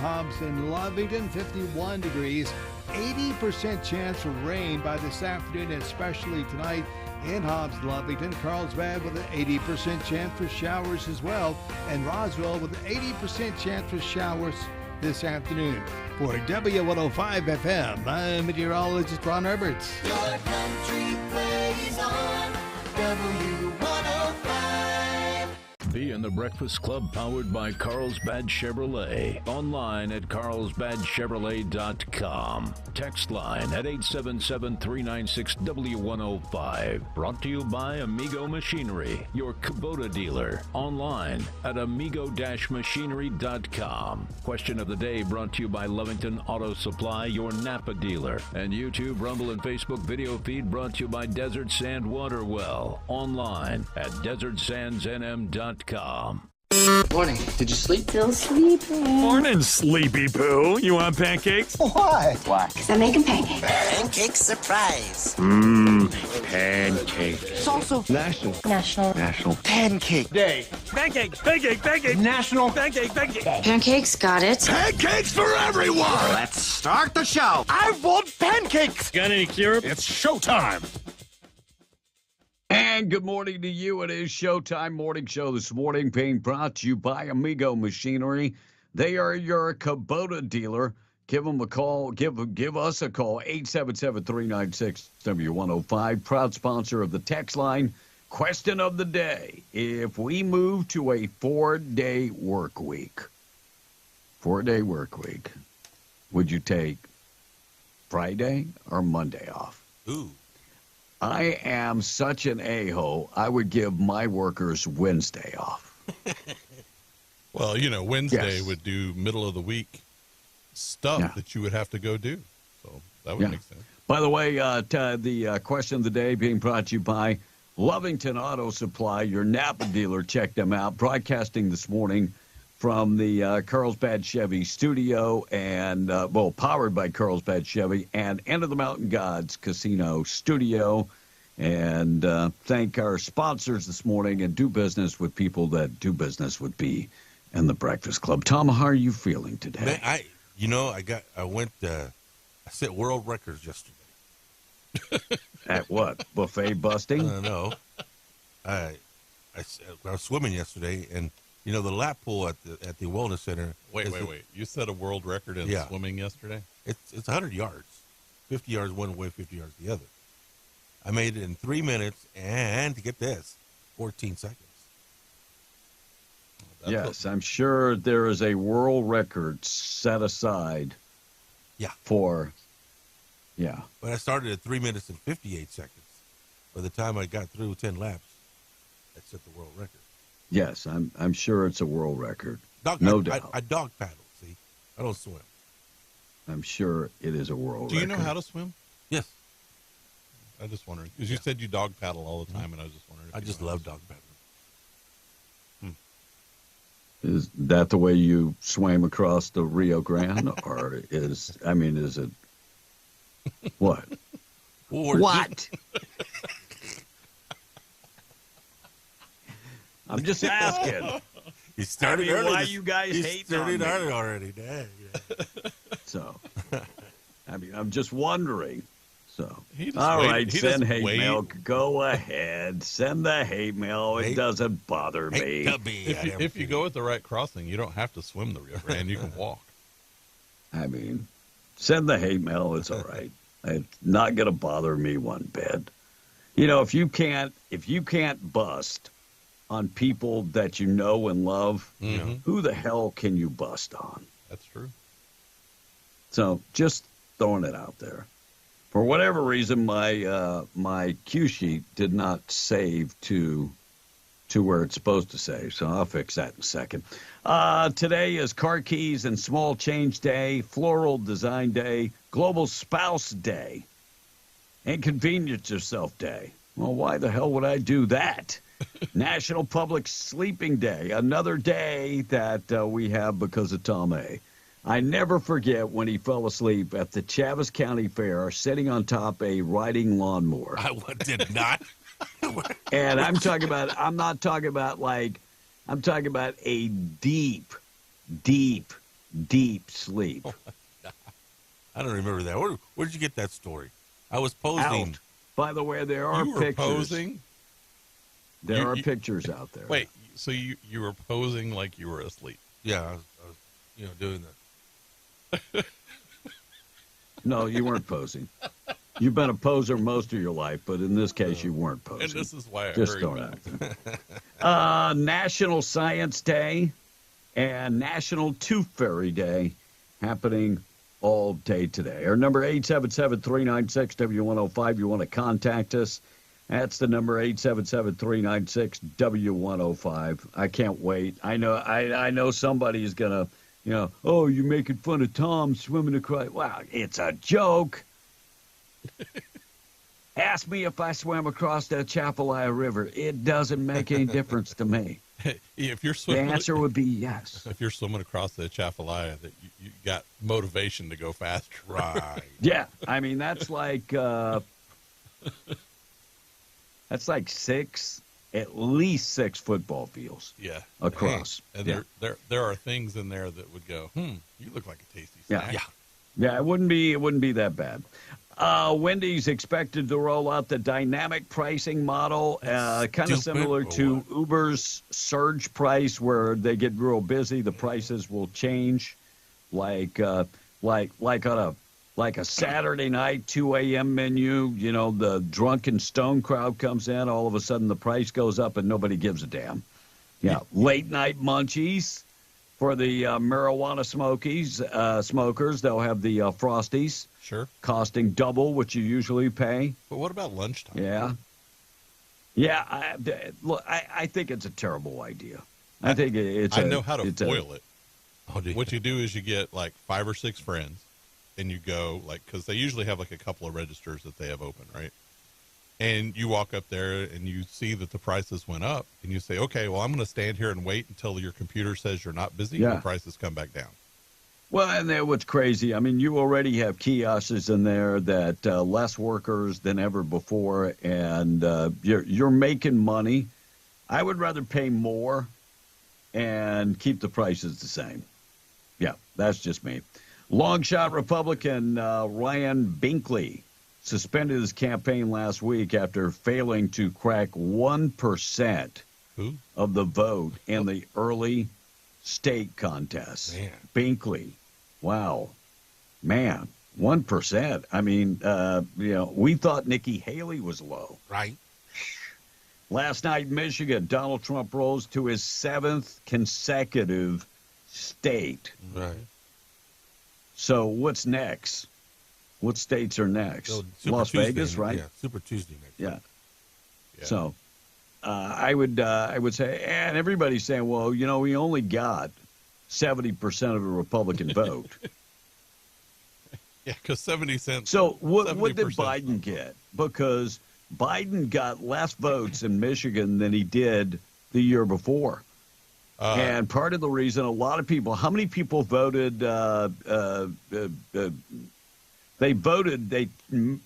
Hobbs and Lovington, 51 degrees. 80% chance for rain by this afternoon, especially tonight in Hobbs, Lovington. Carlsbad with an 80% chance for showers as well. And Roswell with an 80% chance for showers this afternoon. For W105 FM, I'm meteorologist Ron Herberts. Your country plays on W105. Be in the Breakfast Club, powered by Carlsbad Chevrolet. Online at carlsbadchevrolet.com. Text line at 877-396-W105. Brought to you by Amigo Machinery, your Kubota dealer. Online at amigo-machinery.com. Question of the day brought to you by Lovington Auto Supply, your Napa dealer. And YouTube, Rumble, and Facebook video feed brought to you by Desert Sand Water Well. Online at desertsandsnm.com. Morning. Did you sleep? Still sleeping. Morning, Sleepy Poo. You want pancakes? Why? Why? Because I'm making pancakes. Pancake surprise. Pancake. It's also National Pancake Day. Pancake. National Pancake Day. Pancakes, got it. Pancakes for everyone. Let's start the show. I want pancakes. Got any syrup? It's showtime. And good morning to you. It is Showtime Morning Show this morning, being brought to you by Amigo Machinery. They are your Kubota dealer. Give them a call. Give us a call, 877-396-W105. Proud sponsor of the text line. Question of the day. If we move to a 4-day work week, would you take Friday or Monday off? Ooh. I am such an a-hole, I would give my workers Wednesday off. Well, Wednesday Yes. would do middle of the week stuff that you would have to go do. So that would make sense. By the way, the question of the day being brought to you by Lovington Auto Supply, your Napa dealer. Check them out. Broadcasting this morning from the Carlsbad Chevy studio and, powered by Carlsbad Chevy and End of the Mountain Gods Casino studio. And thank our sponsors this morning and do business with people that do business with B and the Breakfast Club. Tom, how are you feeling today? Man, I set world records yesterday. At what? Buffet busting? No. I was swimming yesterday, and the lap pool at the wellness center. Wait. You set a world record in swimming yesterday? It's 100 yards. 50 yards one way, 50 yards the other. I made it in 3 minutes, and to get this, 14 seconds. Yes, I'm sure there is a world record set aside. But I started at 3 minutes and 58 seconds. By the time I got through 10 laps, I set the world record. Yes, I'm sure it's a world record. No doubt. I dog paddle, see? I don't swim. I'm sure it is a world record. Do you know how to swim? Yes. I just wondered. Because you said you dog paddle all the time, and I was just wondering. I just love dog paddling. Is that the way you swam across the Rio Grande? Or is it... What? What? I'm just asking. He started early. Why you guys hate on me? already. Dang. So, I'm just wondering. So, just all wait. right, He send just hate wait. mail. Go ahead. Send the hate mail. It doesn't bother me. If you go at the right crossing, you don't have to swim the Rio Grande. You can walk. Send the hate mail. It's all right. It's not going to bother me one bit. If you can't bust on people that you know and love, who the hell can you bust on? That's true. So just throwing it out there. For whatever reason, my cue sheet did not save to where it's supposed to save, so I'll fix that in a second. Today is Car Keys and Small Change Day, Floral Design Day, Global Spouse Day, Inconvenience Yourself Day. Well, why the hell would I do that? National Public Sleeping Day, another day that we have because of Tom A. I never forget when he fell asleep at the Chaves County Fair sitting on top a riding lawnmower. I did not. And I'm talking about a deep, deep sleep. I don't remember that. Where did you get that story? I was posing. Out. By the way, there are You were pictures. posing? There are pictures out there. Wait, so you were posing like you were asleep? Yeah, I was doing that. No, you weren't posing. You've been a poser most of your life, but in this case, you weren't posing. And this is why I Just hurried throwing back. it out there. National Science Day and National Tooth Fairy Day happening all day today. Our number 877-396-W105. You want to contact us? That's the number 877-396-W105. I can't wait. I know somebody is gonna, oh, you're making fun of Tom swimming across. Wow, it's a joke. Ask me if I swam across the Chapalaya River. It doesn't make any difference to me. If you're The swimming, answer would be yes. if you're swimming across the Chapalaya, that you got motivation to go faster. Right. Yeah, I mean that's like at least six football fields Yeah. across. And Yeah. there are things in there that would go, you look like a tasty Yeah. snack. Yeah, it wouldn't be that bad. Wendy's expected to roll out the dynamic pricing model, kind of Stupid similar or to what? Uber's surge price, where they get real busy, the prices will change, like on a Saturday night 2 a.m. menu. The drunken stone crowd comes in, all of a sudden the price goes up and nobody gives a damn. Yeah, late night munchies. For the marijuana smokers, they'll have the Frosties, Sure. costing double what you usually pay. But what about lunchtime? Yeah. Yeah, I think it's a terrible idea. I think it's I know how to it's a- foil it. Oh, do you? What you do is you get like 5 or 6 friends, and you go because they usually have like a couple of registers that they have open, right? And you walk up there and you see that the prices went up, and you say, okay, well, I'm going to stand here and wait until your computer says you're not busy, Yeah. and the prices come back down. Well, and then what's crazy, I mean, you already have kiosks in there that less workers than ever before, and you're making money. I would rather pay more and keep the prices the same. Yeah, that's just me. Long shot Republican Ryan Binkley suspended his campaign last week after failing to crack 1% Who? of the vote in the early state contest. Man. Binkley. Wow. Man, 1%. I mean, we thought Nikki Haley was low. Right. Last night in Michigan, Donald Trump rose to his 7th consecutive state. Right. So what's next? What states are next? So, Super Las Tuesday, Vegas, right? Yeah, Super Tuesday next. Yeah. Yeah. So I would say, and everybody's saying, well, we only got 70% of the Republican vote. Yeah, because 70 cents. So what did 70% Biden get? Because Biden got less votes in Michigan than he did the year before. And part of the reason a lot of people, how many people voted? They voted, they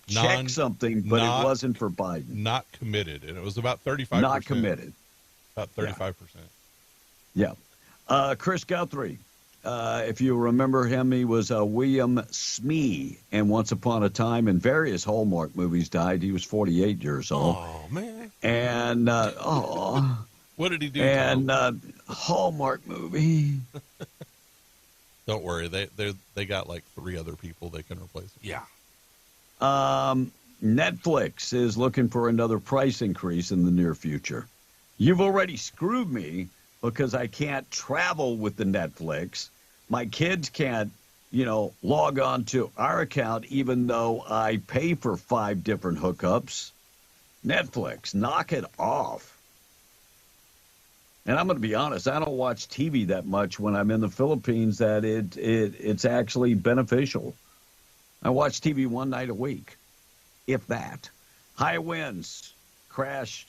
checked something, but it wasn't for Biden. Not committed, and it was about 35%. Not committed. About 35%. Yeah. Chris Guthrie, if you remember him, he was William Smee, and Once Upon a Time in various Hallmark movies died. He was 48 years old. Oh, man. And, What did he do? and Tom? Hallmark movie. Don't worry, they got like 3 other people they can replace him. Yeah. Netflix is looking for another price increase in the near future. You've already screwed me because I can't travel with the Netflix. My kids can't, log on to our account even though I pay for 5 different hookups. Netflix, knock it off. And I'm going to be honest, I don't watch TV that much when I'm in the Philippines that it's actually beneficial. I watch TV one night a week, if that. High winds, crashes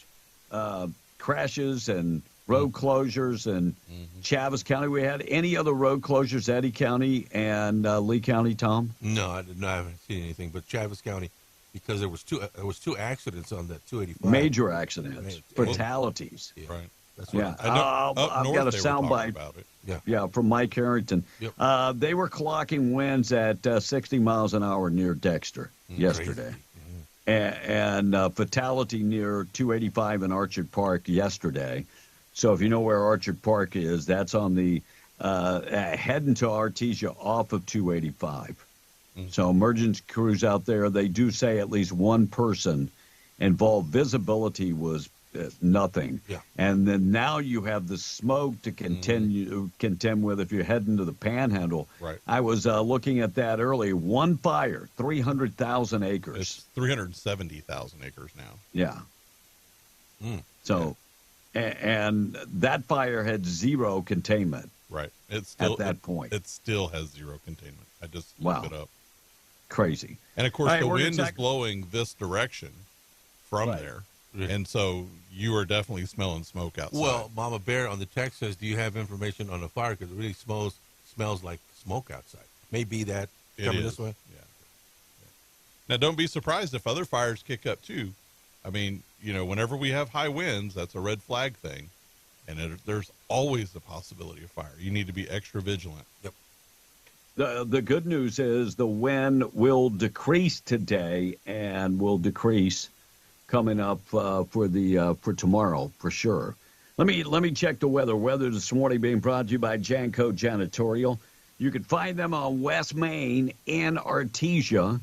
and road closures in Chaves County. We had any other road closures, Eddy County and Lee County, Tom? No, I haven't seen anything. But Chaves County, because there was two accidents on that 285. Major accidents, fatalities. Yeah. Right. That's what Yeah, I know up I've north got a they were talking soundbite. about it. Yeah, from Mike Harrington. Yep. They were clocking winds at 60 miles an hour near Dexter yesterday. And fatality near 285 in Orchard Park yesterday. So if you know where Orchard Park is, that's on the heading to Artesia off of 285. So emergency crews out there, they do say at least one person involved. Visibility was nothing. Yeah. And then now you have the smoke to contend with if you're heading to the Panhandle. Right. I was looking at that earlier. One fire, 300,000 acres. It's 370,000 acres now. Yeah. So, and that fire had zero containment. Right. It's still At that point. It still has zero containment. I just Wow. looked it up. Crazy. And of course, All right, the we're gonna wind is tack- blowing this direction from Right. there, and so you are definitely smelling smoke outside. Well, Mama Bear on the text says, "Do you have information on the fire? Because it really smells like smoke outside. Maybe that It coming is. this way." Yeah. Now, don't be surprised if other fires kick up too. I mean, whenever we have high winds, that's a red flag thing, and there's always the possibility of fire. You need to be extra vigilant. Yep. The good news is the wind will decrease today and will decrease coming up for tomorrow for sure. Let me check the weather. Weather this morning being brought to you by Janco Janitorial. You can find them on West Main in Artesia,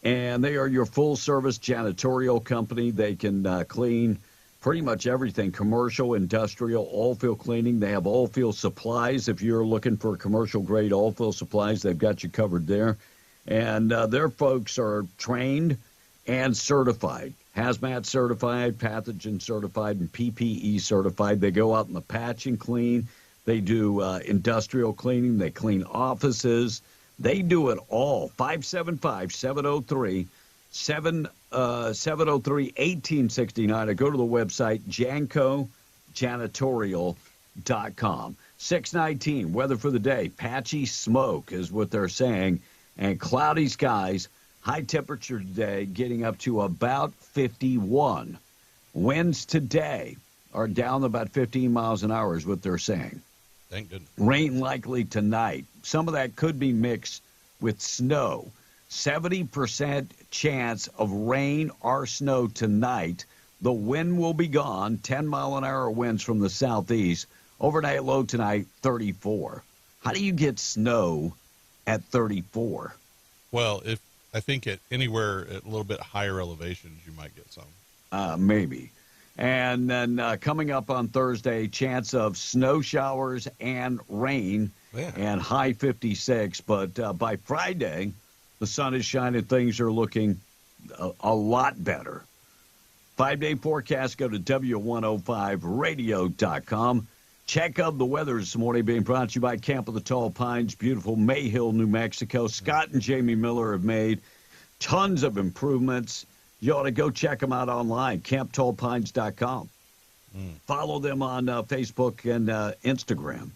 and they are your full-service janitorial company. They can clean pretty much everything, commercial, industrial, oil-field cleaning. They have oil-field supplies. If you're looking for commercial-grade oil-field supplies, they've got you covered there. And their folks are trained and certified, hazmat certified, pathogen certified, and PPE certified. They go out in the patch and clean. They do industrial cleaning. They clean offices. They do it all. 575-703-1869, or go to the website jancojanitorial.com. 619, weather for the day. Patchy smoke is what they're saying, and cloudy skies. High temperature today getting up to about 51. Winds today are down about 15 miles an hour is what they're saying. Thank goodness. Rain likely tonight. Some of that could be mixed with snow. 70% chance of rain or snow tonight. The wind will be gone. 10-mile-an-hour winds from the southeast. Overnight low tonight, 34. How do you get snow at 34? Well, I think at anywhere at a little bit higher elevations, you might get some. Maybe. And then coming up on Thursday, chance of snow showers and rain, and high 56. But by Friday, the sun is shining. Things are looking a lot better. 5-day forecast, go to W105radio.com. Check out the weather this morning being brought to you by Camp of the Tall Pines, beautiful Mayhill, New Mexico. Scott and Jamie Miller have made tons of improvements. You ought to go check them out online, camptallpines.com. Follow them on Facebook and Instagram.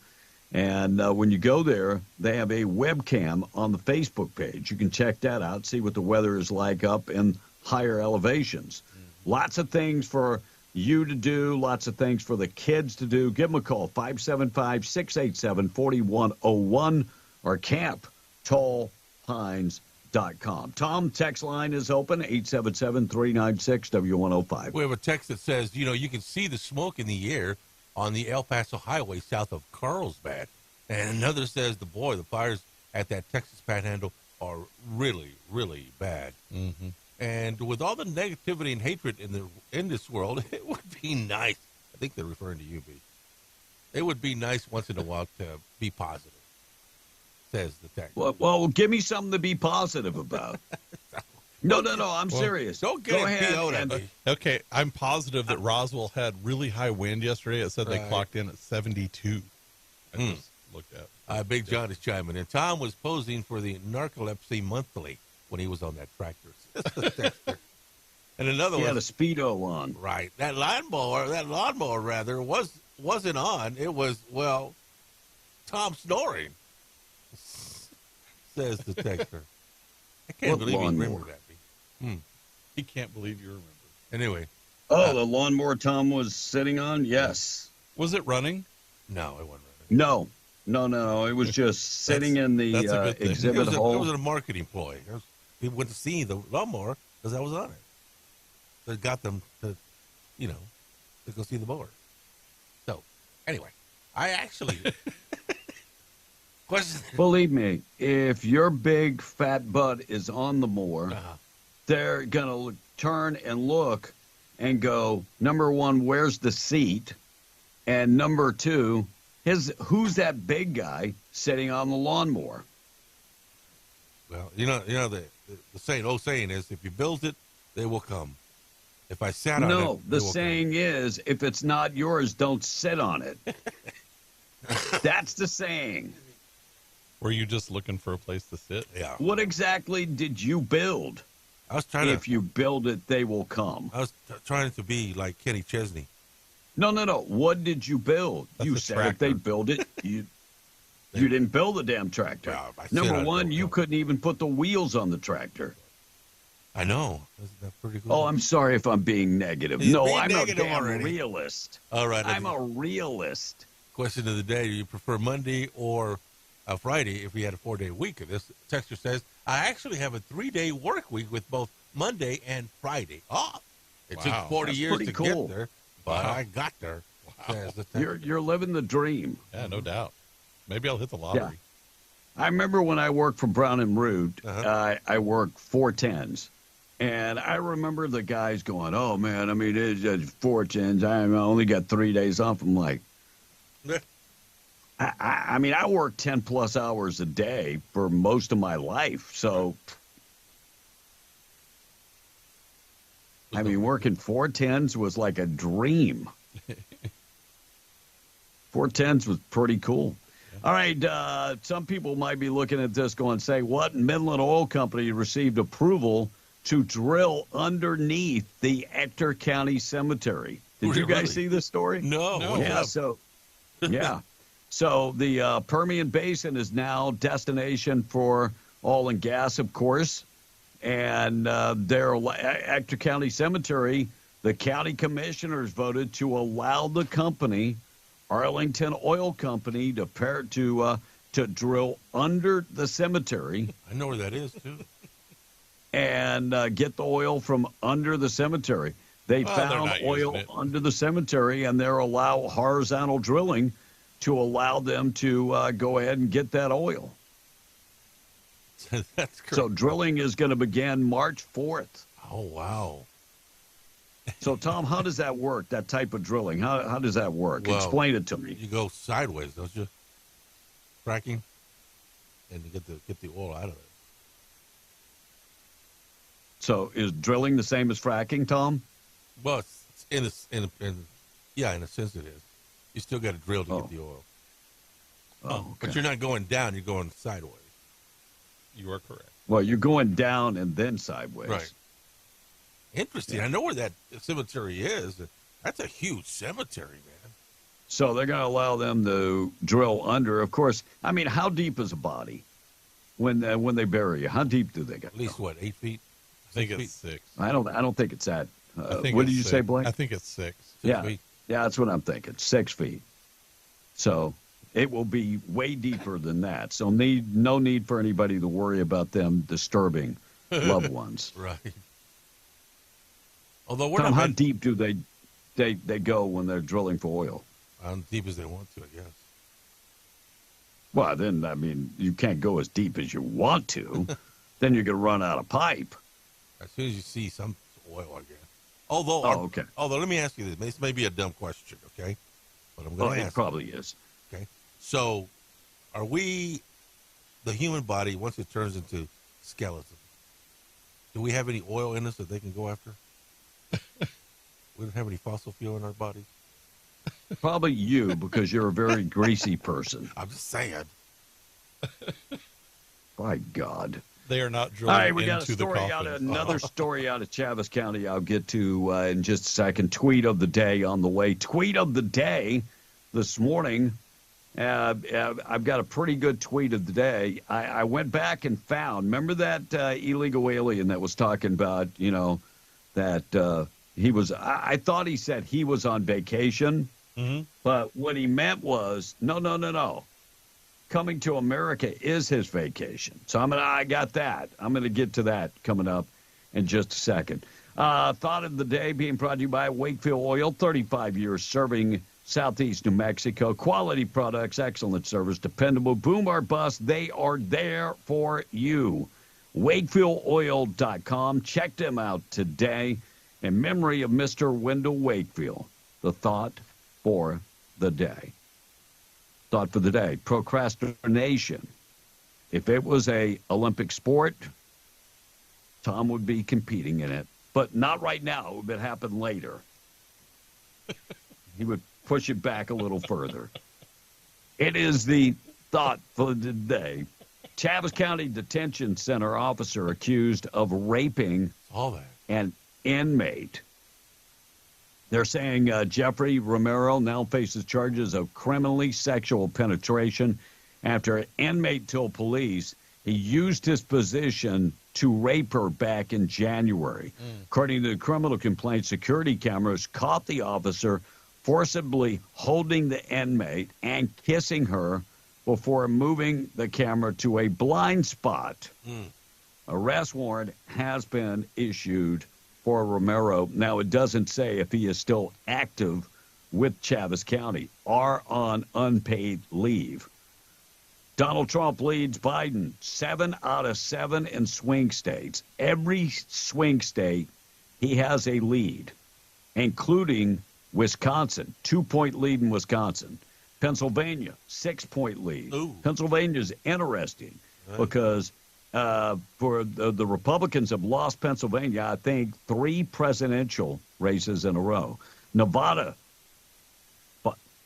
And when you go there, they have a webcam on the Facebook page. You can check that out, see what the weather is like up in higher elevations. Lots of things for you to do, lots of things for the kids to do. Give them a call, 575-687-4101 or camptallpines.com. Tom, text line is open, 877-396-W105. We have a text that says, you can see the smoke in the air on the El Paso Highway south of Carlsbad. And another says, the fires at that Texas Panhandle are really, really bad. Mm-hmm. And with all the negativity and hatred in this world, it would be nice. I think they're referring to you, B. It would be nice once in a while to be positive, says the text. Well, give me something to be positive about. No, I'm serious. Don't get Go it ahead PO'd and- at me. Okay, I'm positive that Roswell had really high wind yesterday. It said they clocked in at 72. I just looked at. Big John is chiming in. Tom was posing for the Narcolepsy Monthly when he was on that tractor. And another He one had a Speedo on. Right. That lawnmower rather, wasn't on. It was, Tom snoring, says the texter. I can't What believe you lawnmower? remember that. He can't believe you remember. Anyway. Oh, the lawnmower Tom was sitting on? Yes. Was it running? No, it wasn't. No. It was just sitting in the that's a good thing. exhibit hall. It was a marketing ploy. People went to see the lawnmower because I was on it. So it got them to, to go see the mower. So, anyway, I actually... question. Believe me, if your big fat butt is on the mower, they're going to turn and look and go, number one, where's the seat? And number two, who's that big guy sitting on the lawnmower? Well, the saying is, if you build it, they will come. If I sat on it, No, the they will saying is, if it's not yours, don't sit on it. That's the saying. Were you just looking for a place to sit? Yeah. What exactly did you build? I was trying If you build it, they will come. I was trying to be like Kenny Chesney. No. What did you build? That's You a said tractor. if they build it, you didn't build the damn tractor. Well, I said Number I'd one, build you it. couldn't even put the wheels on the tractor. I know. Isn't that pretty cool? Oh, I'm sorry if I'm being negative. He's No, being I'm negative a damn already. realist. All right. I'm a realist. Question of the day: do you prefer Monday or a Friday? If we had a 4-day week, this texter says, "I actually have a 3-day work week with both Monday and Friday off. It Wow, took 40 that's years pretty to cool. get there, but Wow. I got there." Says the texter. You're living the dream. Yeah, no doubt. Maybe I'll hit the lottery. I remember when I worked for Brown and Root, Uh-huh. I worked 410s. And I remember the guys going, oh, man, I mean, it's just 410s. I only got 3 days off. I'm like, I mean, I worked 10-plus hours a day for most of my life. So, I mean, working 410s was like a dream. 410s was pretty cool. All right, some people might be looking at this going, say, what? Midland Oil Company received approval to drill underneath the Ector County Cemetery. Did you guys see this story? No. Yeah, so the Permian Basin is now destination for oil and gas, of course. And their Ector County Cemetery, the county commissioners voted to allow the company, Arlington Oil Company, to drill under the cemetery I know where that is too. and get the oil from under the cemetery. They Well, they're found not oil using it. under the cemetery, and they're allow horizontal drilling to allow them to go ahead and get that oil. That's correct. So drilling is going to begin March 4th. Oh wow. So, Tom, how does that work, that type of drilling? How does that work? Well, Explain it to me. You go sideways, don't you? Fracking, and you get the oil out of it. So is drilling the same as fracking, Tom? Well, it's in a sense it is. You still got to drill to Oh. get the oil. Oh, But you're not going down, you're going sideways. You are correct. Well, you're going down and then sideways. Right. Interesting. I know where that cemetery is. That's a huge cemetery, man. So they're going to allow them to drill under. Of course, I mean, how deep is a body when they bury you? How deep do they go? At least, 8 feet? I think 6 it's feet? 6. I don't think it's that. I think What it's did you say, 6. Blake? I think it's 6. 6 feet? Yeah, that's what I'm thinking. 6 feet. So it will be way deeper than that. So no need for anybody to worry about them disturbing loved ones. Right. Although we're Tom, not how meant- deep do they go when they're drilling for oil? as deep as they want to, I guess. Well, then, I mean, you can't go as deep as you want to. Then you're going to run out of pipe. As soon as you see some oil, I guess. Although, Okay. Although, let me ask you this. This may be a dumb question, okay? But I'm going to It ask. probably is. Okay. So, are we, the human body, once it turns into skeleton, do we have any oil in us that they can go after? We don't have any fossil fuel in our bodies? Probably you, because you're a very greasy person. I'm just saying. By God. They are not All drilling right, we got a into the story coffins. another story out of Chaves County I'll get to in just a second. Tweet of the day on the way. Tweet of the day this morning. I've got a pretty good tweet of the day. I went back and found, remember that illegal alien that was talking about, that he was, I thought he said he was on vacation. Mm-hmm. But what he meant was, no. Coming to America is his vacation. So I got that. I'm going to get to that coming up in just a second. Thought of the day being brought to you by Wakefield Oil, 35 years serving Southeast New Mexico. Quality products, excellent service, dependable. Boom or bust, they are there for you. WakefieldOil.com. Check them out today. In memory of Mr. Wendell Wakefield, the thought for the day. Thought for the day, procrastination. If it was a Olympic sport, Tom would be competing in it. But not right now. It would happen later. He would push it back a little further. It is the thought for the day. Chaves County Detention Center officer accused of raping an inmate. They're saying Jeffrey Romero now faces charges of criminally sexual penetration after an inmate told police he used his position to rape her back in January. According to the criminal complaint, security cameras caught the officer forcibly holding the inmate and kissing her before moving the camera to a blind spot. Arrest warrant has been issued for Romero. Now, it doesn't say if he is still active with Chaves County or on unpaid leave. Donald Trump leads Biden 7 out of 7 in swing states. Every swing state, he has a lead, including Wisconsin, 2-point lead in Wisconsin. Pennsylvania, 6-point lead. Ooh. Pennsylvania's interesting because for the Republicans have lost Pennsylvania, I think, 3 presidential races in a row. Nevada,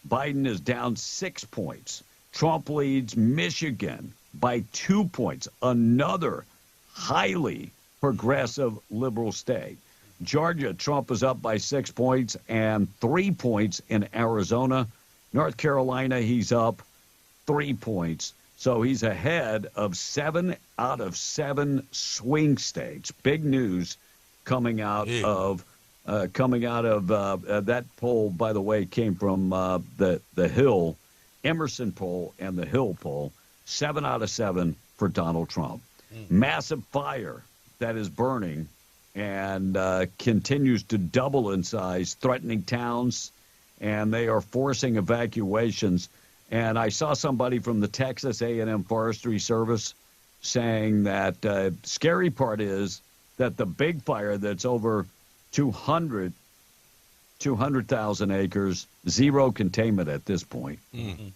Biden is down 6 points. Trump leads Michigan by 2 points, another highly progressive liberal state. Georgia, Trump is up by 6 points and 3 points in Arizona. North Carolina, he's up 3 points. So he's ahead of 7 out of 7 swing states. Big news coming out of that poll. By the way, came from the Hill, Emerson poll, and the Hill poll. 7 out of 7 for Donald Trump. Massive fire that is burning and continues to double in size, threatening towns, and they are forcing evacuations. And I saw somebody from the Texas A&M Forestry Service saying that scary part is that the big fire that's over 200,000 acres, zero containment at this point. Mm-hmm.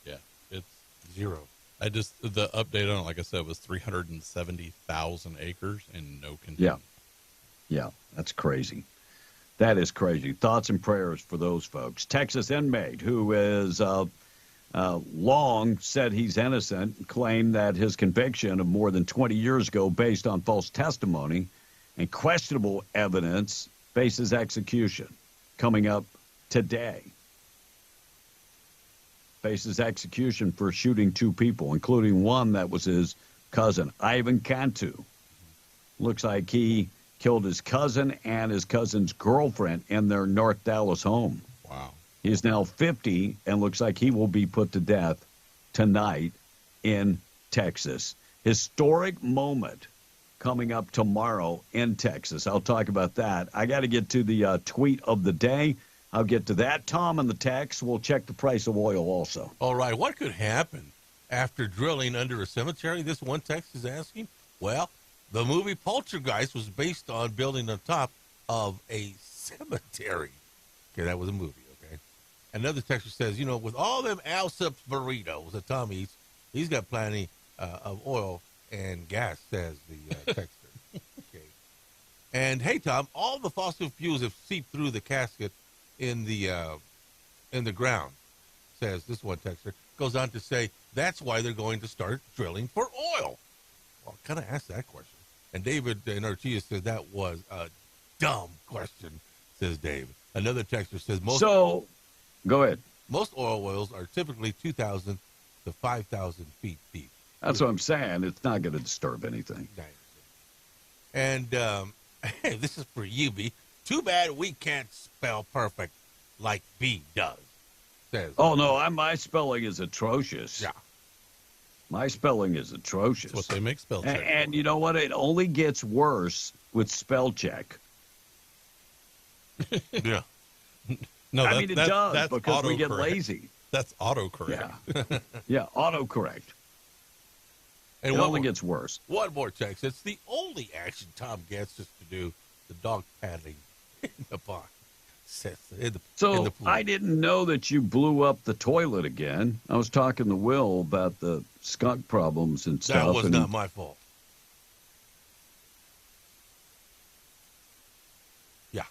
Yeah, it's zero. the update on it, like I said, was 370,000 acres and no containment. Yeah, that's crazy. That is crazy. Thoughts and prayers for those folks. Texas inmate who is long said he's innocent, claimed that his conviction of more than 20 years ago based on false testimony and questionable evidence faces execution coming up today. Faces execution for shooting 2 people, including one that was his cousin, Ivan Cantu. Looks like he killed his cousin and his cousin's girlfriend in their North Dallas home. Wow. He is now 50 and looks like he will be put to death tonight in Texas. Historic moment coming up tomorrow in Texas. I'll talk about that. I got to get to the tweet of the day. I'll get to that. Tom in the text. We'll check the price of oil also. All right. What could happen after drilling under a cemetery? This one text is asking. Well, the movie Poltergeist was based on building on top of a cemetery. Okay, that was a movie, okay? Another texter says, with all them Alsup's burritos that Tom eats, he's got plenty of oil and gas, says the texter. Okay. And, hey, Tom, all the fossil fuels have seeped through the casket in the ground, says this one texter. Goes on to say, that's why they're going to start drilling for oil. Well, kind of asked that question. And David in Artigas said that was a dumb question, says Dave. Another texter says go ahead. Most oil wells are typically 2,000 to 5,000 feet deep. That's what I'm saying. It's not going to disturb anything. And hey, this is for you, B. Too bad we can't spell perfect like B does. Says. Oh, no, my spelling is atrocious. Yeah. My spelling is atrocious. That's what they make spell check. And you know what? It only gets worse with spell check. Yeah. No, I mean, it does that's because we get autocorrect. lazy. That's autocorrect. Yeah. Yeah, autocorrect. And It one only more, gets worse. one more text. It's the only action Tom gets is to do the dog paddling in the pond. In the So pool. I didn't know that you blew up the toilet again. I was talking to Will about the skunk problems and stuff. That was and not my fault. Yeah.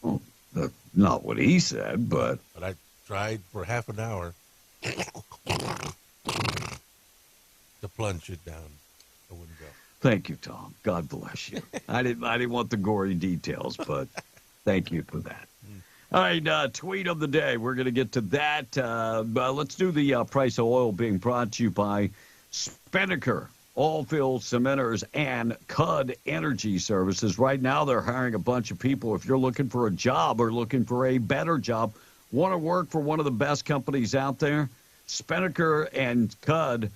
Well, that's not what he said, but But I tried for half an hour to plunge it down the window. thank you, Tom. God bless you. I didn't want the gory details, but thank you for that. All right, tweet of the day. We're going to get to that. But let's do the price of oil being brought to you by Spinnaker, Oilfield Cementers, and Cud Energy Services. Right now, they're hiring a bunch of people. If you're looking for a job or looking for a better job, want to work for one of the best companies out there, Spinnaker and Cud,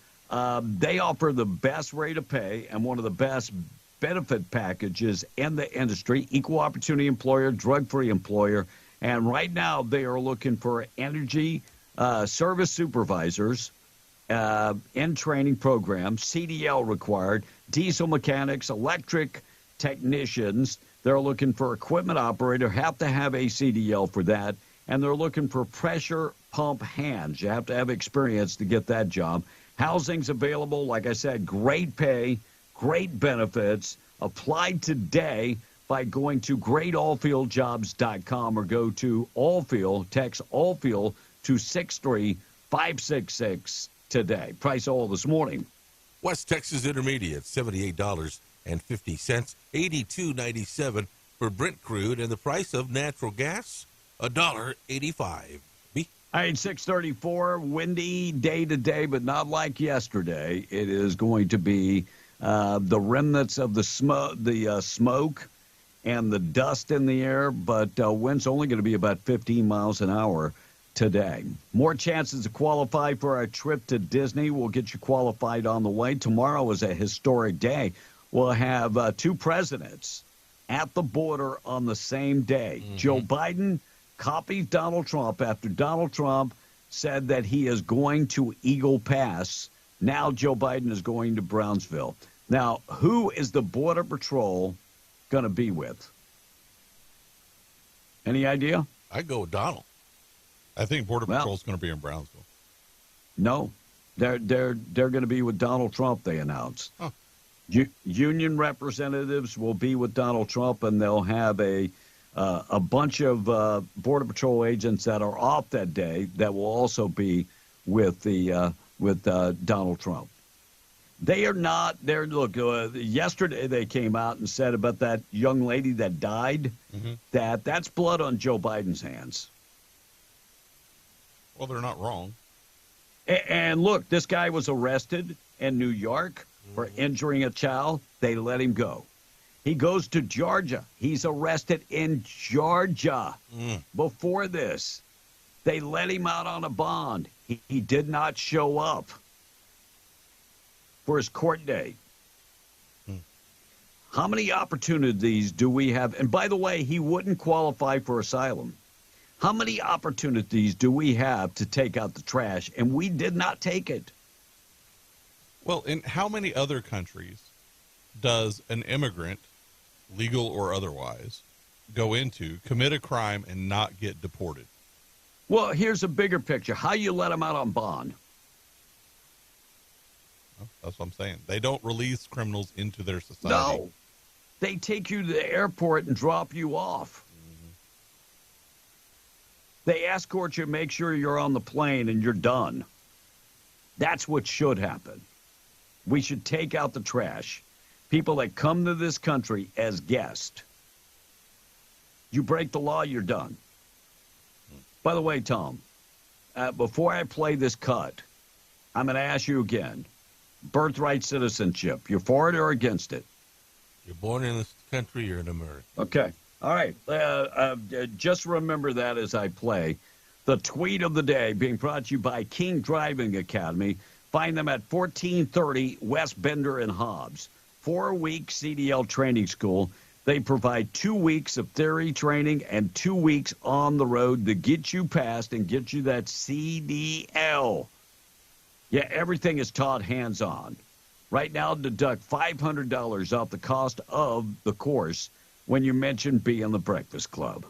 they offer the best rate of pay and one of the best benefit packages in the industry, equal opportunity employer, drug-free employer. And right now they are looking for energy service supervisors in training programs, CDL required, diesel mechanics, electric technicians. They're looking for equipment operator, have to have a CDL for that. And they're looking for pressure pump hands. You have to have experience to get that job. Housing's available. Like I said, great pay, great benefits. Apply today by going to greatoilfieldjobs.com or go to Oilfield, text Oilfield to 63566 today. Price of oil this morning. West Texas Intermediate, $78.50, $82.97 for Brent crude, and the price of natural gas, $1.85. All right, 634, windy day to day, but not like yesterday. It is going to be the remnants of the smoke and the dust in the air, but wind's only going to be about 15 miles an hour today. More chances to qualify for our trip to Disney. We'll get you qualified on the way. Tomorrow is a historic day. We'll have two presidents at the border on the same day. Mm-hmm. Joe Biden copies Donald Trump after Donald Trump said that he is going to Eagle Pass. Now Joe Biden is going to Brownsville. Now, who is the Border Patrol going to be with? Any idea? I'd go with Donald. I think Border Patrol is going to be in Brownsville. No, they're going to be with Donald Trump, they announced. Huh. Union representatives will be with Donald Trump, and they'll have a bunch of Border Patrol agents that are off that day that will also be with Donald Trump. They are not there. Look, yesterday they came out and said about that young lady that died, that's blood on Joe Biden's hands. Well, they're not wrong. And look, this guy was arrested in New York for injuring a child. They let him go. He goes to Georgia. He's arrested in Georgia. Before this, they let him out on a bond. He did not show up for his court date. How many opportunities do we have? And by the way, he wouldn't qualify for asylum. How many opportunities do we have to take out the trash? And we did not take it. Well, in how many other countries does an immigrant, legal or otherwise, go into, commit a crime, and not get deported? Well, here's a bigger picture. How you let them out on bond? Well, that's what I'm saying. They don't release criminals into their society. No. They take you to the airport and drop you off. They escort you, make sure you're on the plane, and you're done. That's what should happen. We should take out the trash. People that come to this country as guests. You break the law, you're done. By the way, Tom, before I play this cut, I'm going to ask you again. Birthright citizenship. You're for it or against it? You're born in this country, you're an American. Okay. All right. Just remember that as I play. The tweet of the day being brought to you by King Driving Academy. Find them at 1430 West Bender and Hobbs. 4-week CDL training school. They provide 2 weeks of theory training and 2 weeks on the road to get you past and get you that CDL. Yeah, everything is taught hands-on. Right now, deduct $500 off the cost of the course when you mention Be in the Breakfast Club.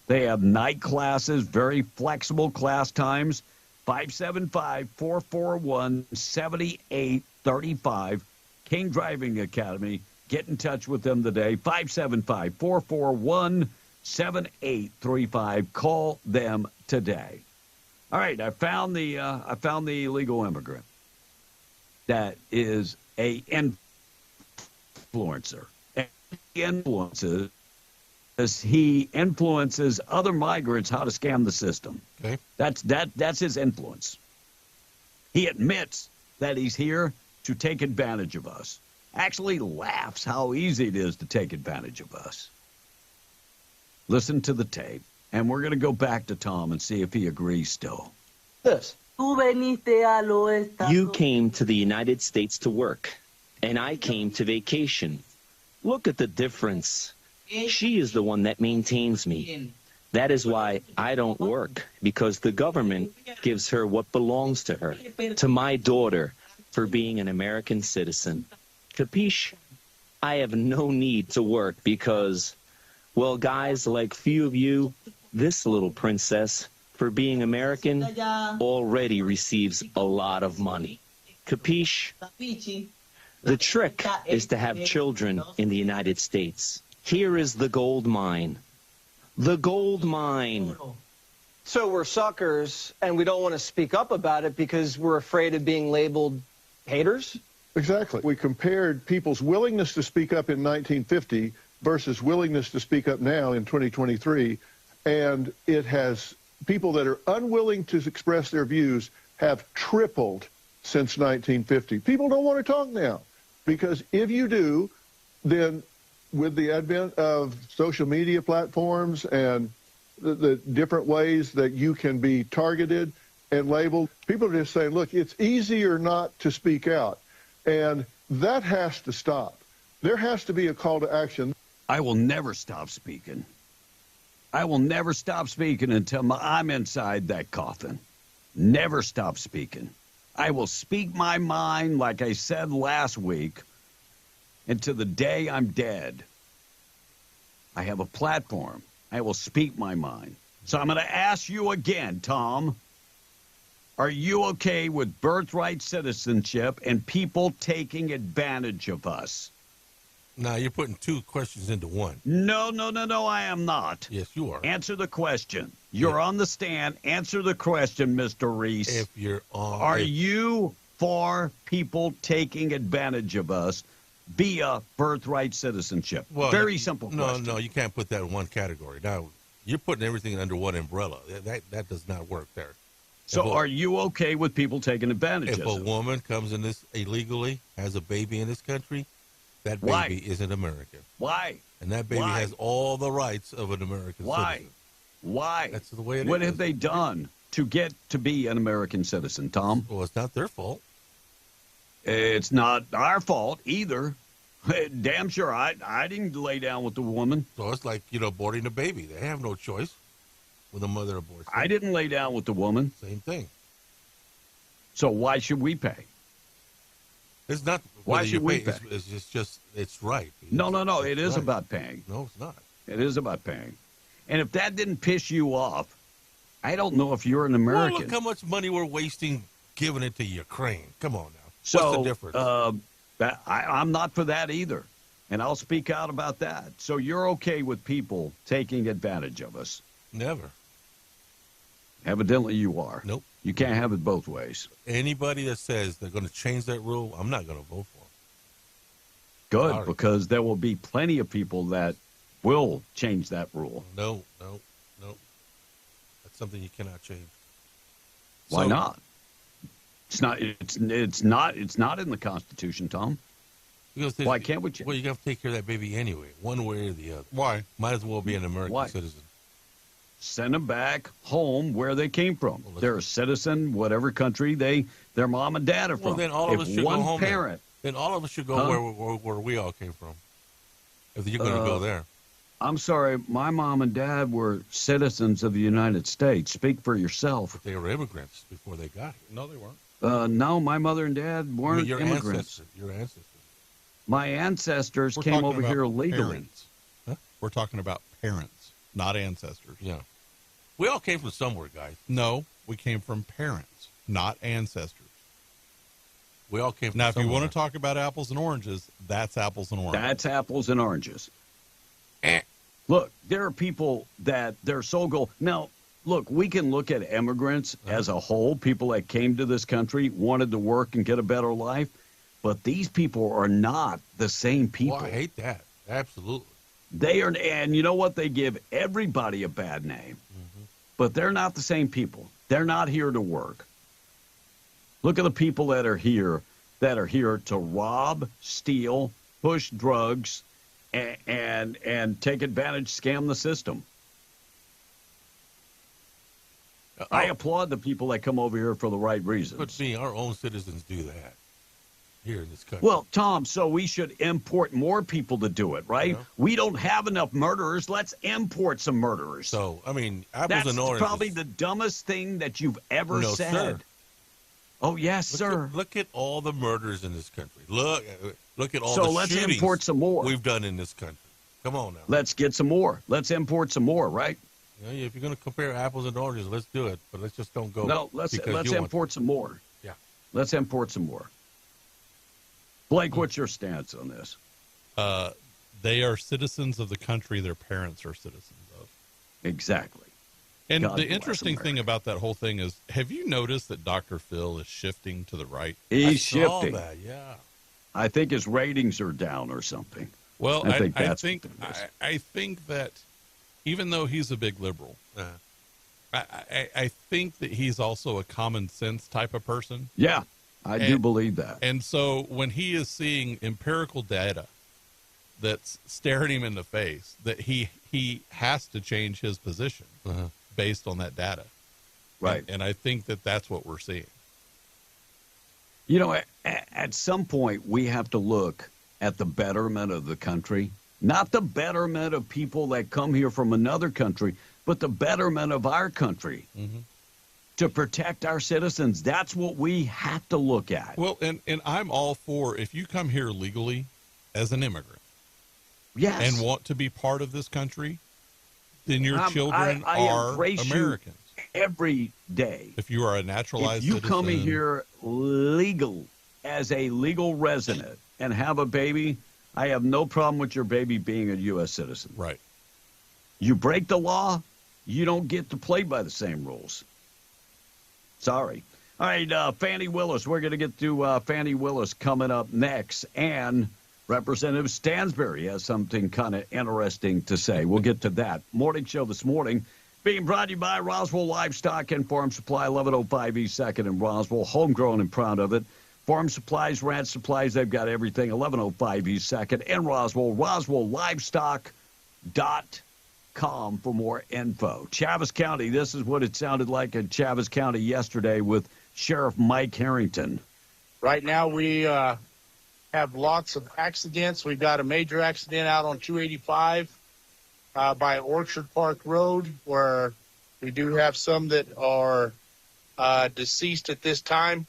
They have night classes, very flexible class times. 575-441-7835. King Driving Academy. Get in touch with them today. 575-441-7835. Call them today. All right, I found the illegal immigrant that is a influencer. He influences other migrants how to scam the system. Okay. That's his influence. He admits that he's here to take advantage of us. Actually laughs how easy it is to take advantage of us. Listen to the tape, and we're going to go back to Tom and see if he agrees still. This. You came to the United States to work, and I came to vacation. Look at the difference. She is the one that maintains me. That is why I don't work, because the government gives her what belongs to her, to my daughter, for being an American citizen. Capiche? I have no need to work because, well, guys like few of you, this little princess, for being American, already receives a lot of money. Capiche? The trick is to have children in the United States. Here is the gold mine. The gold mine. So we're suckers, and we don't want to speak up about it because we're afraid of being labeled haters? Exactly. We compared people's willingness to speak up in 1950 versus willingness to speak up now in 2023, and it has people that are unwilling to express their views have tripled since 1950. People don't want to talk now because if you do, then with the advent of social media platforms and the different ways that you can be targeted and labeled, people are just saying, look, it's easier not to speak out. And that has to stop. There has to be a call to action. I will never stop speaking. I will never stop speaking until I'm inside that coffin. Never stop speaking. I will speak my mind, like I said last week, until the day I'm dead. I have a platform. I will speak my mind. So I'm going to ask you again, Tom. Are you okay with birthright citizenship and people taking advantage of us? Now, you're putting two questions into one. No, I am not. Yes, you are. Answer the question. You're on the stand. Answer the question, Mr. Reese. If you're on... Are you for people taking advantage of us via birthright citizenship? Well, Very simple question. No, you can't put that in one category. Now, you're putting everything under one umbrella. That does not work there. So are you okay with people taking advantage of us? If a woman comes in this illegally, has a baby in this country, that baby isn't American. Why? And that baby has all the rights of an American citizen. Why? That's the way it is. What have they done to get to be an American citizen, Tom? Well, it's not their fault. It's not our fault either. Damn sure I didn't lay down with the woman. So it's like, aborting a baby. They have no choice when the mother aborts. I didn't lay down with the woman. Same thing. So why should we pay? It's not. Why should we pay? It's just it's right. No. It is about paying. No, it's not. It is about paying. And if that didn't piss you off, I don't know if you're an American. Well, look how much money we're wasting giving it to Ukraine. Come on now. So, what's the difference? I'm not for that either. And I'll speak out about that. So you're okay with people taking advantage of us? Never. Evidently you are. Nope. You can't have it both ways. Anybody that says they're going to change that rule, I'm not going to vote for them. Good, Sorry. because there will be plenty of people that will change that rule. No. That's something you cannot change. Why not? It's not in the Constitution, Tom. Why can't we? Well, you have to take care of that baby anyway, one way or the other. Why? Might as well be an American citizen. Send them back home where they came from. They're a citizen, whatever country their mom and dad are from. Well, then all of us should go home. Then all of us should go where we all came from. If you're going to go there. I'm sorry, my mom and dad were citizens of the United States. Speak for yourself. But they were immigrants before they got here. No, they weren't. No, my mother and dad weren't your immigrants. Your ancestors. My ancestors came over here legally. Huh? We're talking about parents, not ancestors. Yeah. We all came from somewhere, guys. No, we came from parents, not ancestors. We all came from Now, if somewhere. you want to talk about apples and oranges, that's apples and oranges. That's apples and oranges. Look, there are people that their sole goal. Now, look, we can look at immigrants as a whole, people that came to this country, wanted to work and get a better life, but these people are not the same people. Well, I hate that. Absolutely. They are, and you know what? They give everybody a bad name, but they're not the same people. They're not here to work. Look at the people that are here to rob, steal, push drugs, and take advantage, scam the system. I applaud the people that come over here for the right reasons. But our own citizens do that here in this country. Well, Tom, so we should import more people to do it, right? Yeah. We don't have enough murderers. Let's import some murderers. So, I mean, apples That's and oranges. probably the dumbest thing that you've ever said. Sir. Oh, yes, sir. Look at all the murders in this country. Look at all So the let's shootings import some more. we've done in this country. Come on now. Let's get some more. Let's import some more, right? You know, if you're going to compare apples and oranges, let's do it. But let's just don't go. No, let's import some more. Yeah. Let's import some more. Blake, what's your stance on this? They are citizens of the country their parents are citizens of. Exactly. And God the bless interesting America. thing about that whole thing is, have you noticed that Dr. Phil is shifting to the right? He's saw shifting. that, yeah. I think his ratings are down or something. Well, I think I think that even though he's a big liberal, I think that he's also a common sense type of person. Yeah, I do believe that. And so when he is seeing empirical data that's staring him in the face, that he has to change his position based on that data. Right. And I think that that's what we're seeing. You know, at some point, we have to look at the betterment of the country, not the betterment of people that come here from another country, but the betterment of our country to protect our citizens. That's what we have to look at. Well, and I'm all for, if you come here legally as an immigrant, yes, and want to be part of this country, then your children I are embrace Americans. You every day. If you are a naturalized If you citizen, come in here as a legal resident and have a baby, I have no problem with your baby being a U.S. citizen. Right. You break the law, you don't get to play by the same rules. Sorry. All right, Fannie Willis. We're going to get to Fannie Willis coming up next. And Representative Stansbury has something kind of interesting to say. We'll get to that. Morning show this morning being brought to you by Roswell Livestock and Farm Supply, 1105 East 2nd in Roswell. Homegrown and proud of it. Farm supplies, ranch supplies, they've got everything. 1105 East 2nd in Roswell. RoswellLivestock.com for more info. Chaves County, this is what it sounded like in Chaves County yesterday with Sheriff Mike Harrington. Right now we have lots of accidents. We've got a major accident out on 285 by Orchard Park Road, where we do have some that are deceased at this time.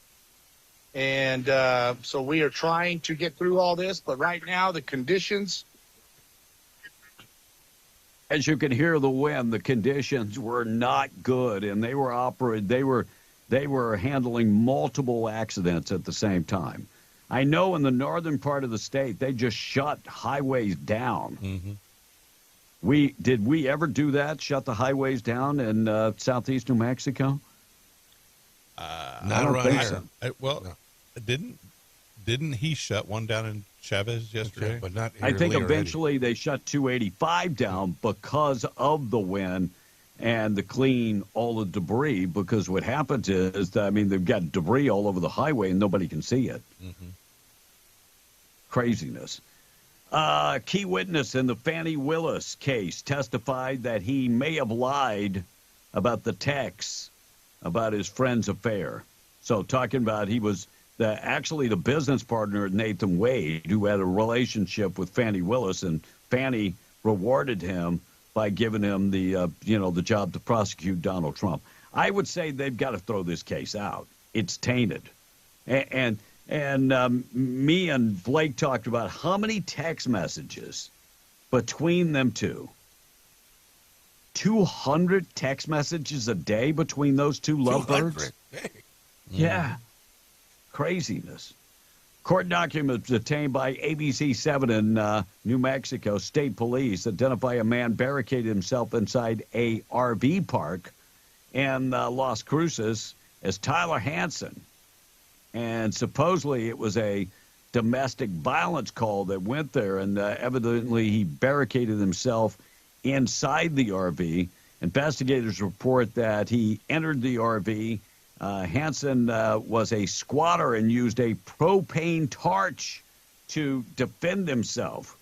And so we are trying to get through all this, but right now the conditions. As you can hear the wind, the conditions were not good, and they were handling multiple accidents at the same time. I know in the northern part of the state, they just shut highways down. Did we ever do that? Shut the highways down in southeast New Mexico? Not around here. Didn't he shut one down in Chavez yesterday? Okay, but not here. I think eventually they shut 285 down because of the wind and to clean all the debris, because what happens is, they've got debris all over the highway and nobody can see it. Craziness. Key witness in the Fannie Willis case testified that he may have lied about the texts about his friend's affair. So talking about he was actually the business partner of Nathan Wade, who had a relationship with Fannie Willis, and Fannie rewarded him by giving him the job to prosecute Donald Trump. I would say they've got to throw this case out. It's tainted. And me and Blake talked about how many text messages between them two. 200 text messages a day between those two lovebirds. Yeah. Craziness. Court documents obtained by ABC7 in New Mexico State Police identify a man barricaded himself inside a RV park in Las Cruces as Tyler Hansen. And supposedly it was a domestic violence call that went there, and evidently he barricaded himself inside the RV. Investigators report that he entered the RV. Hansen was a squatter and used a propane torch to defend himself.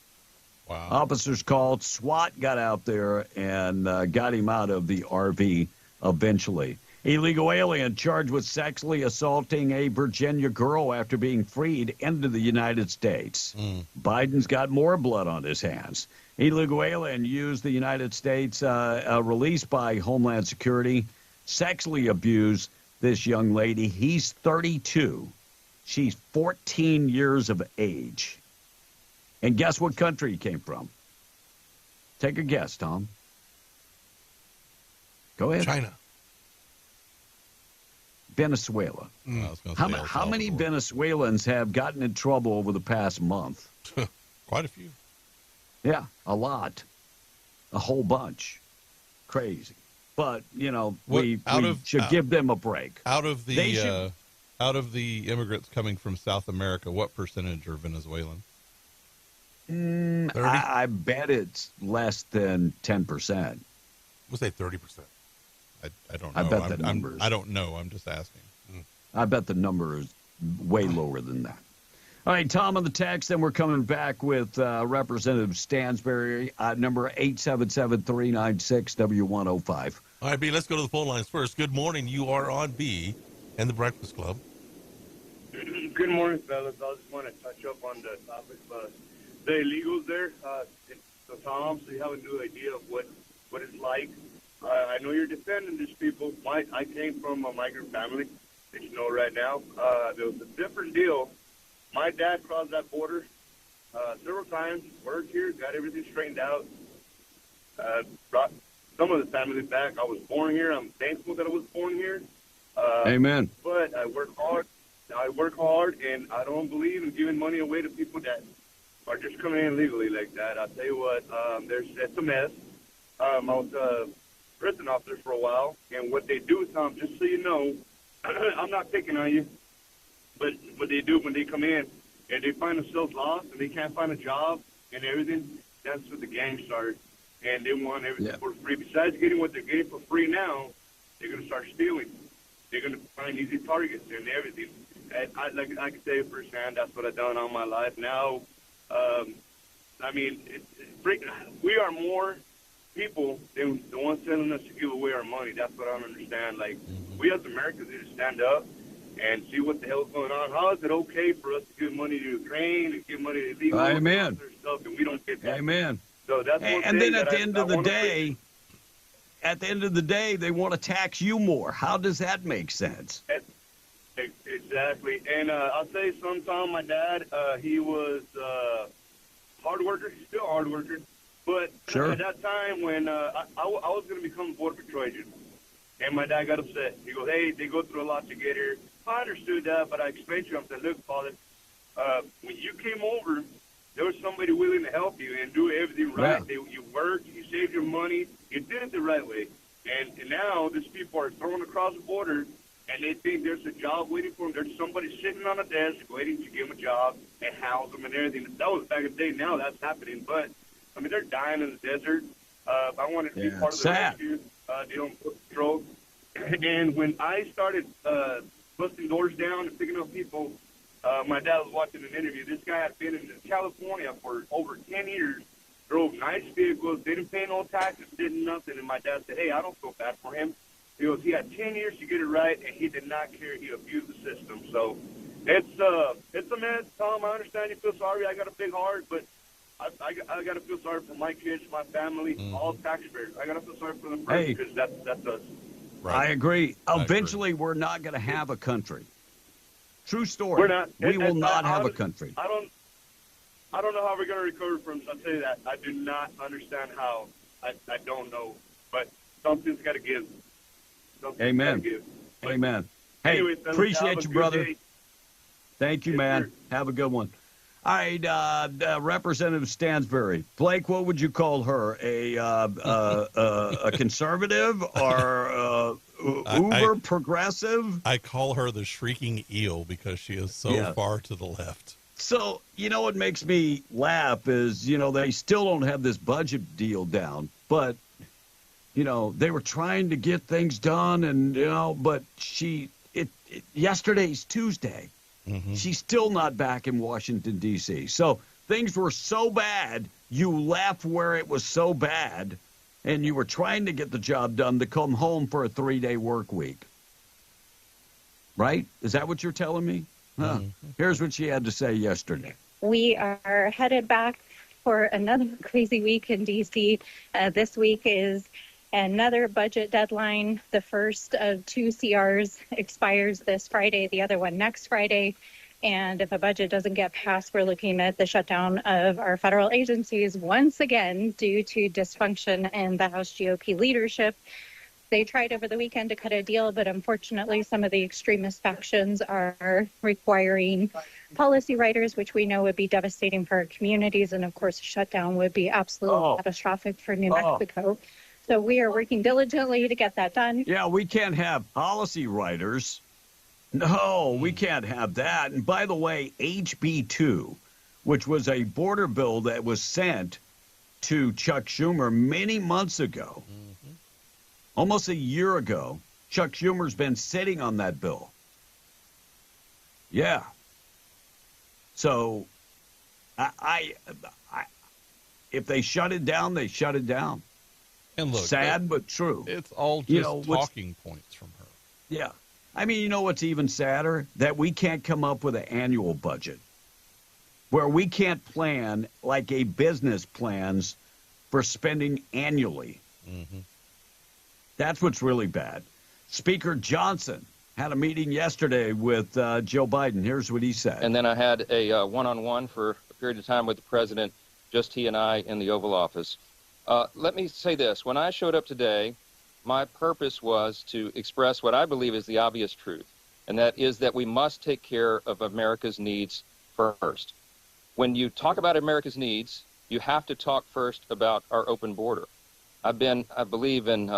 Wow. Officers called. SWAT got out there and got him out of the RV eventually. Illegal alien charged with sexually assaulting a Virginia girl after being freed into the United States. Biden's got more blood on his hands. Illegal alien used the United States release by Homeland Security, sexually abused this young lady. He's 32. She's 14 years of age. And guess what country he came from? Take a guess, Tom. Go ahead. China. Venezuela. How many Venezuelans have gotten in trouble over the past month? Quite a few. Yeah, a lot. A whole bunch. Crazy. But, we should give them a break. Out of the immigrants coming from South America, what percentage are Venezuelan? I bet it's less than 10%. We'll say 30%. I don't know. I bet the numbers. I don't know. I'm just asking. I bet the number is way lower than that. All right, Tom on the text, then we're coming back with Representative Stansbury, number 877-396-W105. All right, B, let's go to the phone lines first. Good morning. You are on B and the Breakfast Club. Good morning, fellas. I just want to touch up on the topic of the illegals there. So, Tom, so you have a new idea of what it's like. I know you're defending these people. I came from a migrant family, as you know right now. There was a different deal. My dad crossed that border several times, worked here, got everything straightened out, brought some of the family back. I was born here. I'm thankful that I was born here. Amen. But I work hard. And I don't believe in giving money away to people that are just coming in illegally like that. I'll tell you what, it's a mess. I was a prison officer for a while, and what they do, Tom, just so you know, I'm not picking on you, but what they do when they come in and they find themselves lost and they can't find a job and everything, that's what the gang started. And they want everything for free. Besides getting what they're getting for free now, they're going to start stealing. They're going to find easy targets and everything. And I can say firsthand, that's what I've done all my life. Now, we are more people than the ones telling us to give away our money. That's what I don't understand. Like, we as Americans need to stand up and see what the hell's going on. How is it okay for us to give money to Ukraine and give money to illegal stuff, and we don't get that? Amen. So that's and then at the end of the day, they want to tax you more. How does that make sense? Exactly. And I'll tell you sometime my dad, he was hard worker, still a hard worker. But at that time when I was going to become a Border Patrol agent, and my dad got upset. He goes, hey, they go through a lot to get here. I understood that, but I explained to him, I said, look, Father, when you came over, there was somebody willing to help you and do everything right. Yeah. You worked, you saved your money, you did it the right way. And now these people are thrown across the border, and they think there's a job waiting for them. There's somebody sitting on a desk waiting to give them a job and house them and everything. That was back in the day. Now that's happening. But, I mean, they're dying in the desert. I wanted to be part of the rescue, dealing with Border Patrol. And when I started busting doors down and picking up people my dad was watching an interview. This guy had been in California for over 10 years, drove nice vehicles, didn't pay no taxes, did nothing. And my dad said, hey, I don't feel bad for him. He goes, he had 10 years to get it right, and he did not care. He abused the system. So it's a mess, Tom. I understand you feel sorry. I got a big heart, but I got to feel sorry for my kids, my family, all taxpayers. I got to feel sorry for them first because that's us. Right. I agree. Eventually, we're not going to have a country. True story. We're not. We will not have a country. I don't know how we're going to recover from this. I'll tell you that. I do not understand how. I don't know. But something's got to give. Amen. Amen. Hey, anyways, appreciate you, brother. Day. Thank you, man. Sir. Have a good one. All right, Representative Stansbury. Blake, what would you call her? A conservative or uber progressive? I call her the shrieking eel because she is so far to the left. So, you know what makes me laugh is, they still don't have this budget deal down. But, they were trying to get things done and, but yesterday's Tuesday. Mm-hmm. She's still not back in Washington, D.C. So things were so bad, you left where it was so bad, and you were trying to get the job done to come home for a 3-day work week. Right? Is that what you're telling me? Huh. Mm-hmm. Here's what she had to say yesterday. We are headed back for another crazy week in D.C. This week is another budget deadline. The first of 2 CRs expires this Friday, the other one next Friday. And if a budget doesn't get passed, we're looking at the shutdown of our federal agencies once again due to dysfunction in the House GOP leadership. They tried over the weekend to cut a deal, but unfortunately some of the extremist factions are requiring policy writers, which we know would be devastating for our communities. And of course, a shutdown would be absolutely catastrophic for New Mexico. So we are working diligently to get that done. Yeah, we can't have policy writers. No, we can't have that. And by the way, HB 2, which was a border bill that was sent to Chuck Schumer many months ago, almost a year ago, Chuck Schumer's been sitting on that bill. Yeah. So if they shut it down, they shut it down. And look, sad but true. It's all just talking points from her. Yeah. I mean, what's even sadder? That we can't come up with an annual budget where we can't plan like a business plans for spending annually. Mm-hmm. That's what's really bad. Speaker Johnson had a meeting yesterday with Joe Biden. Here's what he said. And then I had a one-on-one for a period of time with the president, just he and I in the Oval Office. Let me say this. When I showed up today, my purpose was to express what I believe is the obvious truth, and that is that we must take care of America's needs first. When you talk about America's needs, you have to talk first about our open border. I've been, I believe, in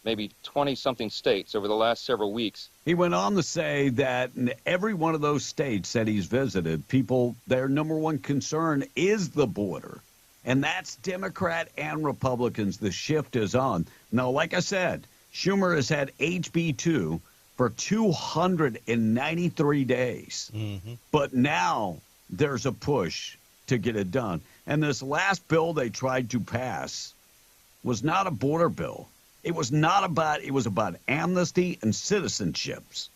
maybe 20-something states over the last several weeks. He went on to say that in every one of those states that he's visited, people, their number one concern is the border. And that's Democrat and Republicans. The shift is on. Now, like I said, Schumer has had HB 2 for 293 days. Mm-hmm. But now there's a push to get it done. And this last bill they tried to pass was not a border bill. It was about amnesty and citizenships.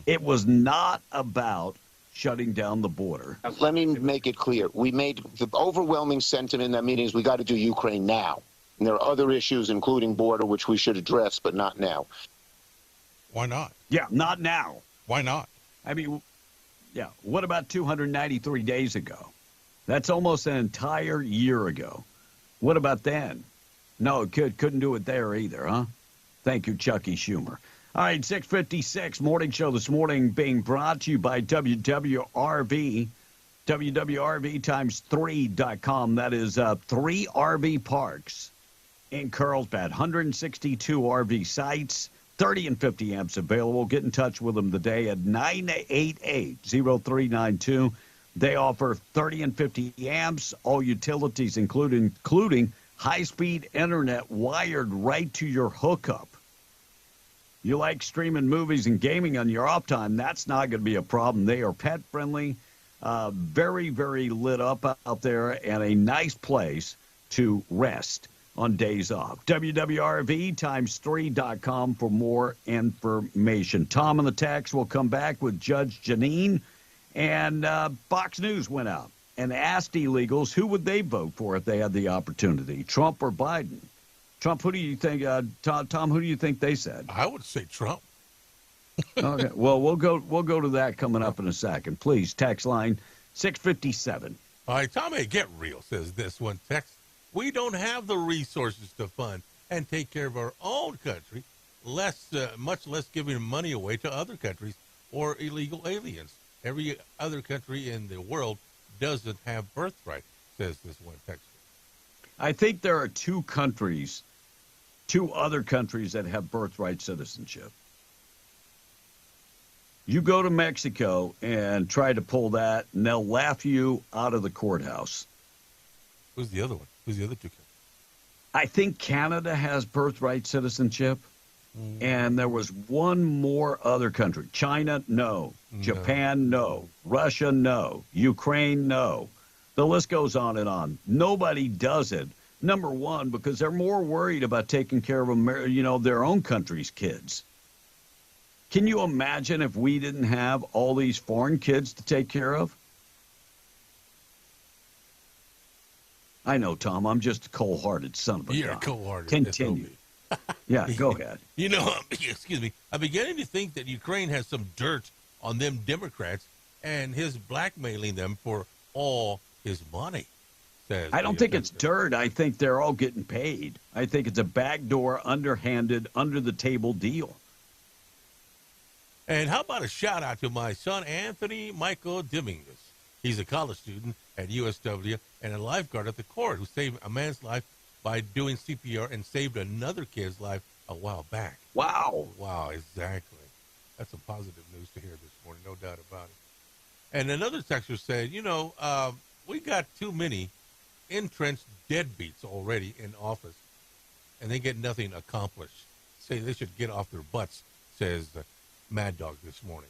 It was not about shutting down the border. Let me make it clear. We made the overwhelming sentiment in that meeting is we got to do Ukraine now. And there are other issues, including border, which we should address, but not now. Why not? Yeah, not now. Why not? I mean, yeah, what about 293 days ago? That's almost an entire year ago. What about then? No, couldn't do it there either, huh? Thank you, Chucky Schumer. All right, 6:56 morning show this morning being brought to you by WWRV, WWRV3.com. That is 3 RV parks in Carlsbad, 162 RV sites, 30 and 50 amps available. Get in touch with them today at 988-0392. They offer 30 and 50 amps, all utilities including high-speed internet wired right to your hookup. You like streaming movies and gaming on your off time, that's not going to be a problem. They are pet-friendly, very, very lit up out there, and a nice place to rest on days off. WWRV times3.com for more information. Tom on the text will come back with Judge Jeanine, and Fox News went out and asked illegals who would they vote for if they had the opportunity, Trump or Biden. Trump, who do you think, Tom, who do you think they said? I would say Trump. Okay, well, we'll go to that coming up in a second. Please, text line 657. All right, Tom A. Get Real says this one text. We don't have the resources to fund and take care of our own country, much less giving money away to other countries or illegal aliens. Every other country in the world doesn't have birthright, says this one texter. I think there are two other countries that have birthright citizenship. You go to Mexico and try to pull that, and they'll laugh you out of the courthouse. Who's the other one? Who's the other two countries? I think Canada has birthright citizenship, and there was one more other country. China, no. Japan, no. Russia, no. Ukraine, no. The list goes on and on. Nobody does it. Number one, because they're more worried about taking care of their own country's kids. Can you imagine if we didn't have all these foreign kids to take care of? I know, Tom. I'm just a cold-hearted son of a gun. You're cold-hearted. Continue. Yeah, go ahead. You know, excuse me. I'm beginning to think that Ukraine has some dirt on them Democrats and his blackmailing them for all his money. I don't think it's dirt. I think they're all getting paid. I think it's a backdoor, underhanded, under-the-table deal. And how about a shout-out to my son, Anthony Michael Dominguez. He's a college student at USW and a lifeguard at the court who saved a man's life by doing CPR and saved another kid's life a while back. Wow. Wow, exactly. That's some positive news to hear this morning, no doubt about it. And another texter said, we got too many entrenched deadbeats already in office, and they get nothing accomplished. Say they should get off their butts, says Mad Dog this morning.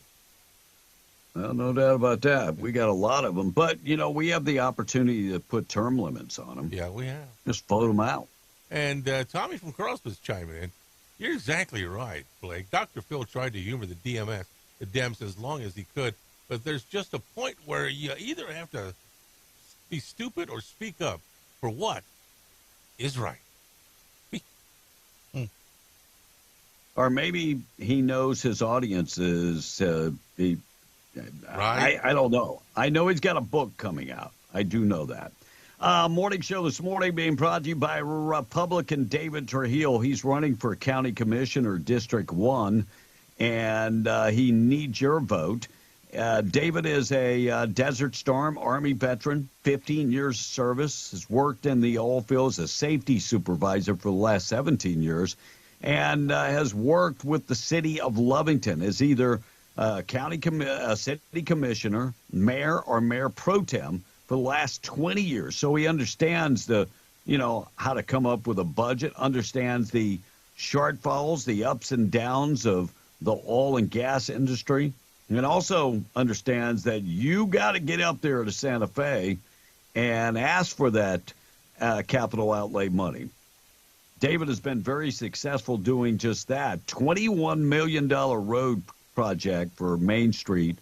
Well, no doubt about that. We got a lot of them. But, we have the opportunity to put term limits on them. Yeah, we have. Just vote them out. And Tommy from Carlsbad's chiming in. You're exactly right, Blake. Dr. Phil tried to humor the Dems as long as he could, but there's just a point where you either have to be stupid or speak up for what is right. Or maybe he knows his audience is... Right. I don't know. I know he's got a book coming out. I do know that. Morning show this morning being brought to you by Republican David Trujillo. He's running for County Commissioner, District 1, and he needs your vote. David is a Desert Storm Army veteran, 15 years of service, has worked in the oil field as a safety supervisor for the last 17 years, and has worked with the city of Lovington as either city commissioner, mayor, or mayor pro tem for the last 20 years. So he understands how to come up with a budget, understands the shortfalls, the ups and downs of the oil and gas industry, and also understands that you got to get up there to Santa Fe and ask for that capital outlay money. David has been very successful doing just that. $21 million road project for Main Street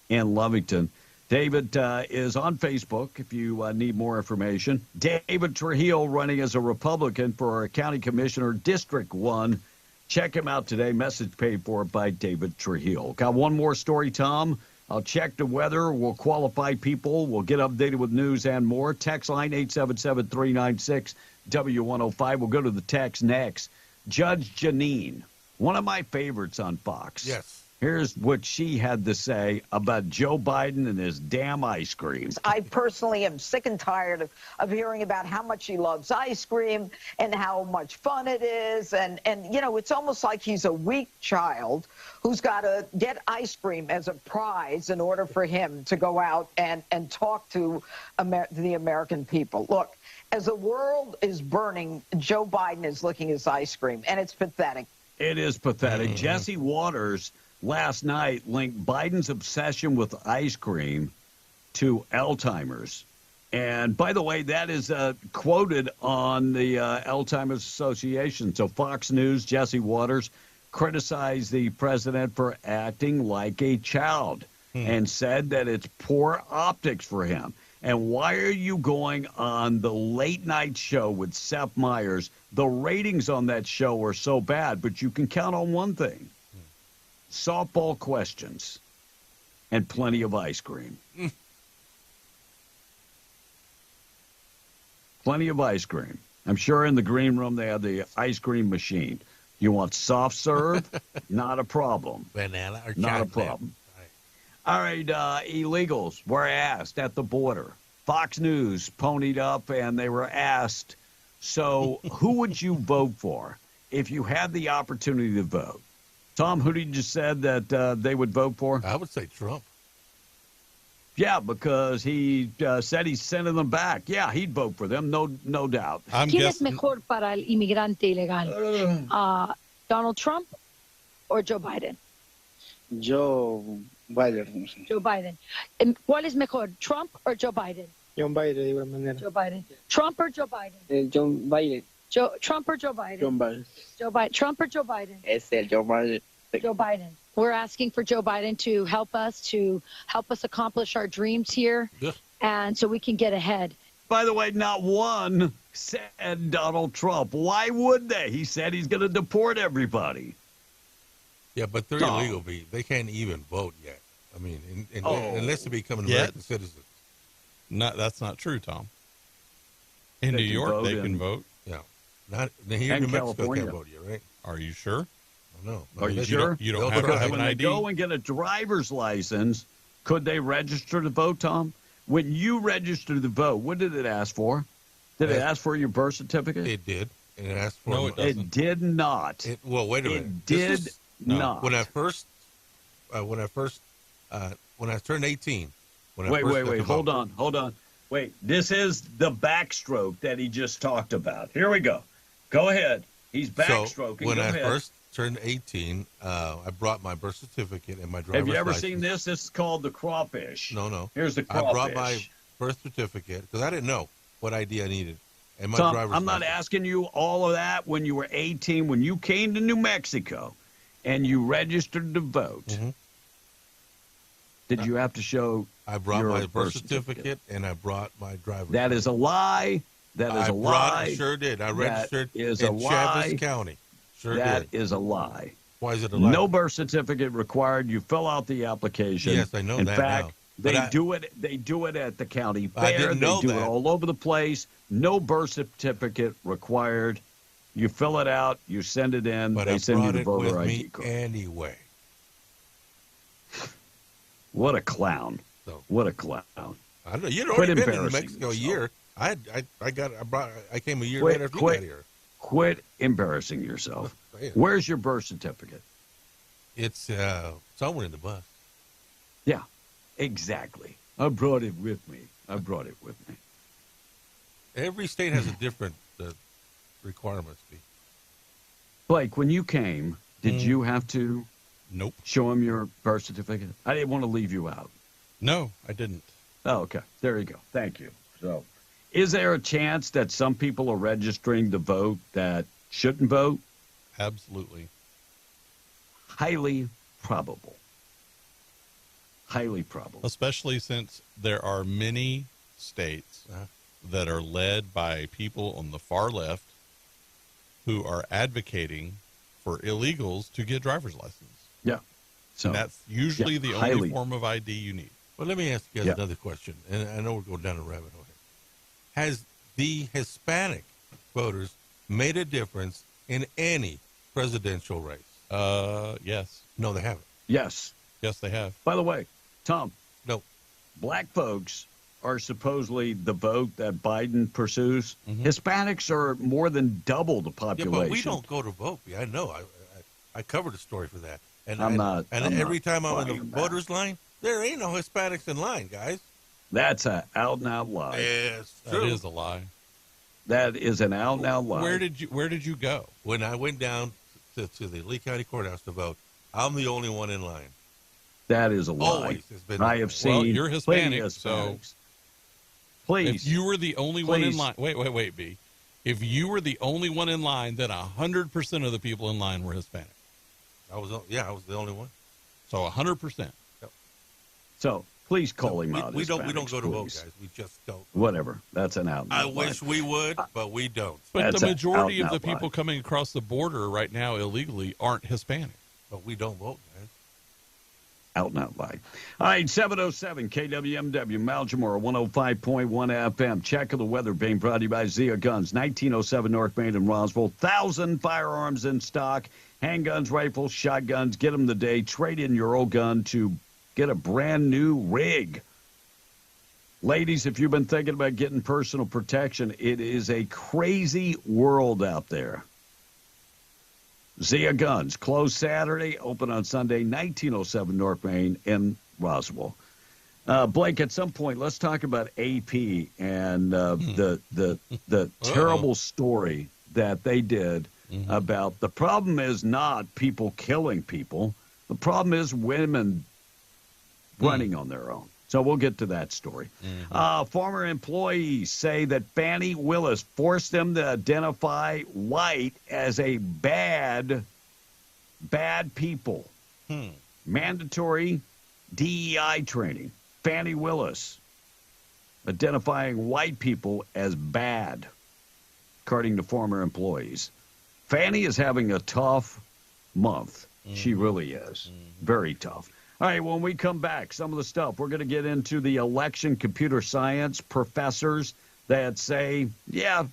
in Lovington. David is on Facebook if you need more information. David Trujillo running as a Republican for County Commissioner, District 1. Check him out today. Message paid for by David Trujillo. Got one more story, Tom. I'll check the weather. We'll qualify people. We'll get updated with news and more. Text line 877-396-W105. We'll go to the text next. Judge Jeanine, one of my favorites on Fox. Yes. Here's what she had to say about Joe Biden and his damn ice cream. I personally am sick and tired of hearing about how much he loves ice cream and how much fun it is. And it's almost like he's a weak child who's got to get ice cream as a prize in order for him to go out and talk to the American people. Look, as the world is burning, Joe Biden is licking his ice cream, and it's pathetic. It is pathetic. Jesse Waters last night linked Biden's obsession with ice cream to Alzheimer's. And by the way, that is quoted on the Alzheimer's Association. So Fox News, Jesse Waters criticized the president for acting like a child and said that it's poor optics for him. And why are you going on the late night show with Seth Meyers? The ratings on that show are so bad, but you can count on one thing. Softball questions and plenty of ice cream. Plenty of ice cream. I'm sure in the green room they have the ice cream machine. You want soft serve? Not a problem. Banana or Not a chocolate. problem. All right, illegals were asked at the border. Fox News ponied up and they were asked, so who would you vote for if you had the opportunity to vote? Tom, who did you said that they would vote for? I would say Trump. Yeah, because he said he's sending them back. Yeah, he'd vote for them, no doubt. ¿Quién es mejor para el inmigrante ilegal? Donald Trump or Joe Biden? Joe Biden. Joe Biden. ¿Cuál es mejor, Trump or Joe Biden? John Biden, de igual manera. Joe Biden. Trump or Joe Biden? John Biden. Trump or Joe Biden? John Biden. Joe Biden. Trump or Joe Biden? Es el Joe Biden. Joe Biden. We're asking for Joe Biden to help us accomplish our dreams here, and so we can get ahead. By the way, not one said Donald Trump. Why would they? He said he's going to deport everybody. Yeah, but they're illegal. They can't even vote yet. I mean, unless they become an American citizen. That's not true, Tom. In New York, they can vote. Yeah. Not here in New Mexico can't vote yet, right? Are you sure? No. Are you sure? You don't have to have an when ID. they go and get a driver's license, could they register to vote, Tom? When you register to vote, what did it ask for? Did it ask for your birth certificate? It did. And it asked for No, it doesn't. It did not. Well, wait a minute. It did not. When I turned 18. Wait. Hold on. Wait, this is the backstroke that he just talked about. Here we go. Go ahead. He's backstroking. So when Go I ahead. first turned 18, I brought my birth certificate and my driver's Have you ever license. seen this? This is called the crawfish. No. Here's the crawfish. I brought my birth certificate because I didn't know what ID I needed. And my Tom, driver's I'm not license. asking you all of that when you were 18, when you came to New Mexico and you registered to vote. Mm-hmm. Did you have to show I brought your my birth certificate and I brought my driver's That is a lie. That is a lie. Sure did. I registered That is in a lie. Chaves County. Sure That did. is a lie. Why is it a lie? No birth certificate required. You fill out the application. Yes, I know In that fact, now. they But do it. They do it at the county I fair. didn't know they do that. it all over the place. No birth certificate required. You fill it out. You send it in. But they I send you brought the it voter with ID me card. anyway. What a clown! So- What a clown! I know you'd Quit already been in New embarrassing Mexico a yourself. year. I came a year later after you got here. Quit embarrassing yourself. Man. Where's your birth certificate? It's somewhere in the bus. Yeah, exactly. I brought it with me. Every state has a different requirements. Blake, when you came, did you have to Nope. show him your birth certificate? I didn't want to leave you out. No, I didn't. Oh, okay. There you go. Thank you. So, is there a chance that some people are registering to vote that shouldn't vote? Absolutely. Highly probable. Highly probable. Especially since there are many states that are led by people on the far left who are advocating for illegals to get driver's license. Yeah. So and that's usually the highly. only form of ID you need. Well, let me ask you guys another question, and I know we're going down a rabbit hole here. Has the Hispanic voters made a difference in any presidential race? Yes. No, they haven't. Yes. Yes, they have. By the way, Tom. No. Black folks are supposedly the vote that Biden pursues. Hispanics are more than double the Yeah, population. but we don't go to vote. I know. I covered a story for that. And I'm not every time I'm in buying the that. voters line, there ain't no Hispanics in line, guys. That's an out and out lie. Yes, That is a lie. That is an out and out lie. Where did you go? When I went down to the Lee County Courthouse to vote, I'm the only one in line. That is a lie. Always has been. I have seen. Well, you're plenty Hispanic, of so Hispanics. Please. If you were the only one in Please. line, wait, B. If you were the only one in line, then 100% of the people in line were Hispanic. I was the only one. So 100%. So please call him out. We don't Hispanics, go to vote, please. guys. We just don't. Whatever. That's an out. I wish we would, but we don't. But That's the a majority of out the and out people lie. coming across the border right now illegally aren't Hispanic. But we don't vote, guys. Out and out lie. All right, 707 KWMW, Malchamore, 105.1 FM. Check of the weather being brought to you by Zia Guns, 1907 North Main in Roswell. 1,000 firearms in stock, handguns, rifles, shotguns. Get them today. Trade in your old gun to get a brand new rig. Ladies, if you've been thinking about getting personal protection, it is a crazy world out there. Zia Guns, closed Saturday, open on Sunday, 1907 North Main in Roswell. Blake, at some point, let's talk about AP and the terrible story that they did about the problem is not people killing people. The problem is women running on their own. So we'll get to that story. Former employees say that Fani Willis forced them to identify white as a bad people. Mandatory DEI training. Fani Willis identifying white people as bad, according to former employees. Fani is having a tough month. She really is. Very tough. All right, when we come back, some of the stuff, we're going to get into the election computer science professors that say, yeah,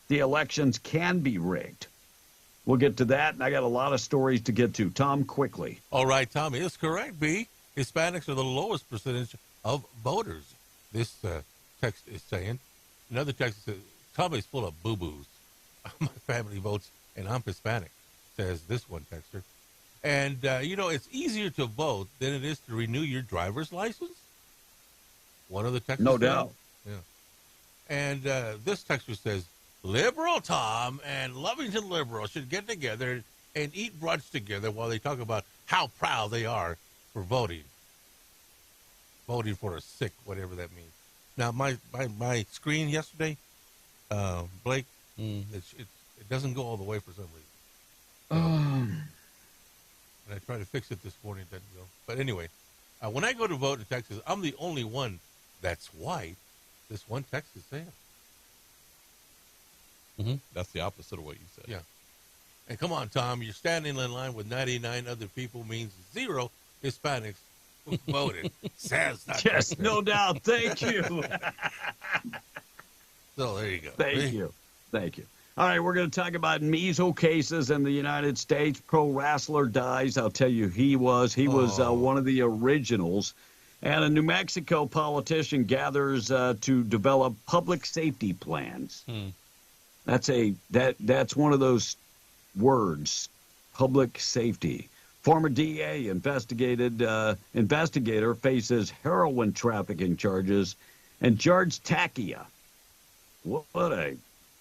the elections can be rigged. We'll get to that, and I got a lot of stories to get to. Tom, quickly. All right, Tommy, it's correct, B. Hispanics are the lowest percentage of voters, this text is saying. Another text says, Tommy's full of boo-boos. My family votes, and I'm Hispanic, says this one texter. And, it's easier to vote than it is to renew your driver's license. One of the texters. No doubt. Yeah. And this texter says, Liberal Tom and Lovington Liberal should get together and eat brunch together while they talk about how proud they are for voting. Voting for a sick, whatever that means. Now, my screen yesterday, Blake, it doesn't go all the way for some reason. And I tried to fix it this morning. It doesn't go. But anyway, when I go to vote in Texas, I'm the only one that's white. This one text is saying. That's the opposite of what you said. Yeah. And come on, Tom, you're standing in line with 99 other people means 0 Hispanics who voted. Says not. Yes, no doubt. Thank you. So there you go. Thank you. All right, we're going to talk about measles cases in the United States. Pro wrestler dies. I'll tell you, he was one of the originals. And a New Mexico politician gathers to develop public safety plans. That's one of those words, public safety. Former DA investigator faces heroin trafficking charges, and George Takia.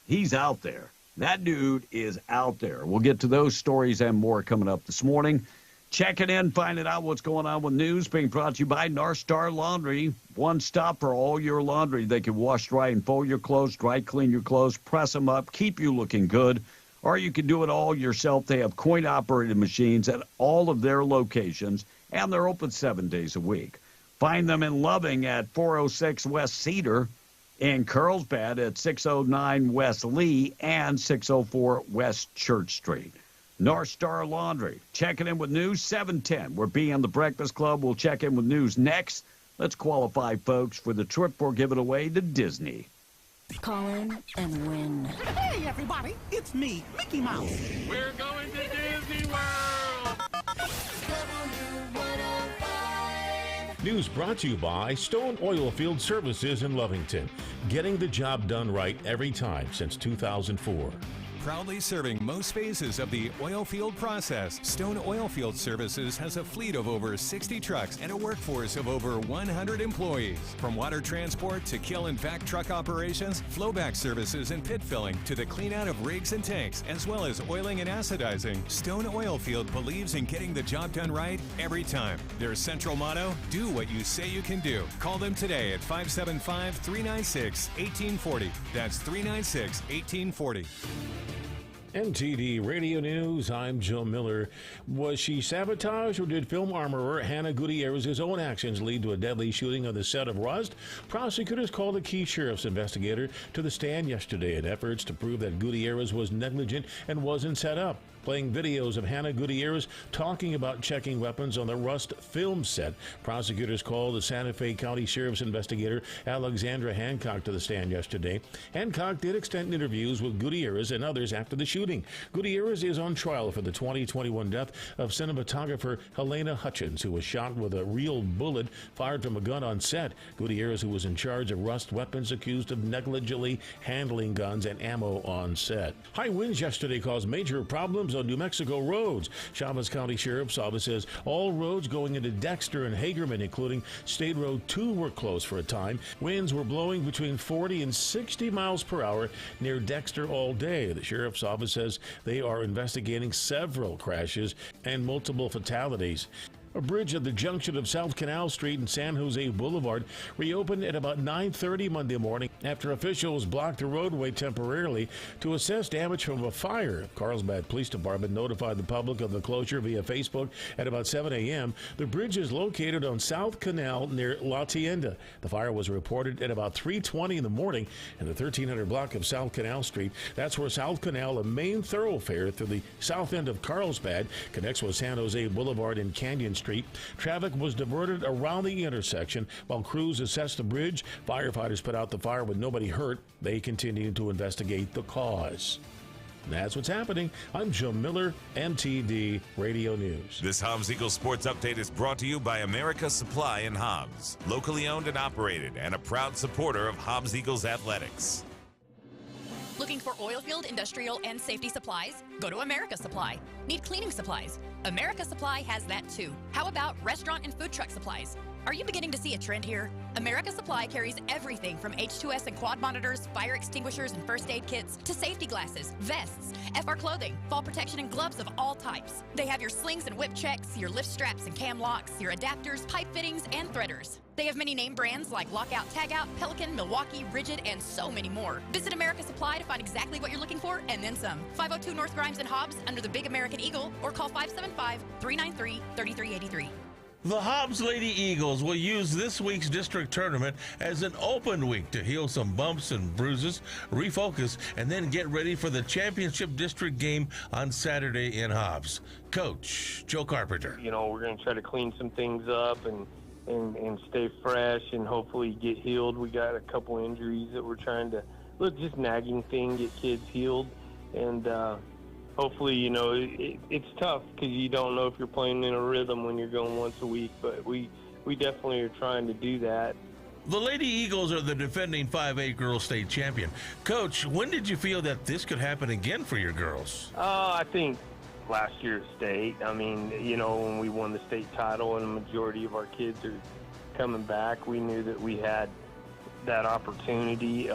He's out there. That dude is out there. We'll get to those stories and more coming up this morning. Checking in, finding out what's going on with news, being brought to you by North Star Laundry. One stop for all your laundry. They can wash, dry, and fold your clothes, dry clean your clothes, press them up, keep you looking good. Or you can do it all yourself. They have coin-operated machines at all of their locations, and they're open 7 days a week. Find them in Loving at 406 West Cedar, in Carlsbad at 609 West Lee and 604 West Church Street. North Star Laundry. Checking in with news, 710. We're being the Breakfast Club. We'll check in with news next. Let's qualify folks for the trip we're giving away to Disney. Call in and win. Hey, everybody, it's me, Mickey Mouse. We're going to Disney World. News brought to you by Stone Oilfield Services in Lovington. Getting the job done right every time since 2004. Proudly serving most phases of the oil field process, Stone Oilfield Services has a fleet of over 60 trucks and a workforce of over 100 employees. From water transport to kill and vac truck operations, flowback services and pit filling to the clean out of rigs and tanks, as well as oiling and acidizing, Stone Oilfield believes in getting the job done right every time. Their central motto, do what you say you can do. Call them today at 575-396-1840. That's 396-1840. NTD Radio News, I'm Joe Miller. Was she sabotaged, or did film armorer Hannah Gutierrez's own actions lead to a deadly shooting on the set of Rust? Prosecutors called a key sheriff's investigator to the stand yesterday in efforts to prove that Gutierrez was negligent and wasn't set up. Playing videos of Hannah Gutierrez talking about checking weapons on the Rust film set, prosecutors called the Santa Fe County Sheriff's investigator Alexandra Hancock to the stand yesterday. Hancock did extend interviews with Gutierrez and others after the shooting. Gutierrez is on trial for the 2021 death of cinematographer Helena Hutchins, who was shot with a real bullet fired from a gun on set. Gutierrez, who was in charge of Rust weapons, accused of negligently handling guns and ammo on set. High winds yesterday caused major problems on New Mexico roads. Chavez County Sheriff's Office says all roads going into Dexter and Hagerman, including State Road 2, were closed for a time. Winds were blowing between 40 and 60 miles per hour near Dexter all day. The Sheriff's Office says they are investigating several crashes and multiple fatalities. A bridge at the junction of South Canal Street and San Jose Boulevard reopened at about 9:30 Monday morning after officials blocked the roadway temporarily to assess damage from a fire. Carlsbad Police Department notified the public of the closure via Facebook at about 7 a.m. The bridge is located on South Canal near La Tienda. The fire was reported at about 3:20 in the morning in the 1300 block of South Canal Street. That's where South Canal, a main thoroughfare through the south end of Carlsbad, connects with San Jose Boulevard and Canyon Street. Traffic was diverted around the intersection while crews assessed the bridge. Firefighters put out the fire with nobody hurt. They continue to investigate the cause. And that's what's happening. I'm Joe Miller, NTD Radio News. This Hobbs Eagles Sports Update is brought to you by America Supply in Hobbs, locally owned and operated, and a proud supporter of Hobbs Eagles athletics. Looking for oil field, industrial, and safety supplies? Go to America Supply. Need cleaning supplies? America Supply has that too. How about restaurant and food truck supplies? Are you beginning to see a trend here? America Supply carries everything from H2S and quad monitors, fire extinguishers and first aid kits, to safety glasses, vests, FR clothing, fall protection, and gloves of all types. They have your slings and whip checks, your lift straps and cam locks, your adapters, pipe fittings, and threaders. They have many name brands like Lockout, Tagout, Pelican, Milwaukee, Rigid, and so many more. Visit America Supply to find exactly what you're looking for and then some. 502 North Grimes and Hobbs under the Big American Eagle, or call 575-393-3383. The Hobbs Lady Eagles will use this week's district tournament as an open week to heal some bumps and bruises, refocus, and then get ready for the championship district game on Saturday in Hobbs. Coach Joe Carpenter. You know, we're going to try to clean some things up and stay fresh and hopefully get healed. We got a couple injuries that we're trying to, just nagging thing, get kids healed. And hopefully, you know, it's tough because you don't know if you're playing in a rhythm when you're going once a week, but we definitely are trying to do that. The Lady Eagles are the defending 5A girls state champion. Coach, when did you feel that this could happen again for your girls? I think last year at state. I mean, you know, when we won the state title and the majority of our kids are coming back, we knew that we had that opportunity.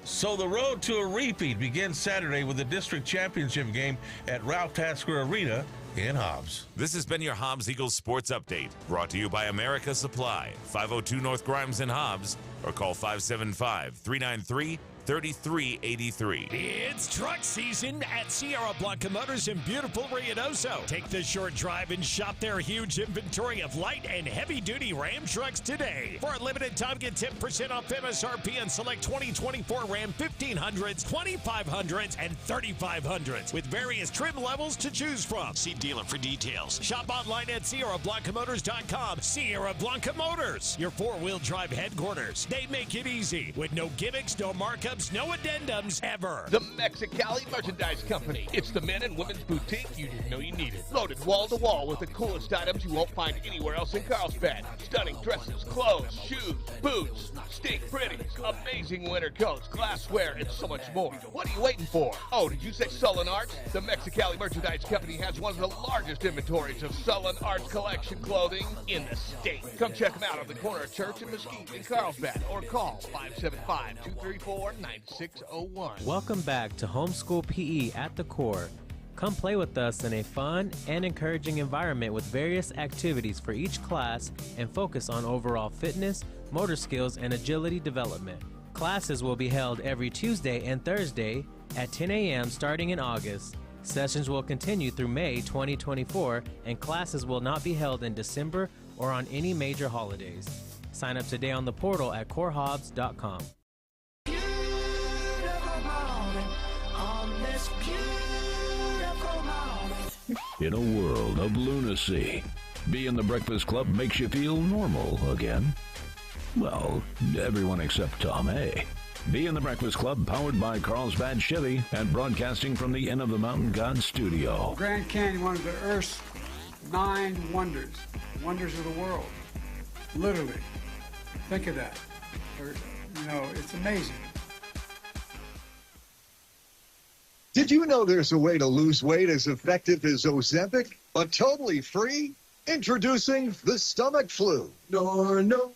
So the road to a repeat begins Saturday with the district championship game at Ralph Tasker Arena in Hobbs. This has been your Hobbs Eagles Sports Update, brought to you by America Supply, 502 North Grimes in Hobbs, or call 575-393-3383. It's truck season at Sierra Blanca Motors in beautiful Ruidoso. Take the short drive and shop their huge inventory of light and heavy-duty Ram trucks today. For a limited time, get 10% off MSRP on select 2024 Ram 1500s, 2500s, and 3500s with various trim levels to choose from. See dealer for details. Shop online at SierraBlancaMotors.com. Sierra Blanca Motors, your four-wheel drive headquarters. They make it easy with no gimmicks, no markup, Jacobs, no addendums ever. The Mexicali Merchandise Company. It's the men and women's boutique you didn't know you needed. Loaded wall to wall with the coolest items you won't find anywhere else in Carlsbad. Stunning dresses, clothes, shoes, boots, stink pretties, amazing winter coats, glassware, and so much more. What are you waiting for? Oh, did you say Sullen Arts? The Mexicali Merchandise Company has one of the largest inventories of Sullen Arts collection clothing in the state. Come check them out on the corner of Church and Mesquite in Carlsbad or call 575-234-9601. Welcome back to Homeschool PE at the Core. Come play with us in a fun and encouraging environment with various activities for each class and focus on overall fitness, motor skills, and agility development. Classes will be held every Tuesday and Thursday at 10 a.m. starting in August. Sessions will continue through May 2024, and classes will not be held in December or on any major holidays. Sign up today on the portal at corehobbs.com. In a world of lunacy, being the Breakfast Club makes you feel normal again. Well, everyone except Tom A. Being the Breakfast Club, powered by Carlsbad Chevy and broadcasting from the Inn of the Mountain God studio. Grand Canyon, one of the Earth's 9 wonders of the world. Literally. Think of that. It's amazing. Did you know there's a way to lose weight as effective as Ozempic, but totally free? Introducing the stomach flu. No.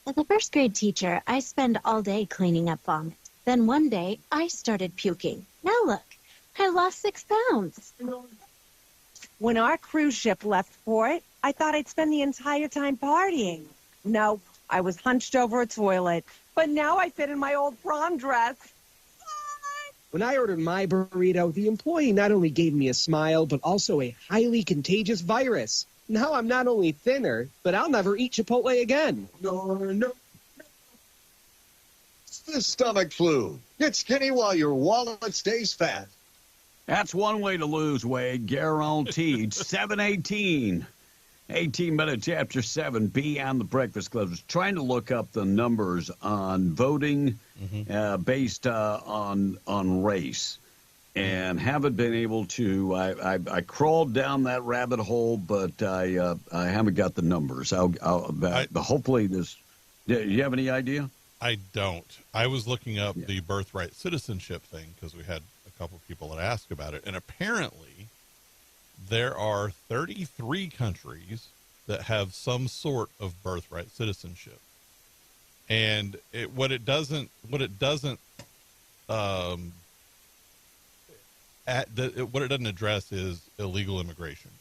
As a first grade teacher, I spend all day cleaning up vomit. Then one day, I started puking. Now look, I lost 6 pounds. When our cruise ship left port, I thought I'd spend the entire time partying. No, I was hunched over a toilet. But now I fit in my old prom dress. When I ordered my burrito, the employee not only gave me a smile, but also a highly contagious virus. Now I'm not only thinner, but I'll never eat Chipotle again. No. It's the stomach flu. Get skinny while your wallet stays fat. That's one way to lose weight, guaranteed. 718. 18 minutes after 7, Beyond the Breakfast Club. I was trying to look up the numbers on voting based on race, and haven't been able to. I crawled down that rabbit hole, but I haven't got the numbers. Hopefully this. Do you have any idea? I don't. I was looking up the birthright citizenship thing because we had a couple people that asked about it, and apparently there are 33 countries that have some sort of birthright citizenship, and what it doesn't address is illegal immigration,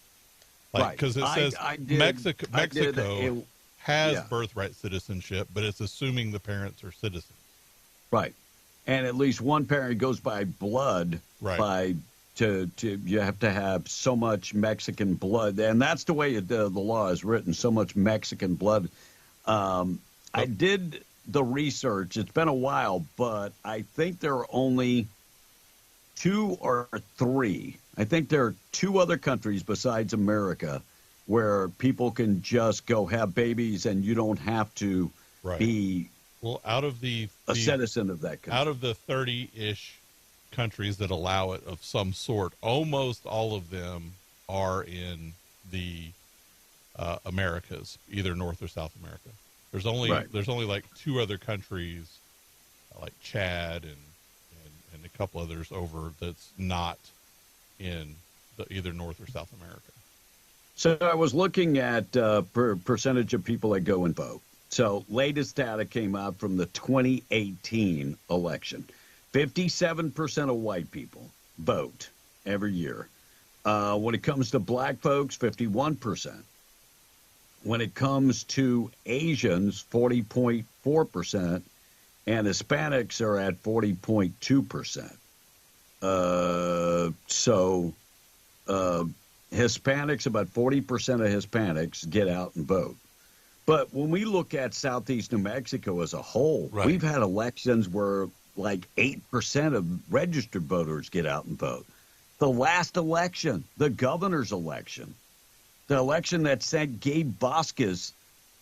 because it says Mexico has birthright citizenship, but it's assuming the parents are citizens, right? And at least one parent goes by blood, right? You have to have so much Mexican blood, and that's the way the law is written. So much Mexican blood. I did the research. It's been a while, but I think there are only 2 or 3. I think there are 2 other countries besides America where people can just go have babies, and you don't have to be out of a citizen of that country. Out of the 30-ish countries that allow it of some sort, almost all of them are in the Americas, either North or South America. There's only like 2 other countries, like Chad and a couple others over that's not in either North or South America. So I was looking at percentage of people that go and vote. So latest data came out from the 2018 election. 57% of white people vote every year. When it comes to black folks, 51%. When it comes to Asians, 40.4%, and Hispanics are at 40.2%. Hispanics, about 40% of Hispanics get out and vote. But when we look at Southeast New Mexico as a whole, we've had elections where like 8% of registered voters get out and vote. The last election, the governor's election, the election that sent Gabe Vasquez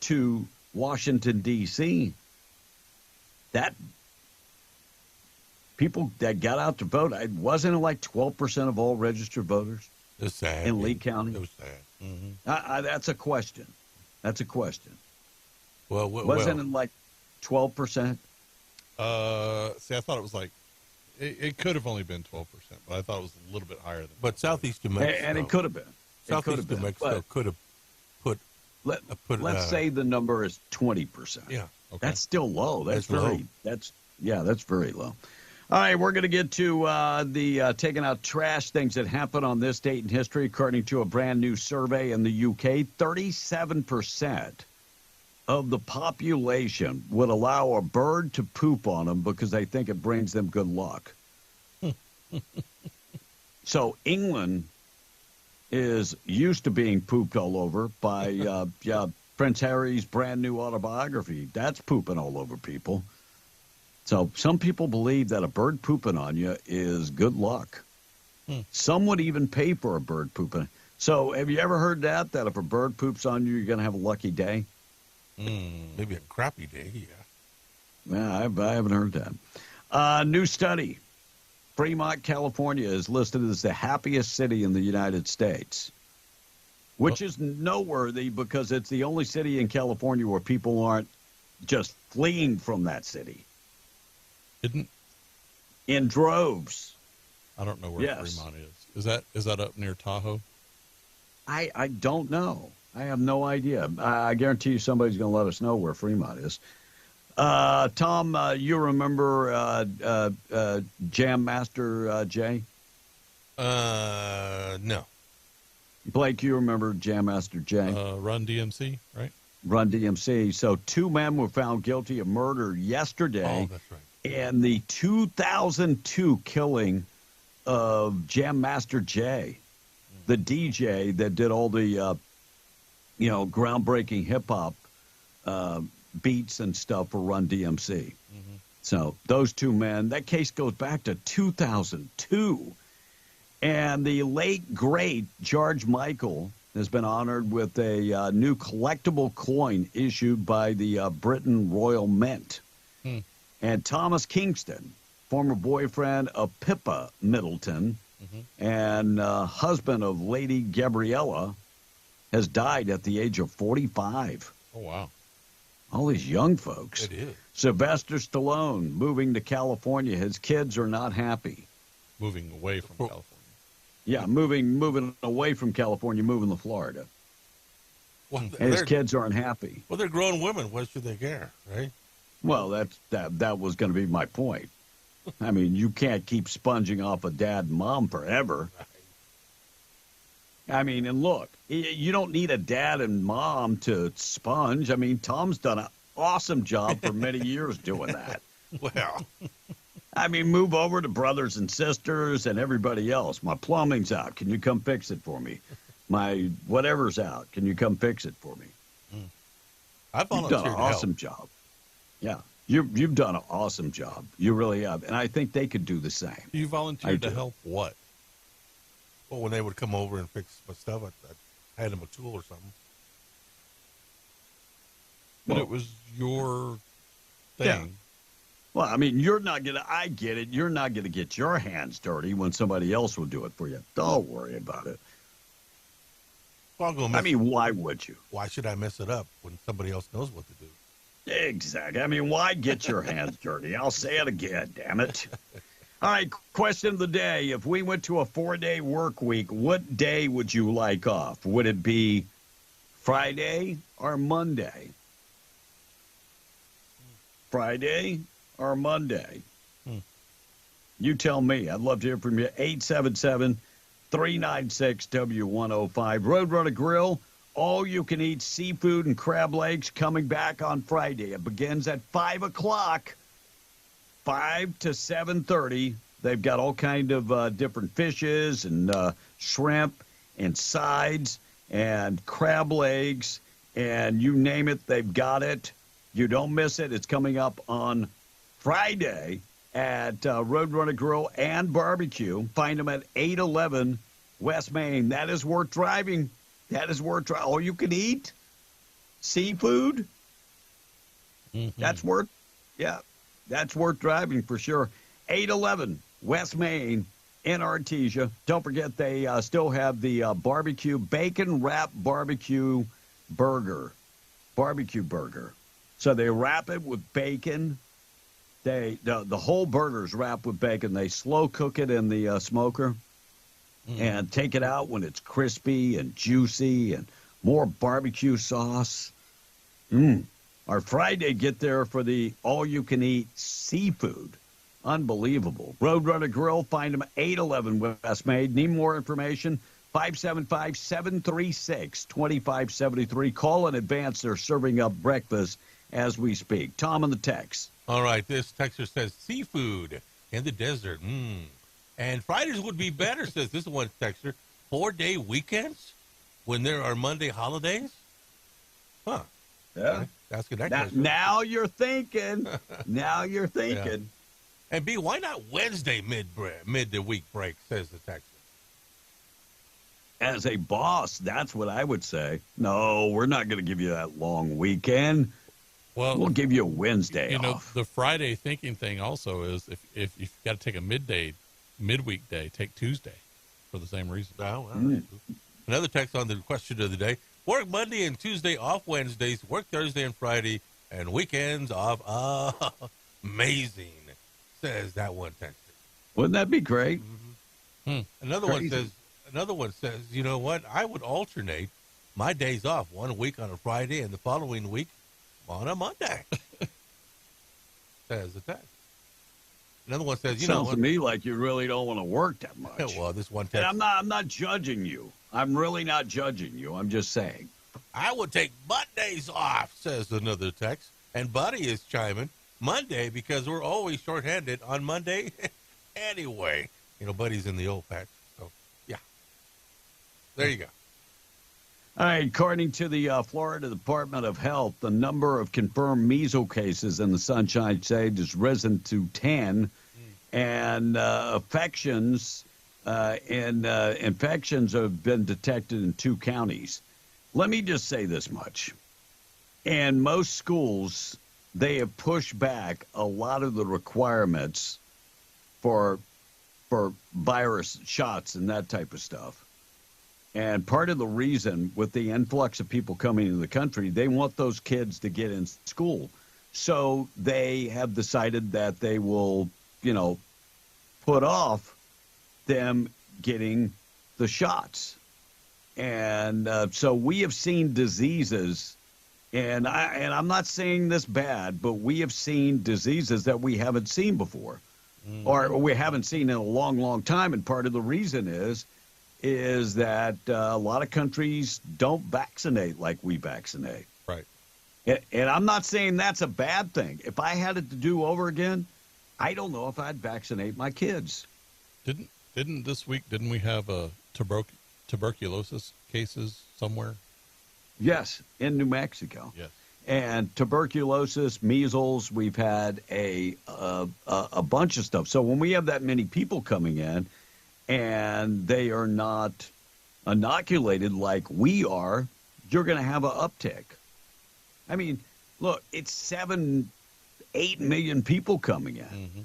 to Washington, D.C., that people that got out to vote, wasn't it like 12% of all registered voters It's sad. in Lee County? It was sad. That's a question. That's a question. Well, wasn't it like 12%? See, I thought it was like, it could have only been 12%, but I thought it was a little bit higher than that. But Southeast New Mexico. And it could have been. Southeast New Mexico could have put. Let's say the number is 20%. Yeah. Okay. That's still low. That's low. That's very low. All right, we're going to get to the taking out trash things that happened on this date in history. According to a brand new survey in the UK, 37% of the population would allow a bird to poop on them because they think it brings them good luck. So England is used to being pooped all over by Prince Harry's brand new autobiography. That's pooping all over people. So some people believe that a bird pooping on you is good luck. Some would even pay for a bird pooping. So have you ever heard that if a bird poops on you, you're going to have a lucky day? Maybe a crappy day, yeah. Yeah, I haven't heard that. New study. Fremont, California is listed as the happiest city in the United States, which is noteworthy because it's the only city in California where people aren't just fleeing from that city. In droves. I don't know where Fremont is. Is that up near Tahoe? I don't know. I have no idea. I guarantee you somebody's going to let us know where Fremont is. Tom, you remember Jam Master Jay? No. Blake, you remember Jam Master Jay? Run DMC, right? Run DMC. So 2 men were found guilty of murder yesterday. Oh, that's right. And the 2002 killing of Jam Master Jay, the DJ that did all the, groundbreaking hip hop beats and stuff for Run DMC. So those 2 men, that case goes back to 2002. And the late, great George Michael has been honored with a new collectible coin issued by the Britain Royal Mint. And Thomas Kingston, former boyfriend of Pippa Middleton and husband of Lady Gabriella, has died at the age of 45. Oh, wow. All these young folks. It is. Sylvester Stallone moving to California. His kids are not happy. Moving away from California. Yeah, moving away from California, moving to Florida. Well, and his kids aren't happy. Well, they're grown women. Why should they care, right? Well, that was going to be my point. I mean, you can't keep sponging off of dad and mom forever. I mean, and look, you don't need a dad and mom to sponge. I mean, Tom's done an awesome job for many years doing that. Well, I mean, move over to brothers and sisters and everybody else. My plumbing's out. Can you come fix it for me? My whatever's out. Can you come fix it for me? I volunteered. You've done an awesome job. Yeah, you've done an awesome job. You really have, and I think they could do the same. You volunteered to help what? Well, when they would come over and fix my stuff, I had them a tool or something. But it was your thing. Yeah. Well, I mean, I get it. You're not going to get your hands dirty when somebody else will do it for you. Don't worry about it. Well, why would you? Why should I mess it up when somebody else knows what to do? Exactly. I mean, why get your hands dirty? I'll say it again, damn it. All right, question of the day. If we went to a 4-day work week, what day would you like off? Would it be Friday or Monday? Friday or Monday? You tell me. I'd love to hear from you. 877-396-W105. Roadrunner Grill. All-you-can-eat seafood and crab legs coming back on Friday. It begins at 5 o'clock, 5 to 7:30. They've got all kind of different fishes and shrimp and sides and crab legs, and you name it, they've got it. You don't miss it. It's coming up on Friday at Roadrunner Grill and Barbecue. Find them at 811 West Main. That is worth driving. That is worth all you can eat. Seafood. That's worth, yeah. That's worth driving for sure. 811 West Main in Artesia. Don't forget they still have the barbecue, bacon wrap barbecue burger. Barbecue burger. So they wrap it with bacon. The whole burger's wrapped with bacon. They slow cook it in the smoker and take it out when it's crispy and juicy and more barbecue sauce. Our Friday get there for the all-you-can-eat seafood. Unbelievable. Roadrunner Grill, find them 811 West Main. Need more information? 575-736-2573. Call in advance. They're serving up breakfast as we speak. Tom on the text. All right, this texter says seafood in the desert. And Fridays would be better, says this one texter. 4-day weekends when there are Monday holidays? Huh. Yeah. That's good. Now you're thinking. Now you're thinking. Yeah. And B, why not Wednesday mid the week break, says the texter. As a boss, that's what I would say. No, we're not going to give you that long weekend. Well, we'll give you a Wednesday off. The Friday thinking thing also is if you've got to take a midweek day, take Tuesday for the same reason. Oh, Another text on the question of the day. Work Monday and Tuesday, off Wednesdays. Work Thursday and Friday, and weekends off. Amazing, says that one texter. Wouldn't that be great? Another one says, you know what? I would alternate my days off 1 week on a Friday and the following week on a Monday. Says the text. Another one says, sounds to me like you really don't want to work that much. Well, this one text. And I'm not judging you. I'm really not judging you. I'm just saying. I would take Mondays off, says another text. And Buddy is chiming. Monday, because we're always shorthanded on Monday anyway. Buddy's in the old patch. So, yeah. There you go. All right. According to the Florida Department of Health, the number of confirmed measles cases in the Sunshine State has risen to 10, and infections have been detected in 2 counties. Let me just say this much. In most schools, they have pushed back a lot of the requirements for virus shots and that type of stuff. And part of the reason with the influx of people coming into the country, they want those kids to get in school. So they have decided that they will, put off them getting the shots. And so we have seen diseases, and I'm not saying this bad, but we have seen diseases that we haven't seen before, or we haven't seen in a long, long time. And part of the reason is that a lot of countries don't vaccinate like we vaccinate. Right. And I'm not saying that's a bad thing. If I had it to do over again, I don't know if I'd vaccinate my kids. Didn't this week, didn't we have tuberculosis cases somewhere? Yes, in New Mexico. Yes. And tuberculosis, measles, we've had a bunch of stuff. So when we have that many people coming in and they are not inoculated like we are, you're going to have an uptick. I mean, look, it's 7-8 million people coming in. Mm-hmm.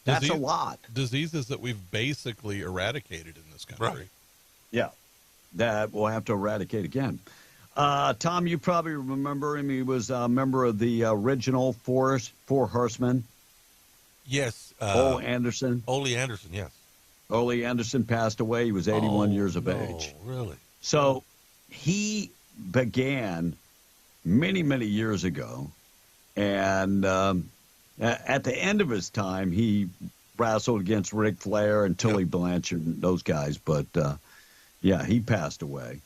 That's a lot. Diseases that we've basically eradicated in this country. Right. Yeah, that we'll have to eradicate again. Tom, you probably remember him. He was a member of the original Four Horsemen. Yes. Ole Anderson. Ole Anderson, yes. Ole Anderson passed away. He was 81 years of age. Really? So he began many, many years ago. And at the end of his time, he wrestled against Ric Flair and Tully Blanchard and those guys. But, he passed away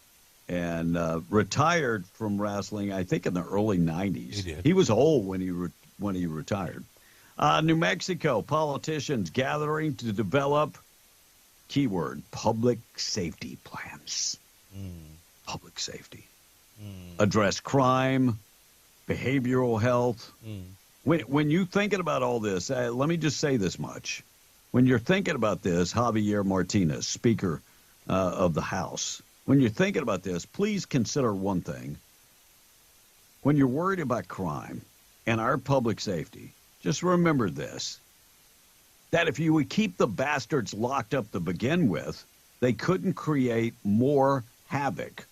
and retired from wrestling, I think, in the early 90s. He did. He was old when he retired. New Mexico, politicians gathering to develop, keyword, public safety plans. Public safety. Address crime, behavioral health. When you're thinking about all this, let me just say this much. When you're thinking about this, Javier Martinez, Speaker of the House, when you're thinking about this, please consider one thing. When you're worried about crime and our public safety, just remember this, that if you would keep the bastards locked up to begin with, they couldn't create more havoc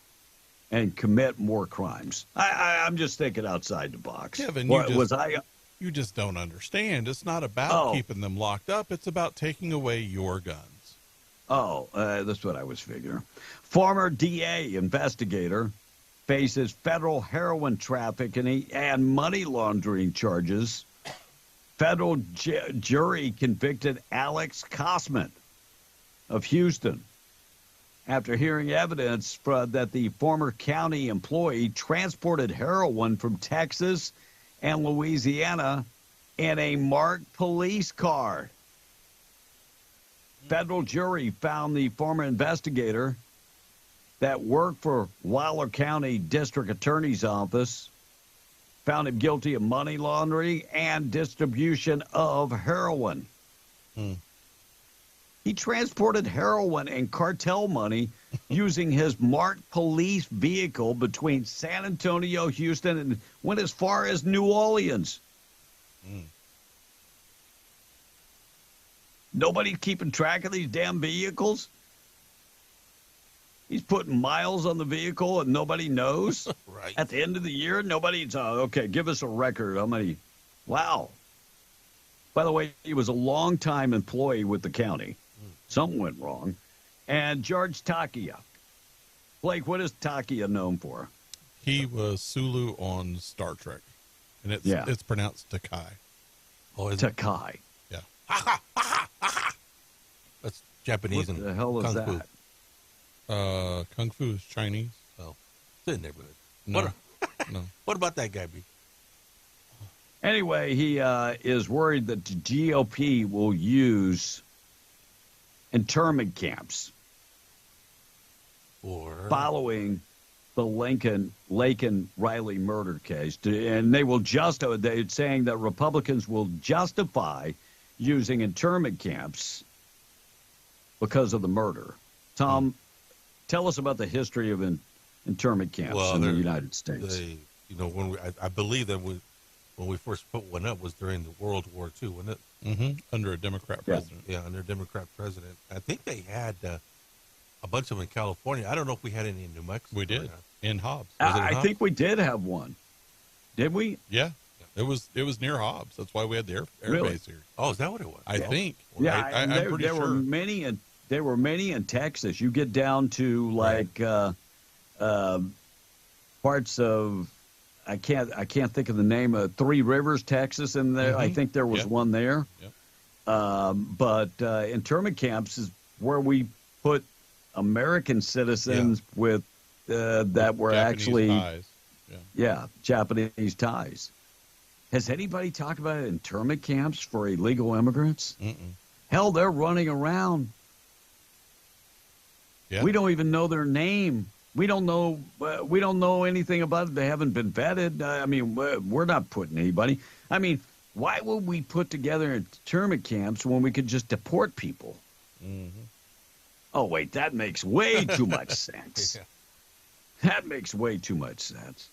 and commit more crimes. I'm just thinking outside the box. Kevin, you just don't understand. It's not about keeping them locked up. It's about taking away your guns. That's what I was figuring. Former DA investigator faces federal heroin trafficking and money laundering charges. Federal jury convicted Alex Kosman of Houston after hearing evidence that the former county employee transported heroin from Texas and Louisiana in a marked police car. Federal jury found the former investigator that worked for Waller County District Attorney's Office, found him guilty of money laundering and distribution of heroin. He transported heroin and cartel money using his marked police vehicle between San Antonio, Houston, and went as far as New Orleans. Nobody keeping track of these damn vehicles? He's putting miles on the vehicle and nobody knows? Right. At the end of the year, nobody's, okay, give us a record. How many? Wow. By the way, he was a longtime employee with the county. Something went wrong. And George Takei. Blake, what is Takei known for? He was Sulu on Star Trek. And it's pronounced Takai. Oh, Takai. Yeah. That's Japanese. What the hell is Kung that? Fu. Kung Fu is Chinese. Oh, it's in there, but No. No. What about that guy, B? Anyway, he is worried that the GOP will use internment camps following the Laken Riley murder case. And they will they're saying that Republicans will justify using internment camps because of the murder. Tom, tell us about the history of internment camps in the United States. I believe that when we first put one up was during the World War II, wasn't it? Mm-hmm. Under a Democrat president. Yeah, under a Democrat president. I think they had a bunch of them in California. I don't know if we had any in New Mexico. We did. In Hobbs. I think we did have one. Did we? Yeah. It was near Hobbs. That's why we had the air base here. Oh, is that what it was? I think. Yeah, I'm pretty there sure. There were many in Texas. You get down to parts of I can't think of the name of Three Rivers, Texas, and there I think there was one there. Yep. But internment camps is where we put American citizens with that were Japanese actually ties. Japanese ties. Has anybody talked about internment camps for illegal immigrants? Mm-mm. Hell, they're running around. Yeah. We don't even know their name. We don't know anything about it. They haven't been vetted. I mean, we're not putting anybody. I mean, why would we put together internment camps when we could just deport people? Mm-hmm. Oh, wait, that makes way too much sense. That makes way too much sense.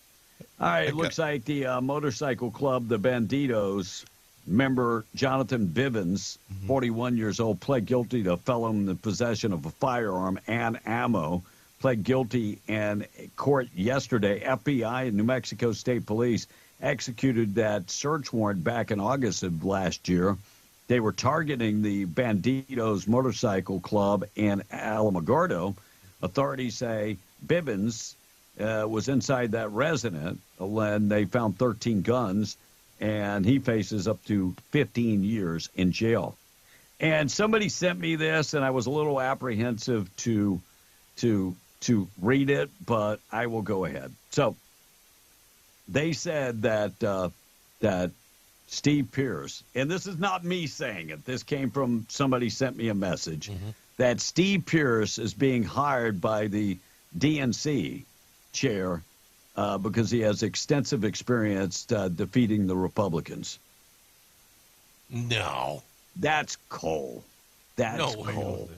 All right, it looks like the motorcycle club, the Banditos, member Jonathan Bivens, 41 years old, pled guilty to felon in the possession of a firearm and ammo. Pled guilty in court yesterday. FBI and New Mexico State Police executed that search warrant back in August of last year. They were targeting the Banditos Motorcycle Club in Alamogordo. Authorities say Bivens was inside that residence when they found 13 guns, and he faces up to 15 years in jail. And somebody sent me this, and I was a little apprehensive to read it, but I will go ahead. So they said that Steve Pierce, and this is not me saying it, this came from somebody sent me a message, that Steve Pierce is being hired by the DNC chair because he has extensive experience defeating the Republicans. No. That's coal. That's no coal.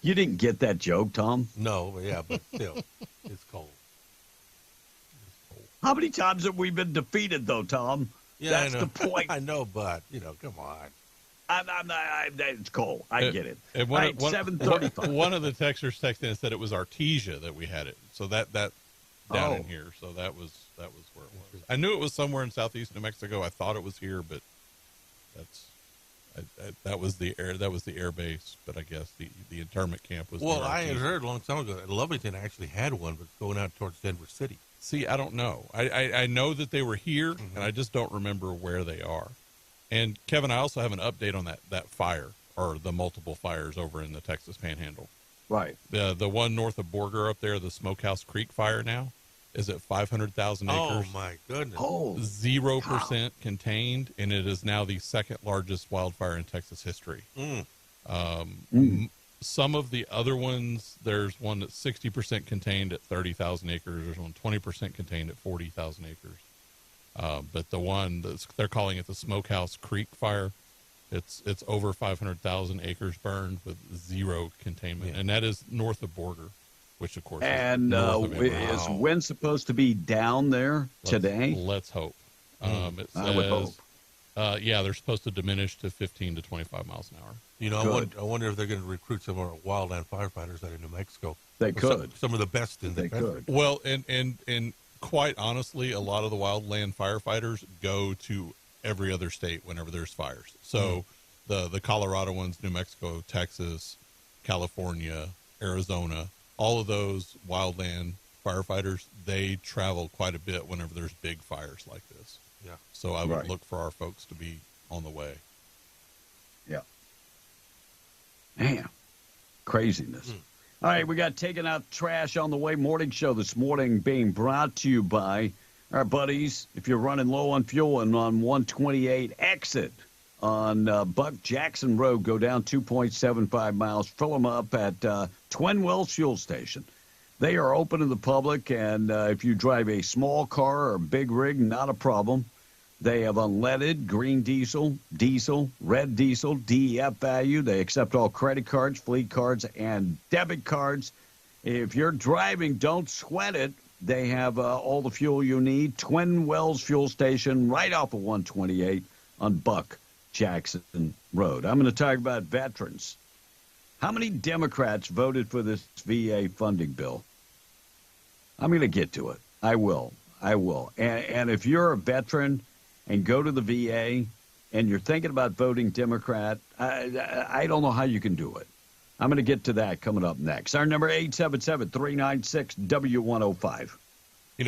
You didn't get that joke, Tom? No, but still, it's cold. How many times have we been defeated, though, Tom? Yeah, That's I know. the point. I know, but, come on. It's cold. I get it. And All right, 7:35. One of the texters texted and said it was Artesia that we had it. So that down in here. So that was where it was. I knew it was somewhere in southeast New Mexico. I thought it was here, but that was the air base. But I guess the internment camp was. Well, I had heard a long time ago that Lovington actually had one, but going out towards Denver City. See, I don't know. I know that they were here, and I just don't remember where they are. And Kevin, I also have an update on that fire, or the multiple fires over in the Texas Panhandle. Right. The one north of Borger up there, the Smokehouse Creek fire now, is at 500,000 acres. Oh, my goodness. 0% contained, and it is now the second largest wildfire in Texas history. Some of the other ones, there's one that's 60% contained at 30,000 acres. There's one 20% contained at 40,000 acres. But the one they're calling it the Smokehouse Creek fire, it's over 500,000 acres burned with zero containment, and that is north of Borger, which of course. And is wind supposed to be down there today? Let's hope. It says, I would hope. Yeah, they're supposed to diminish to 15 to 25 miles an hour. I wonder if they're going to recruit some more wildland firefighters out of New Mexico. They could. Some of the best in the country. Well, and quite honestly, a lot of the wildland firefighters go to every other state whenever there's fires. So the Colorado ones, New Mexico, Texas, California, Arizona, all of those wildland firefighters, they travel quite a bit whenever there's big fires like this. Yeah. So I would look for our folks to be on the way. Yeah. Man, craziness. All right, we got Taking Out Trash on the Way morning show this morning being brought to you by our buddies. If you're running low on fuel and on 128 exit on Buck Jackson Road, go down 2.75 miles, fill them up at Twin Wells Fuel Station. They are open to the public, and if you drive a small car or a big rig, not a problem. They have unleaded, green diesel, red diesel, DEF value. They accept all credit cards, fleet cards, and debit cards. If you're driving, don't sweat it. They have all the fuel you need. Twin Wells Fuel Station right off of 128 on Buck Jackson Road. I'm going to talk about veterans. How many Democrats voted for this VA funding bill? I'm going to get to it. I will. And if you're a veteran and go to the VA and you're thinking about voting Democrat, I don't know how you can do it. I'm going to get to that coming up next. Our number 877-396-W105.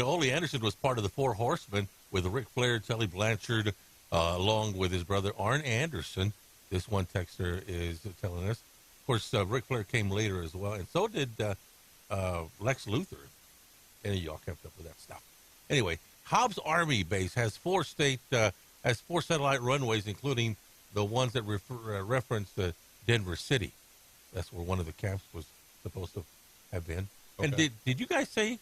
Ole Anderson was part of the Four Horsemen with Ric Flair, Tully Blanchard, along with his brother Arn Anderson. This one texter is telling us. Of course, Ric Flair came later as well, and so did Lex Luthor. And y'all kept up with that stuff. Anyway, Hobbs Army Base has four satellite runways, including the ones that reference Denver City. That's where one of the camps was supposed to have been. Okay. And did you guys say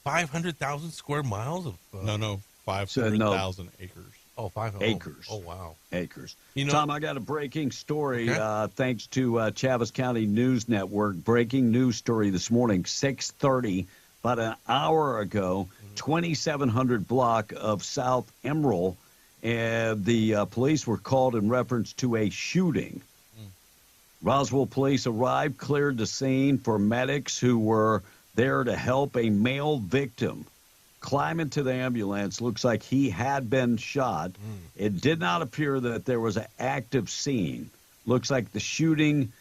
500,000 square miles of? No, 500,000 acres. Oh, 500 acres. Oh, wow. Acres. Tom, I got a breaking story. Okay. Thanks to Chavis County News Network. Breaking news story this morning, 6:30. About an hour ago, 2700 block of South Emerald, and the police were called in reference to a shooting. Roswell police arrived, cleared the scene for medics who were there to help a male victim climb into the ambulance. Looks like he had been shot. It did not appear that there was an active scene. Looks like the shooting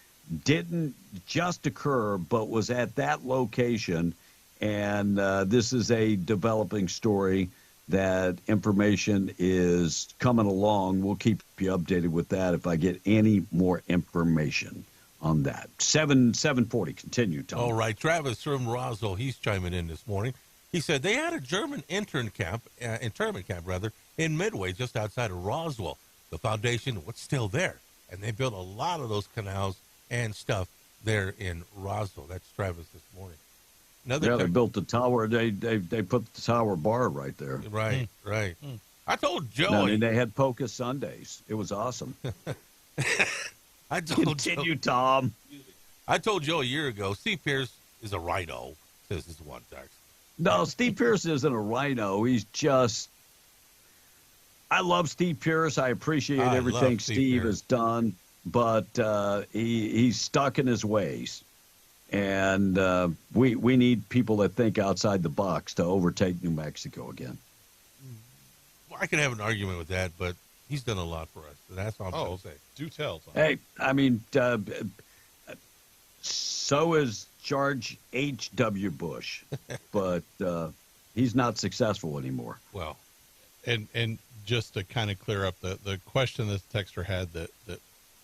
didn't just occur, but was at that location. And this is a developing story. That information is coming along. We'll keep you updated with that if I get any more information on that. 7:40. Continue, Tom. All right. Travis from Roswell, he's chiming in this morning. He said they had a German internment camp, in Midway, just outside of Roswell. The foundation was still there, and they built a lot of those canals and stuff there in Roswell. That's Travis this morning. They built the tower. They put the tower bar right there. Right. I told Joe. They had Polka Sundays. It was awesome. Continue, Tom. I told Joe a year ago, Steve Pierce is a rhino, says this one text. No, Steve Pierce isn't a rhino. He's just I love Steve Pierce. I appreciate everything Steve has done, but he's stuck in his ways. And we need people that think outside the box to overtake New Mexico again. Well, I can have an argument with that, but he's done a lot for us. So that's all I'm going to say. Do tell, Tom. Hey, I mean, so is George H.W. Bush, but he's not successful anymore. Well, and just to kind of clear up the question this texter had that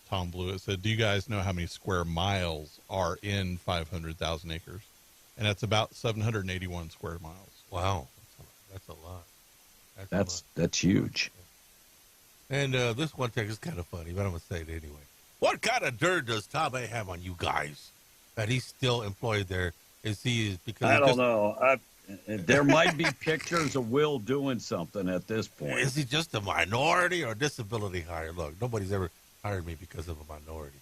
Tom Blewett said, do you guys know how many square miles are in 500,000 acres? And that's about 781 square miles. Wow. That's a lot. That's huge. And this one text is kind of funny, but I'm going to say it anyway. What kind of dirt does Tom A have on you guys that he's still employed there? I don't know. There might be pictures of Will doing something at this point. Is he just a minority or disability hire? Look, nobody's ever hired me because of a minority.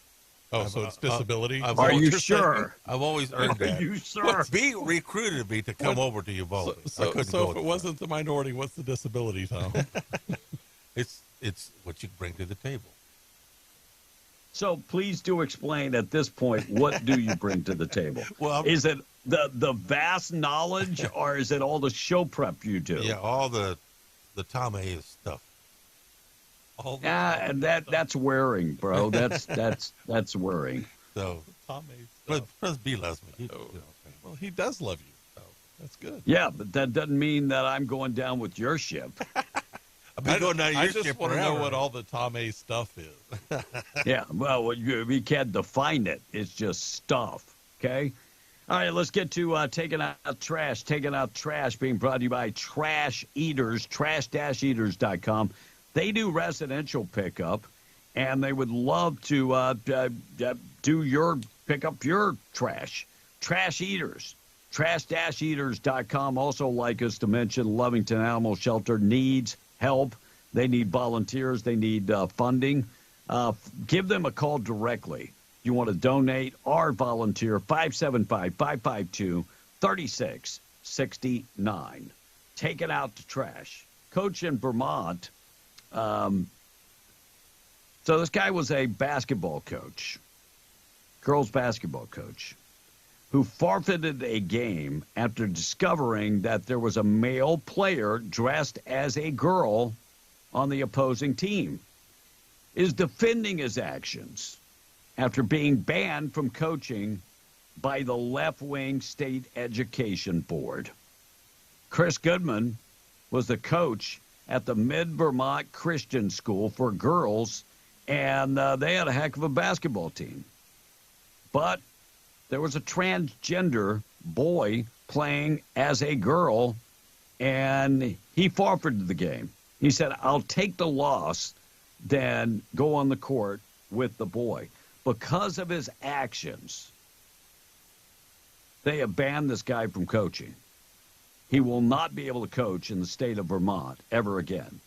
Oh, so it's disability? Are you sure? I've always earned that. Are you sure? B recruited me to come over to you both. So if it wasn't the minority, what's the disability, Tom? It's what you bring to the table. So please do explain at this point, what do you bring to the table? Well, is it the vast knowledge, or is it all the show prep you do? Yeah, all the Tom A stuff. And that's wearing, bro. That's wearing. So Tom A plus B loves me. Well, he does love you. So that's good. Yeah, but that doesn't mean that I'm going down with your ship. I just want to know what all the Tom A stuff is. Yeah, well, we can't define it. It's just stuff, okay? All right, let's get to taking out trash. Taking out trash being brought to you by Trash Eaters, trash-eaters.com. They do residential pickup, and they would love to pick up your trash. Trash Eaters, trash-eaters.com. Also like us to mention Lovington Animal Shelter needs help. They need volunteers. They need funding. Give them a call directly. You want to donate or volunteer, 575-552-3669. Take it out to trash. Coach in Vermont. So this guy was a basketball coach, girls basketball coach, who forfeited a game after discovering that there was a male player dressed as a girl on the opposing team, is defending his actions after being banned from coaching by the left-wing state education board. Chris Goodman was the coach at the Mid-Vermont Christian School for girls, and they had a heck of a basketball team. But there was a transgender boy playing as a girl, and he forfeited the game. He said, I'll take the loss, then go on the court with the boy. Because of his actions, they have banned this guy from coaching. He will not be able to coach in the state of Vermont ever again.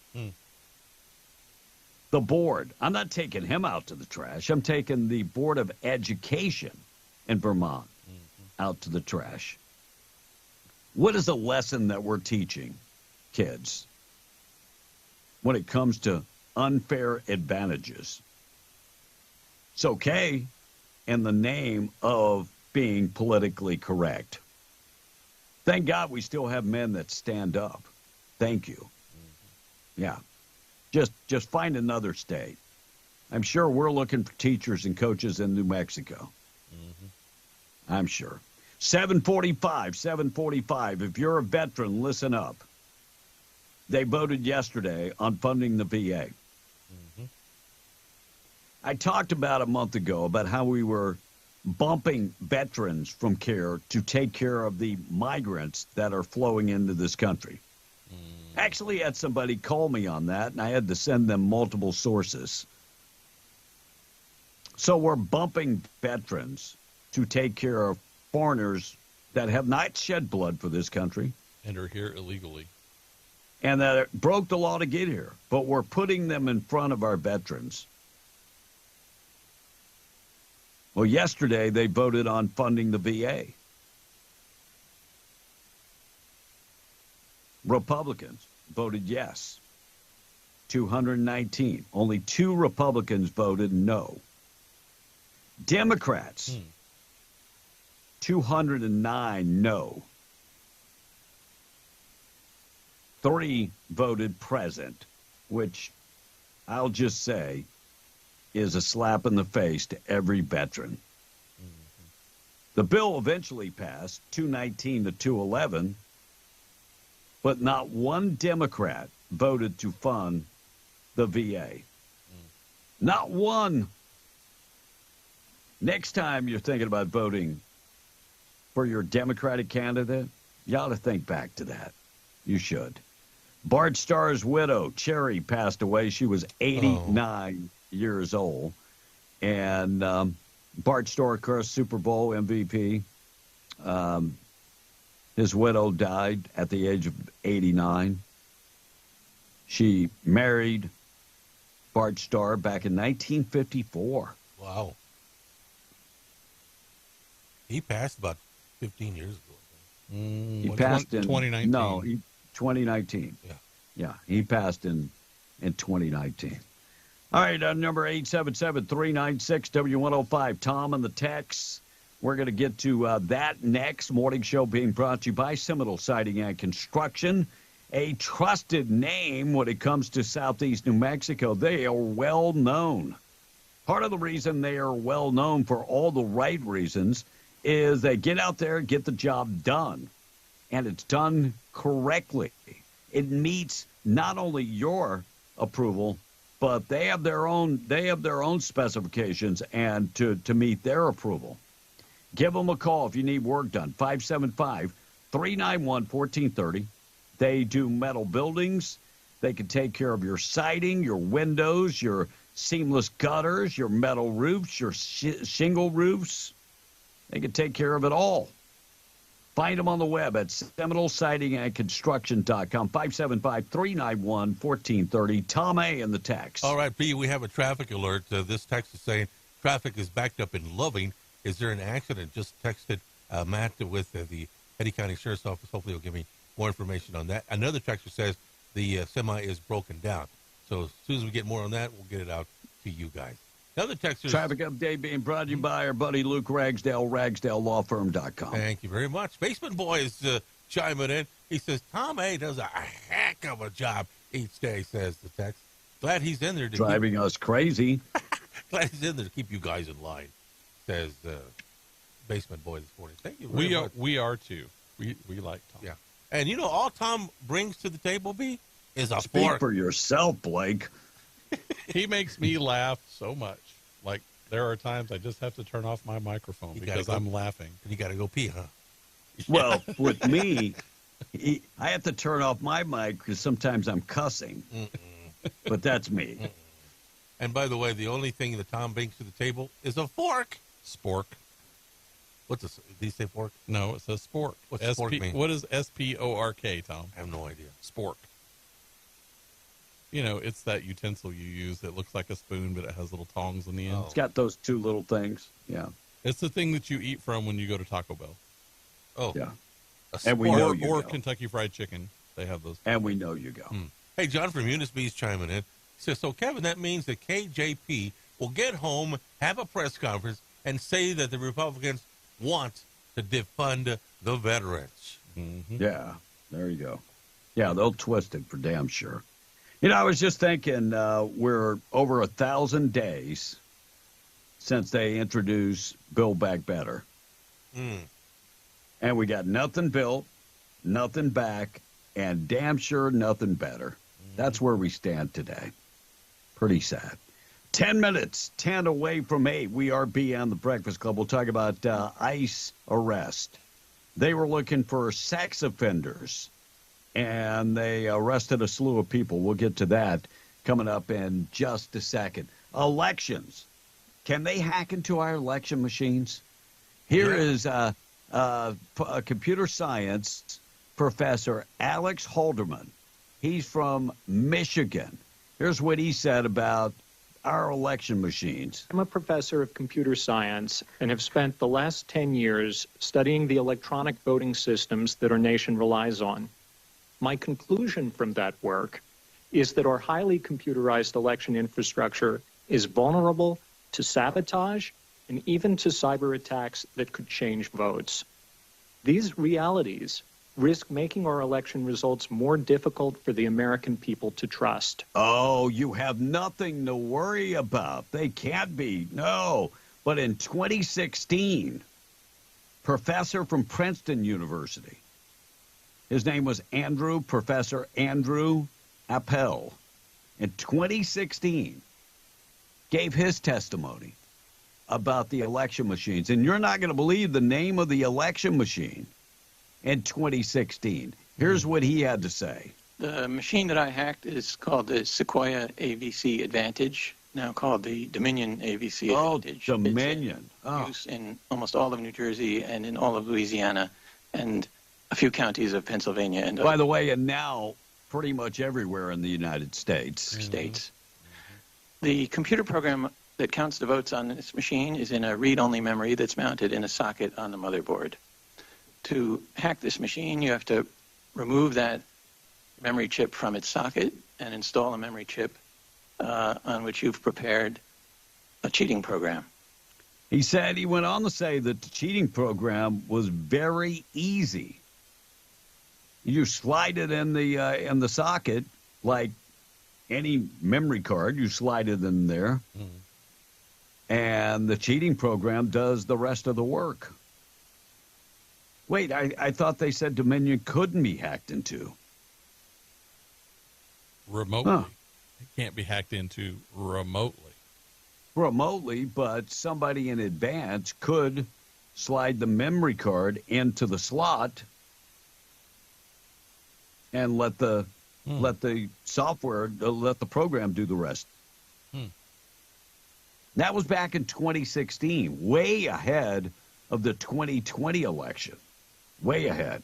The board, I'm not taking him out to the trash. I'm taking the Board of Education in Vermont out to the trash. What is the lesson that we're teaching kids when it comes to unfair advantages? It's okay in the name of being politically correct. Thank God we still have men that stand up. Thank you. Yeah. Just find another state. I'm sure we're looking for teachers and coaches in New Mexico. I'm sure. 745. If you're a veteran, listen up. They voted yesterday on funding the VA. I talked about a month ago about how we were bumping veterans from care to take care of the migrants that are flowing into this country. Actually had somebody call me on that, and I had to send them multiple sources. So we're bumping veterans to take care of foreigners that have not shed blood for this country. And are here illegally. And that broke the law to get here. But we're putting them in front of our veterans. Well, yesterday they voted on funding the VA. Republicans voted yes. 219. Only 2 Republicans voted no. Democrats, 209 no. 3 voted present, which I'll just say is a slap in the face to every veteran. The bill eventually passed, 219 to 211, but not one Democrat voted to fund the VA. Not one. Next time you're thinking about voting for your Democratic candidate, you ought to think back to that. You should. Bart Starr's widow, Cherry, passed away. She was 89 years old. And Bart Starr, of course, Super Bowl MVP. His widow died at the age of 89. She married Bart Starr back in 1954. Wow. He passed about 15 years ago. He passed in 2019. No, 2019. Yeah. Yeah, he passed in 2019. All right, number 877-396-W105. Tom on the text. We're going to get to that next. Morning show being brought to you by Seminole Siding and Construction, a trusted name when it comes to Southeast New Mexico. They are well known. Part of the reason they are well known for all the right reasons is they get out there and get the job done, and it's done correctly. It meets not only your approval, but they have their own specifications and to meet their approval. Give them a call if you need work done. 575-391-1430. They do metal buildings. They can take care of your siding, your windows, your seamless gutters, your metal roofs, your shingle roofs. They can take care of it all. Find them on the web at SeminoleSidingAndConstruction.com. 575-391-1430. Tom A. in the text. All right, B, we have a traffic alert. This text is saying traffic is backed up in Loving. Is there an accident? Just texted Matt with the Eddy County Sheriff's Office. Hopefully he'll give me more information on that. Another texter says the semi is broken down. So as soon as we get more on that, we'll get it out to you guys. Another texter. Traffic update being brought to you by our buddy Luke Ragsdale, RagsdaleLawFirm.com. Thank you very much. Basement Boy is chiming in. He says, Tom A. does a heck of a job each day, says the text. Glad he's in there. Driving us crazy. Glad he's in there to keep you guys in line, says Basement Boy this morning. Thank you very much. We are too. We like Tom. Yeah. And you know, all Tom brings to the table, B, is a Speak fork. for yourself, Blake. He makes me laugh so much. Like, there are times I just have to turn off my microphone because I'm laughing. And you got to go pee, huh? Well, with me, I have to turn off my mic because sometimes I'm cussing. But that's me. And by the way, the only thing that Tom brings to the table is a fork. Spork. What's this? Did he say fork? No, it says spork. What's spork mean? What is S-P-O-R-K, Tom? I have no idea. Spork. You know, it's that utensil you use that looks like a spoon, but it has little tongs on the end. It's got those 2 little things. Yeah. It's the thing that you eat from when you go to Taco Bell. Oh. Yeah. And we know you or go. Kentucky Fried Chicken. They have those. And we know you go. Hey, John from Eunice B's chiming in. He says, so, Kevin, that means that KJP will get home, have a press conference, and say that the Republicans want to defund the veterans. Yeah, there you go. Yeah, they'll twist it for damn sure. You know, I was just thinking we're over 1,000 days since they introduced Build Back Better. And we got nothing built, nothing back, and damn sure nothing better. That's where we stand today. Pretty sad. 10 minutes, 10 away from 8. We are beyond the Breakfast Club. We'll talk about ICE arrest. They were looking for sex offenders, and they arrested a slew of people. We'll get to that coming up in just a second. Elections. Can they hack into our election machines? Here is a computer science professor, Alex Halderman. He's from Michigan. Here's what he said about our election machines. I'm a professor of computer science and have spent the last 10 years studying the electronic voting systems that our nation relies on. My conclusion from that work is that our highly computerized election infrastructure is vulnerable to sabotage and even to cyber attacks that could change votes. These realities risk making our election results more difficult for the American people to trust. Oh, you have nothing to worry about. They can't be. No. But in 2016, professor from Princeton University, his name was Professor Andrew Appel, in 2016, gave his testimony about the election machines. And you're not going to believe the name of the election machine in 2016. Here's what he had to say. The machine that I hacked is called the Sequoia AVC Advantage, now called the Dominion AVC Advantage. Oh, Dominion. It's use in almost all of New Jersey and in all of Louisiana and a few counties of Pennsylvania. And by the way, and now pretty much everywhere in the United States. The computer program that counts the votes on this machine is in a read-only memory that's mounted in a socket on the motherboard. To hack this machine, you have to remove that memory chip from its socket and install a memory chip on which you've prepared a cheating program. He said, he went on to say that the cheating program was very easy. You slide it in the socket like any memory card. You slide it in there, and the cheating program does the rest of the work. Wait, I thought they said Dominion couldn't be hacked into. Remotely. Huh. It can't be hacked into remotely. Remotely, but somebody in advance could slide the memory card into the slot and let the software, let the program do the rest. That was back in 2016, way ahead of the 2020 election. Way ahead.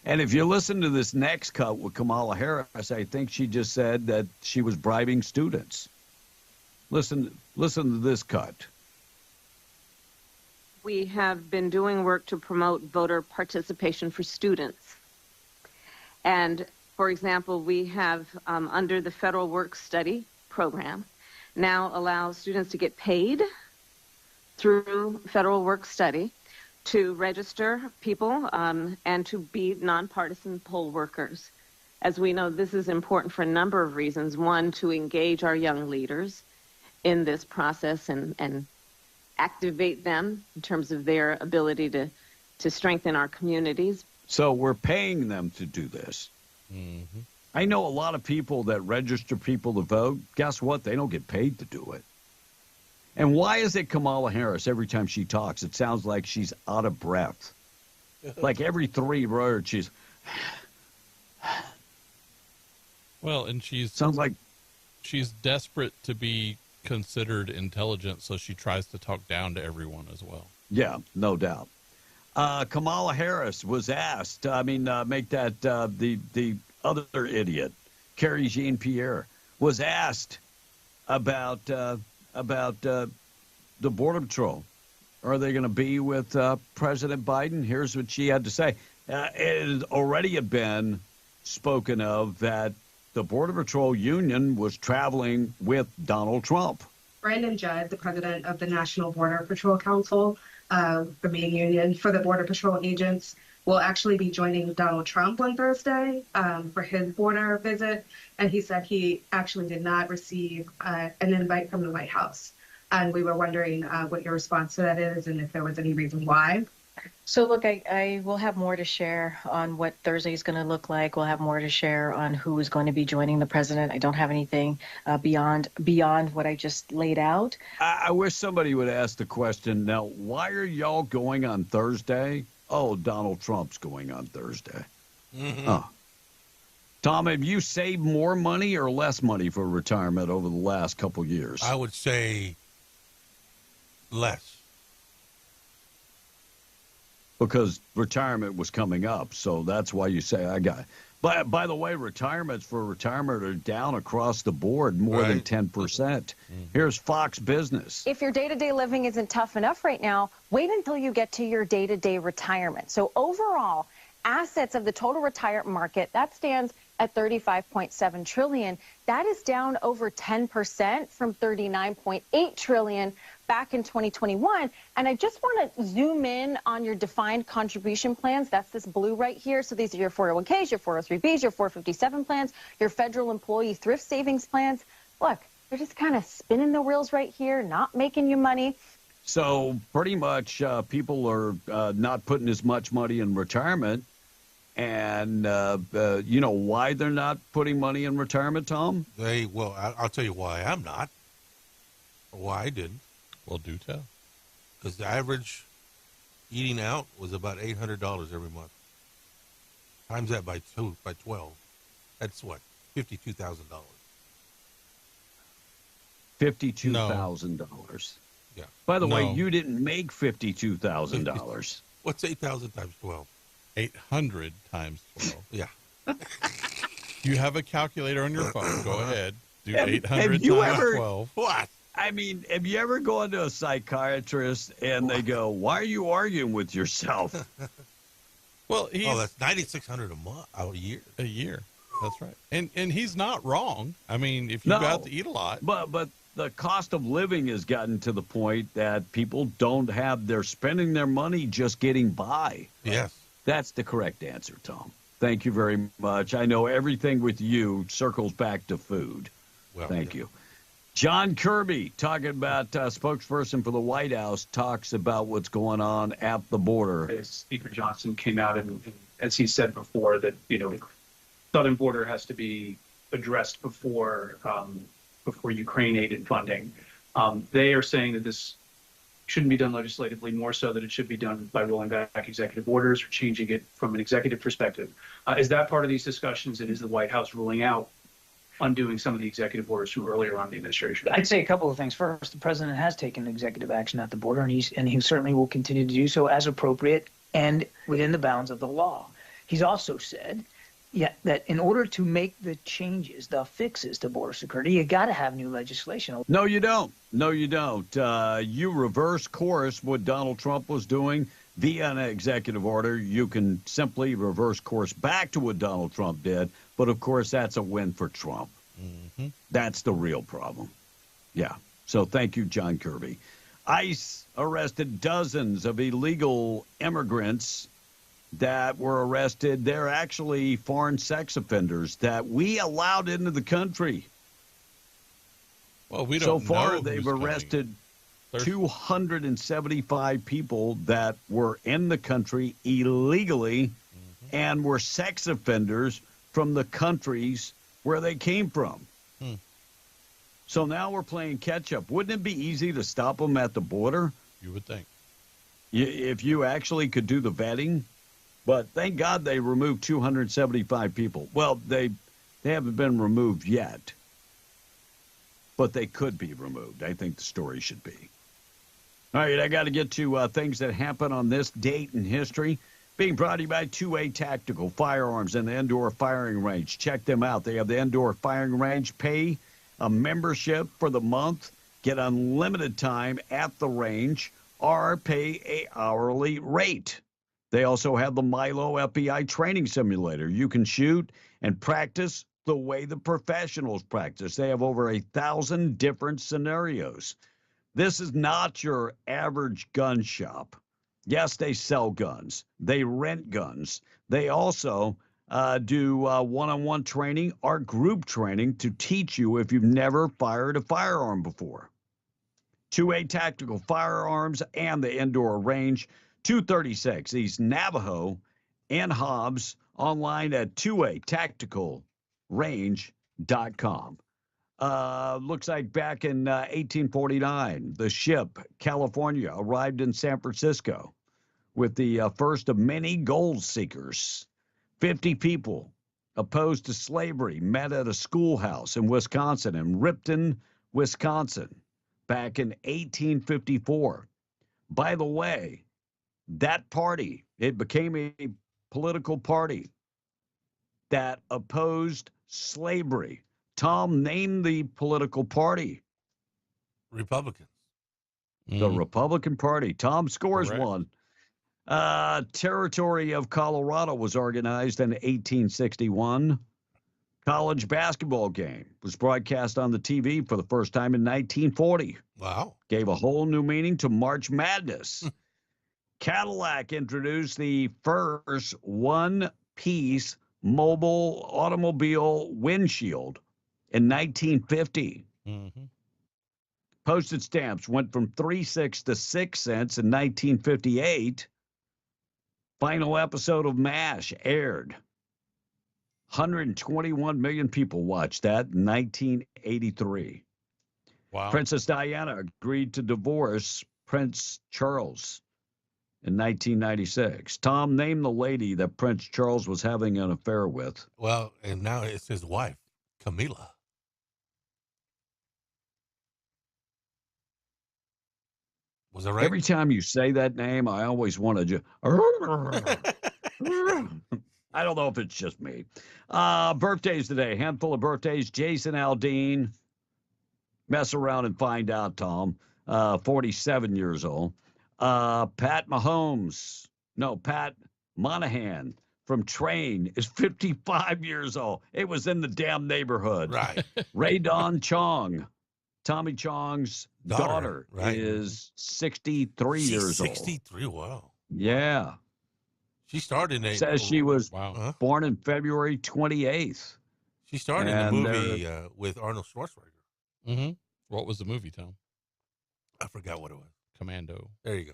And if you listen to this next cut with Kamala Harris, I think she just said that she was bribing students. Listen to this cut. We have been doing work to promote voter participation for students. And, for example, we have, under the Federal Work Study program, now allow students to get paid through Federal Work Study to register people and to be nonpartisan poll workers. As we know, this is important for a number of reasons. One, to engage our young leaders in this process and activate them in terms of their ability to strengthen our communities. So we're paying them to do this. Mm-hmm. I know a lot of people that register people to vote. Guess what? They don't get paid to do it. And why is it Kamala Harris, every time she talks, it sounds like she's out of breath? Like every 3 words, she's... Well, and sounds like she's desperate to be considered intelligent, so she tries to talk down to everyone as well. Yeah, no doubt. Kamala Harris was asked, make that the other idiot, Carrie Jean-Pierre, was asked about the Border Patrol. Are they going to be with President Biden? Here's what she had to say. It already had been spoken of that the Border Patrol Union was traveling with Donald Trump. Brandon Judd, the president of the National Border Patrol Council, the main union for the Border Patrol agents, will actually be joining Donald Trump on Thursday for his border visit. And he said he actually did not receive an invite from the White House. And we were wondering what your response to that is and if there was any reason why. So, look, I will have more to share on what Thursday is going to look like. We'll have more to share on who is going to be joining the president. I don't have anything beyond what I just laid out. I wish somebody would ask the question, now, why are y'all going on Thursday? Oh, Donald Trump's going on Thursday. Mm-hmm. Oh. Tom, have you saved more money or less money for retirement over the last couple years? I would say less. Because retirement was coming up, so that's why you say I got it. But by the way, retirements for retirement are down across the board more than 10%. Mm-hmm. Here's Fox Business. If your day-to-day living isn't tough enough right now, wait until you get to your day-to-day retirement. So overall, assets of the total retirement market, that stands at $35.7 trillion. That is down over 10% from $39.8 trillion back in 2021. And I just want to zoom in on your defined contribution plans. That's this blue right here. So these are your 401ks, your 403bs, your 457 plans, your federal employee thrift savings plans. Look, they're just kind of spinning the wheels right here, not making you money. So pretty much people are not putting as much money in retirement. And you know why they're not putting money in retirement, Tom? I'll tell you why I'm not, or why I didn't. Well, do tell. Because the average eating out was about $800 every month. Times that by 12. That's what, $52,000. $52,000. Yeah. By the way, you didn't make $52,000. What's 8,000 times 12? 800 times 12. Yeah. You have a calculator on your phone. Go ahead. Do Have 800 you times ever- 12. What? I mean, have you ever gone to a psychiatrist and they go, "Why are you arguing with yourself?" Well, that's $9,600 a year. A year. That's right. And he's not wrong. I mean, if you No. go out to eat a lot. But the cost of living has gotten to the point that people don't have, they're spending their money just getting by. Yes. That's the correct answer, Tom. Thank you very much. I know everything with you circles back to food. Thank you. John Kirby, talking about spokesperson for the White House, talks about what's going on at the border. Speaker Johnson came out and as he said before, that the southern border has to be addressed before Ukraine aid and funding. They are saying that this shouldn't be done legislatively, more so that it should be done by rolling back executive orders or changing it from an executive perspective. Is that part of these discussions, and is the White House ruling out undoing some of the executive orders from earlier on in the administration? I'd say a couple of things. First, the president has taken executive action at the border, and he certainly will continue to do so as appropriate and within the bounds of the law. He's also said that in order to make the changes, the fixes to border security, you got to have new legislation. No, you don't. No, you don't. You reverse course what Donald Trump was doing via an executive order. You can simply reverse course back to what Donald Trump did. But, of course, that's a win for Trump. Mm-hmm. That's the real problem. Yeah. So thank you, John Kirby. ICE arrested dozens of illegal immigrants that were arrested. They're actually foreign sex offenders that we allowed into the country. Well, we don't so far, know they've who's coming. arrested 275 people that were in the country illegally and were sex offenders from the countries where they came from. So now we're playing catch up. Wouldn't it be easy to stop them at the border? You would think. If you actually could do the vetting. But thank God they removed 275 people. Well, they haven't been removed yet. But they could be removed. I think the story should be. All right, I got to get to things that happen on this date in history. Being brought to you by 2A Tactical Firearms and the Indoor Firing Range. Check them out. They have the Indoor Firing Range. Pay a membership for the month. Get unlimited time at the range or pay a hourly rate. They also have the Milo FBI Training Simulator. You can shoot and practice the way the professionals practice. They have over 1,000 different scenarios. This is not your average gun shop. Yes, they sell guns. They rent guns. They also do one-on-one training or group training to teach you if you've never fired a firearm before. 2A Tactical Firearms and the Indoor Range, 236 East Navajo in Hobbs, online at 2atacticalrange.com. Looks like back in 1849, the ship California arrived in San Francisco with the first of many gold seekers. 50 people opposed to slavery met at a schoolhouse in Wisconsin, in Ripton, Wisconsin, back in 1854. By the way, that party, it became a political party that opposed slavery. Tom, named the political party. Republicans. The Republican Party. Tom scores Correct. one. Territory of Colorado was organized in 1861. college basketball game was broadcast on the TV for the first time in 1940. Wow. Gave a whole new meaning to March Madness. Cadillac introduced the first one-piece mobile automobile windshield in 1950. Mm-hmm. Postage stamps went from 3.6 to 6 cents in 1958. Final episode of MASH aired. 121 million people watched that in 1983. Wow. Princess Diana agreed to divorce Prince Charles in 1996. Tom, name the lady that Prince Charles was having an affair with. Well, and now it's his wife, Camilla. Was that right? Every time you say that name, I always want to just... I don't know if it's just me. Birthdays today. Handful of birthdays. Jason Aldean. Mess around and find out, Tom. 47 years old. Pat Monahan from Train is 55 years old. It was in the damn neighborhood. Right. Ray Dawn Chong, Tommy Chong's daughter right. is 63 years old. 63, wow. Yeah. She started in Says she was born in February 28th. She started in a movie with Arnold Schwarzenegger. Mm-hmm. What was the movie, Tom? I forgot what it was. Commando. There you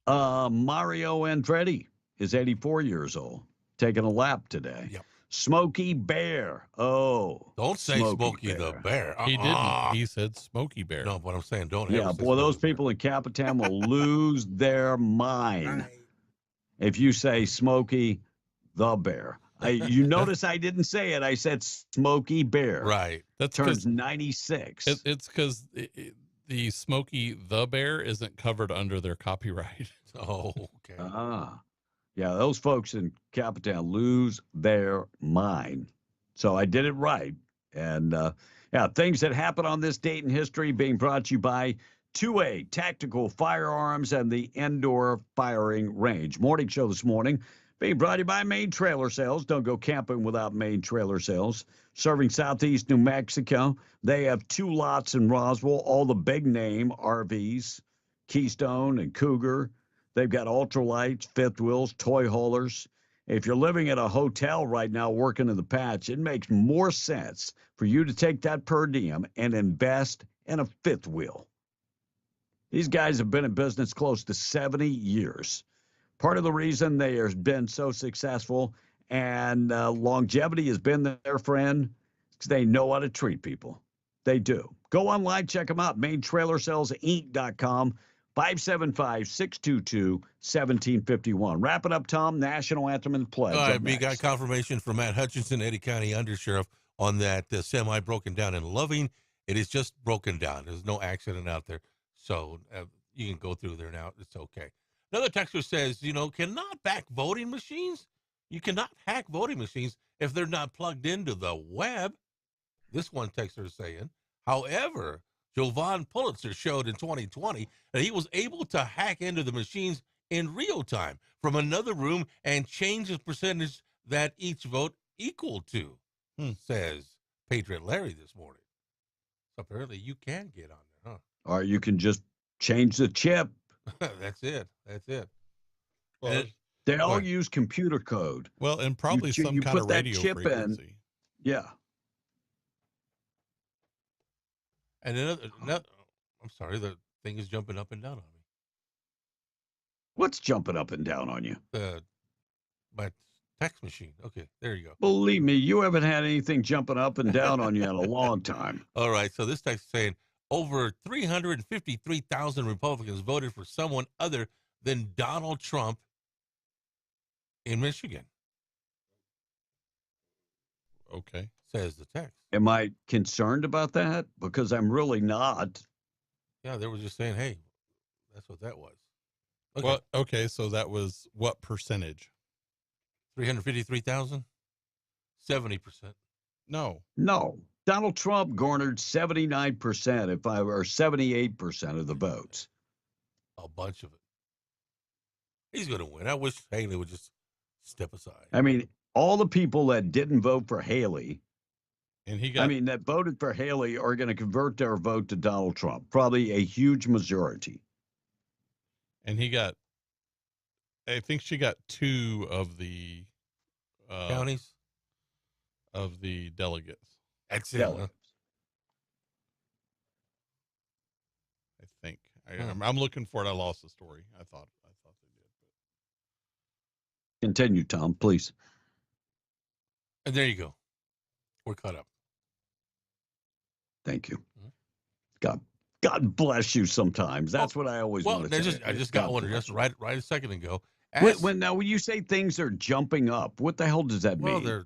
go. Mario Andretti is 84 years old, taking a lap today. Yep. Smokey Bear. Oh. Don't say Smokey the Bear. He didn't. He said Smokey Bear. No, but I'm saying don't. Yeah, boy, those people in Capitan will lose their mind if you say Smokey the Bear. You notice I didn't say it. I said Smokey Bear. Right. That turns 96. It's because the Smokey the Bear isn't covered under their copyright. Oh, okay. Yeah, those folks in Capitan lose their mind. So I did it right. And things that happen on this date in history being brought to you by 2A Tactical Firearms and the Indoor Firing Range. Morning show this morning being brought to you by Main Trailer Sales. Don't go camping without Main Trailer Sales. Serving southeast New Mexico. They have 2 lots in Roswell, all the big name RVs, Keystone and Cougar. They've got ultralights, fifth wheels, toy haulers. If you're living at a hotel right now working in the patch, it makes more sense for you to take that per diem and invest in a fifth wheel. These guys have been in business close to 70 years. Part of the reason they have been so successful and longevity has been their friend is they know how to treat people. They do. Go online, check them out, maintrailersalesinc.com. 575-622-1751. Wrapping up, Tom, national anthem and pledge. All right, we got confirmation from Matt Hutchinson, Eddie County Undersheriff, on that semi broken down in Loving. It is just broken down. There's no accident out there. So you can go through there now. It's okay. Another texter says, cannot back voting machines. You cannot hack voting machines if they're not plugged into the web. This one texter is saying, however, Jovan Pulitzer showed in 2020 that he was able to hack into the machines in real time from another room and change the percentage that each vote equal to, says Patriot Larry this morning. So apparently you can get on there, huh? Or you can just change the chip. That's it. Well, they all use computer code. Well, and probably some kind of radio frequency. In. Yeah. And another, I'm sorry, the thing is jumping up and down on me. What's jumping up and down on you? My text machine. Okay, there you go. Believe me, you haven't had anything jumping up and down on you in a long time. All right, so this text is saying over 353,000 Republicans voted for someone other than Donald Trump in Michigan. Okay. Says the text. Am I concerned about that? Because I'm really not. Yeah, they were just saying, hey, that's what that was. Okay. Well, okay, so that was what percentage? 353,000? 70%. No. Donald Trump garnered 79%, or 78% of the votes. A bunch of it. He's going to win. I wish Haley would just step aside. I mean, all the people that didn't vote for Haley, and that voted for Haley are going to convert their vote to Donald Trump, probably a huge majority. And I think she got 2 of the counties of the delegates. Excellent. I think I'm looking for it. I lost the story. I thought they did. Continue, Tom, please. And there you go. We're caught up. Thank you. God bless you. Sometimes that's what I always want to say. I just got one just right a second ago. When you say things are jumping up, what the hell does that mean?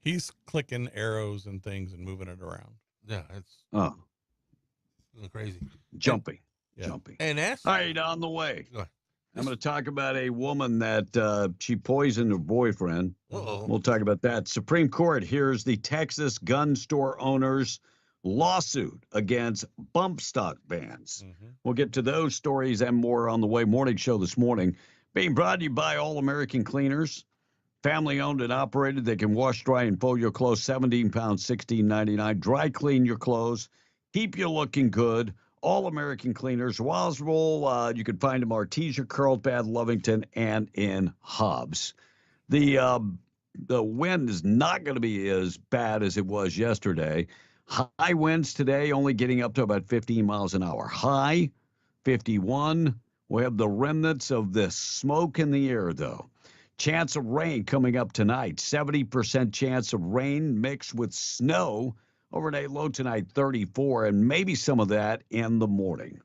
He's clicking arrows and things and moving it around. Yeah, it's crazy. Jumping. And all right, on the way. I'm going to talk about a woman that she poisoned her boyfriend. We'll talk about that. Supreme Court hears the Texas gun store owners' lawsuit against bump stock bans. We'll get to those stories and more on the way. Morning show this morning being brought to you by All American Cleaners. Family owned and operated. They can wash, dry, and fold your clothes. 17 pounds, $16.99. Dry clean your clothes. Keep you looking good. All American Cleaners. Roswell, you can find them Artesia, Carlsbad, Lovington, and in Hobbs. The wind is not going to be as bad as it was yesterday. High winds today only getting up to about 15 miles an hour. High 51. We have the remnants of this smoke in the air, though. Chance of rain coming up tonight. 70% chance of rain mixed with snow. Overnight low tonight, 34, and maybe some of that in the morning.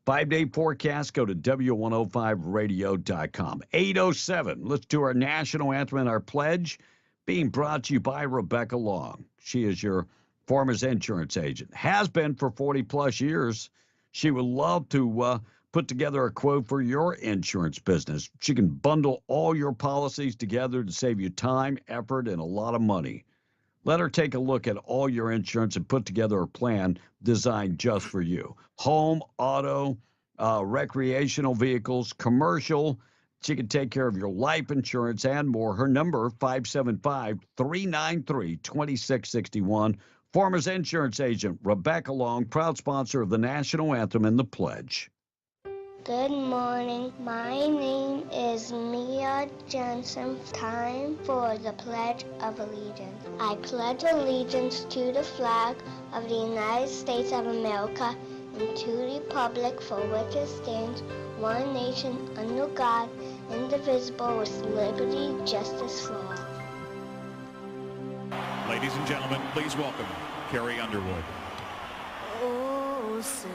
5-day forecast, go to W105radio.com. 8:07, let's do our national anthem and our pledge, being brought to you by Rebecca Long. She is your Farmers Insurance agent. Has been for 40-plus years. She would love to put together a quote for your insurance business. She can bundle all your policies together to save you time, effort, and a lot of money. Let her take a look at all your insurance and put together a plan designed just for you. Home, auto, recreational vehicles, commercial. She can take care of your life insurance and more. Her number, 575-393-2661. Farmers Insurance Agent Rebecca Long, proud sponsor of the National Anthem and the Pledge. Good morning. My name is Mia Jensen. Time for the Pledge of Allegiance. I pledge allegiance to the flag of the United States of America and to the republic for which it stands, one nation, under God, indivisible, with liberty, justice for all. Ladies and gentlemen, please welcome Carrie Underwood. Oh, say,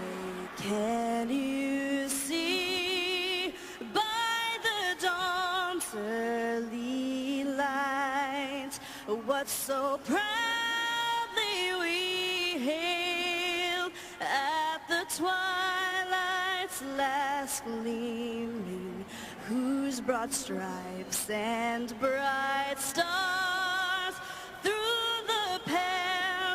can you see by the dawn's early light what so proudly we hailed at the twilight's last gleaming, whose broad stripes and bright stars through the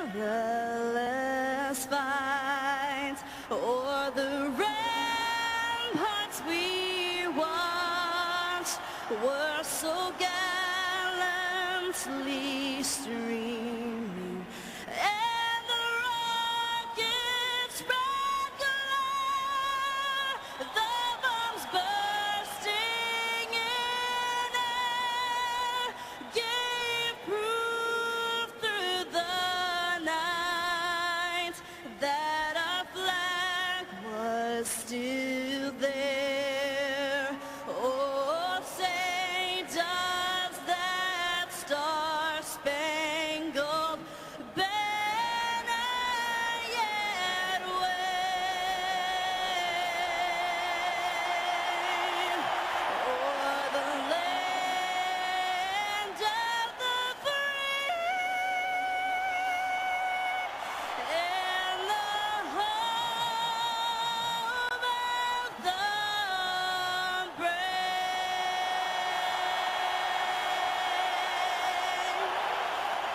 perilous fight o'er the ramparts we watched were so gallantly streaming, and the rockets spread glare, the bombs bursting in air gave proof through the night that our flag was still there. Oh, say, does that star-spangled banner yet wave o'er the land of the free and the home of the brave.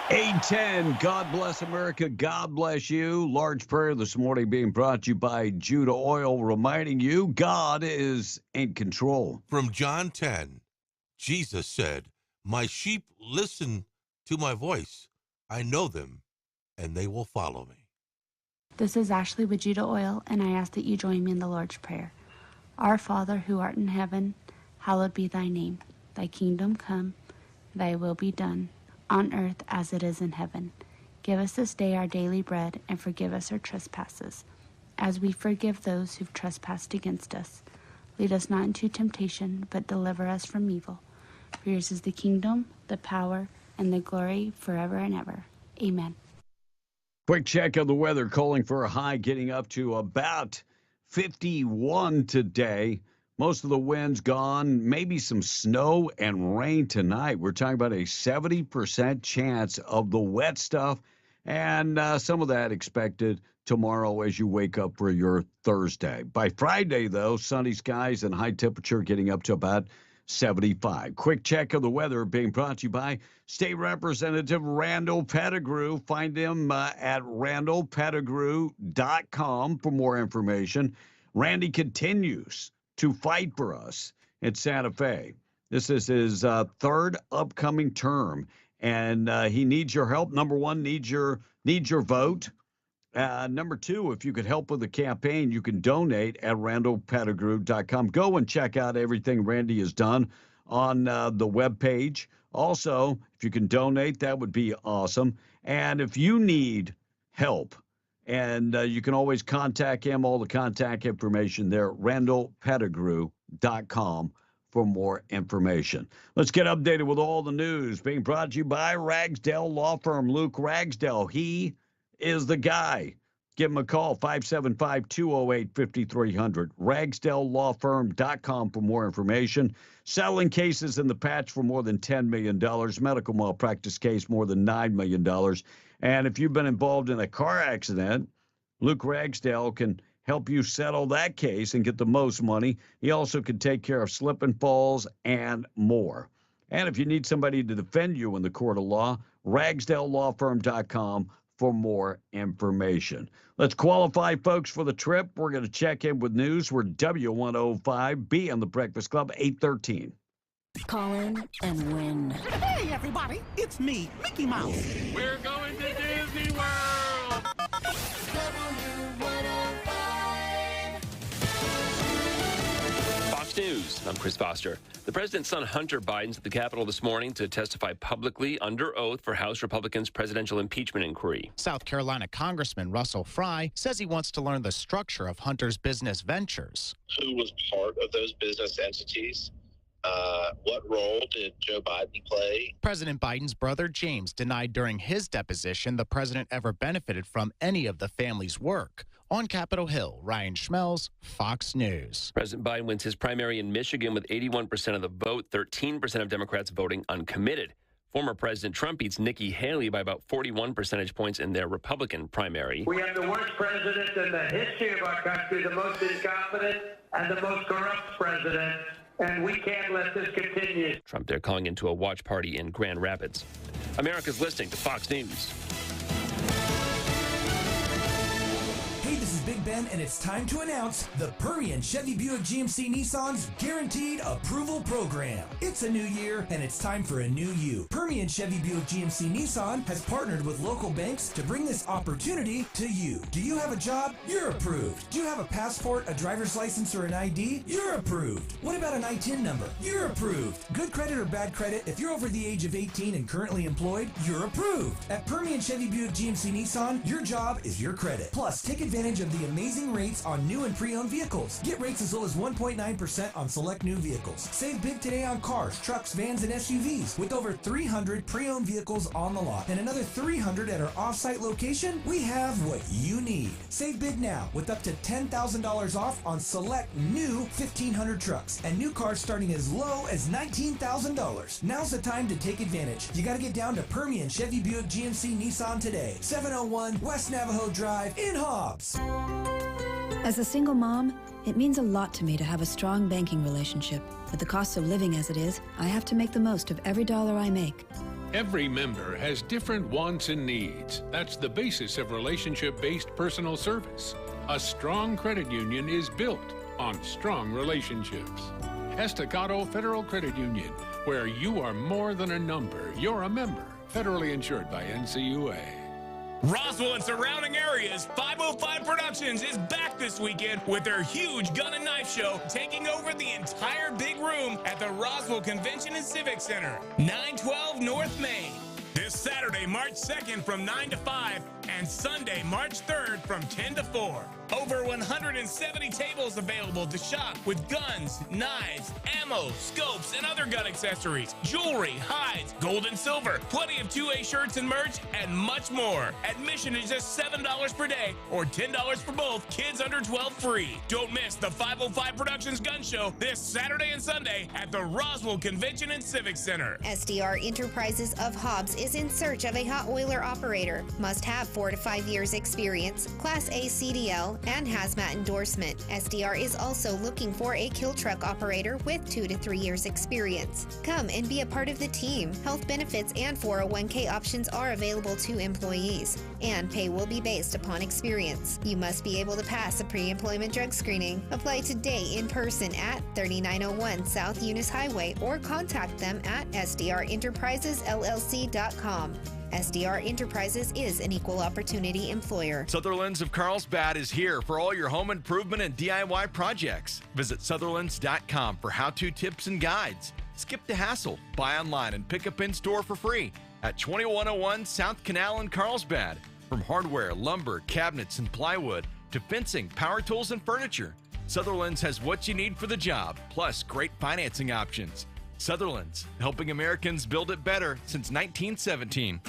8:10, God bless America, God bless you. Large prayer this morning being brought to you by Judah Oil, reminding you God is in control. From John 10, Jesus said, My sheep listen to my voice. I know them, and they will follow me. This is Ashley with Judah Oil, and I ask that you join me in the Lord's Prayer. Our Father, who art in heaven, hallowed be thy name. Thy kingdom come, thy will be done, on earth as it is in heaven. Give us this day our daily bread, and forgive us our trespasses, as we forgive those who've trespassed against us. Lead us not into temptation, but deliver us from evil. For yours is the kingdom, the power, and the glory forever and ever. Amen. Quick check of the weather, calling for a high getting up to about 51 today. Most of the winds gone, maybe some snow and rain tonight. We're talking about a 70% chance of the wet stuff, and some of that expected tomorrow as you wake up for your Thursday. By Friday, though, sunny skies and high temperature getting up to about 75. Quick check of the weather being brought to you by State Representative Randall Pettigrew. Find him at randallpettigrew.com for more information. Randy continues to fight for us in Santa Fe. This is his third upcoming term, and he needs your help. Number one, needs your vote. Number two, if you could help with the campaign, you can donate at randallpettigrew.com. Go and check out everything Randy has done on the webpage. Also, if you can donate, that would be awesome. And if you need help, and you can always contact him, all the contact information there at randallpettigrew.com for more information. Let's get updated with all the news being brought to you by Ragsdale Law Firm. Luke Ragsdale, he is the guy. Give him a call, 575-208-5300. RagsdaleLawFirm.com for more information. Settling cases in the patch for more than $10 million. Medical malpractice case, more than $9 million. And if you've been involved in a car accident, Luke Ragsdale can help you settle that case and get the most money. He also can take care of slip and falls and more. And if you need somebody to defend you in the court of law, RagsdaleLawFirm.com for more information. Let's qualify folks for the trip. We're going to check in with news. We're W105B on the Breakfast Club, 813. Call in and win. Hey, everybody, it's me, Mickey Mouse. We're going to Disney World! Fox News, I'm Chris Foster. The president's son Hunter Biden's at the Capitol this morning to testify publicly under oath for House Republicans' presidential impeachment inquiry. South Carolina Congressman Russell Fry says he wants to learn the structure of Hunter's business ventures. Who was part of those business entities? What role did Joe Biden play? President Biden's brother James denied during his deposition the president ever benefited from any of the family's work. On Capitol Hill, Ryan Schmelz, Fox News. President Biden wins his primary in Michigan with 81% of the vote, 13% of Democrats voting uncommitted. Former President Trump beats Nikki Haley by about 41 percentage points in their Republican primary. We have the worst president in the history of our country, the most incompetent and the most corrupt president, and we can't let this continue. Trump there calling into a watch party in Grand Rapids. America's listening to Fox News. Hey, this is Big Ben, and it's time to announce the Permian Chevy Buick GMC Nissan's Guaranteed Approval Program. It's a new year, and it's time for a new you. Permian Chevy Buick GMC Nissan has partnered with local banks to bring this opportunity to you. Do you have a job? You're approved. Do you have a passport, a driver's license, or an ID? You're approved. What about an ITIN number? You're approved. Good credit or bad credit, if you're over the age of 18 and currently employed, you're approved. At Permian Chevy Buick GMC Nissan, your job is your credit. Plus, take advantage of the amazing rates on new and pre-owned vehicles. Get rates as low as 1.9% on select new vehicles. Save big today on cars, trucks, vans, and SUVs. With over 300 pre-owned vehicles on the lot and another 300 at our off-site location, we have what you need. Save big now with up to $10,000 off on select new 1,500 trucks and new cars starting as low as $19,000. Now's the time to take advantage. You gotta get down to Permian Chevy Buick GMC Nissan today. 701 West Navajo Drive in Hobbs. As a single mom, it means a lot to me to have a strong banking relationship. With the cost of living as it is, I have to make the most of every dollar I make. Every member has different wants and needs. That's the basis of relationship-based personal service. A strong credit union is built on strong relationships. Estacado Federal Credit Union, where you are more than a number. You're a member. Federally insured by NCUA. Roswell and surrounding areas, 505 Productions is back this weekend with their huge gun and knife show, taking over the entire big room at the Roswell Convention and Civic Center, 912 North Main. This Saturday, March 2nd from 9 to 5, and Sunday, March 3rd from 10 to 4. Over 170 tables available to shop with guns, knives, ammo, scopes, and other gun accessories, jewelry, hides, gold and silver, plenty of 2A shirts and merch, and much more. Admission is just $7 per day or $10 for both, kids under 12 free. Don't miss the 505 Productions Gun Show this Saturday and Sunday at the Roswell Convention and Civic Center. SDR Enterprises of Hobbs is in search of a hot oiler operator. Must have 4 to 5 years experience, Class A CDL, and hazmat endorsement. SDR is also looking for a kill truck operator with 2 to 3 years experience. Come and be a part of the team. Health benefits and 401k options are available to employees, and pay will be based upon experience. You must be able to pass a pre-employment drug screening. Apply today in person at 3901 South Eunice Highway or contact them at sdrenterprisesllc.com. SDR Enterprises is an equal opportunity employer. Sutherland's of Carlsbad is here for all your home improvement and DIY projects. Visit Sutherlands.com for how-to tips and guides. Skip the hassle. Buy online and pick up in-store for free at 2101 South Canal in Carlsbad. From hardware, lumber, cabinets, and plywood to fencing, power tools, and furniture, Sutherland's has what you need for the job, plus great financing options. Sutherland's, helping Americans build it better since 1917.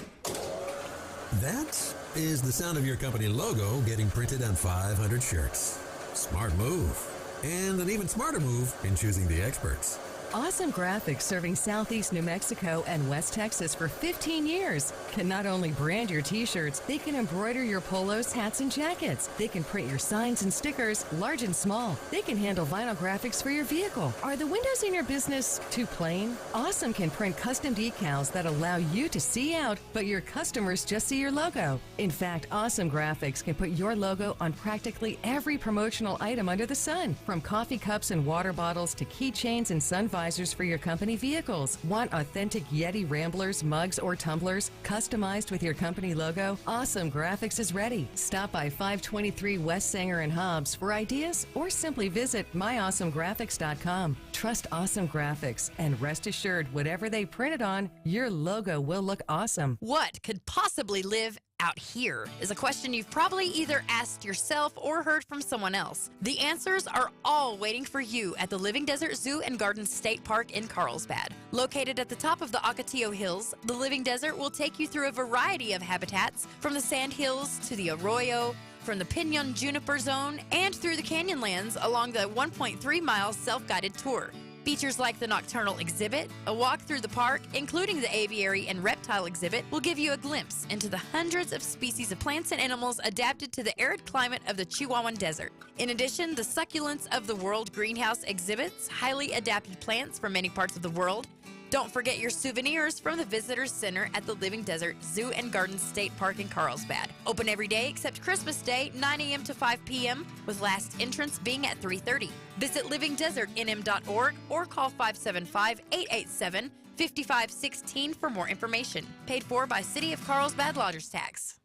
That is the sound of your company logo getting printed on 500 shirts. Smart move. And an even smarter move in choosing the experts. Awesome Graphics, serving Southeast New Mexico and West Texas for 15 years, can not only brand your t-shirts, they can embroider your polos, hats, and jackets. They can print your signs and stickers, large and small. They can handle vinyl graphics for your vehicle. Are the windows in your business too plain? Awesome can print custom decals that allow you to see out, but your customers just see your logo. In fact, Awesome Graphics can put your logo on practically every promotional item under the sun, from coffee cups and water bottles to keychains and sun visors for your company vehicles. Want authentic Yeti Ramblers, mugs, or tumblers customized with your company logo? Awesome Graphics is ready. Stop by 523 West Sanger and Hobbs for ideas, or simply visit myawesomegraphics.com. Trust Awesome Graphics and rest assured, whatever they printed on, your logo will look awesome. What could possibly live out here is a question you've probably either asked yourself or heard from someone else. The answers are all waiting for you at the Living Desert Zoo and Garden State Park in Carlsbad. Located at the top of the Ocotillo Hills, the Living Desert will take you through a variety of habitats, from the sand hills to the arroyo, from the Pinon Juniper Zone, and through the canyonlands along the 1.3-mile self-guided tour. Features like the nocturnal exhibit, a walk through the park, including the aviary and reptile exhibit, will give you a glimpse into the hundreds of species of plants and animals adapted to the arid climate of the Chihuahuan Desert. In addition, the Succulents of the World greenhouse exhibits highly adapted plants from many parts of the world. Don't forget your souvenirs from the Visitors Center at the Living Desert Zoo and Garden State Park in Carlsbad. Open every day except Christmas Day, 9 a.m. to 5 p.m., with last entrance being at 3:30. Visit livingdesertnm.org or call 575-887-5516 for more information. Paid for by City of Carlsbad Lodgers Tax.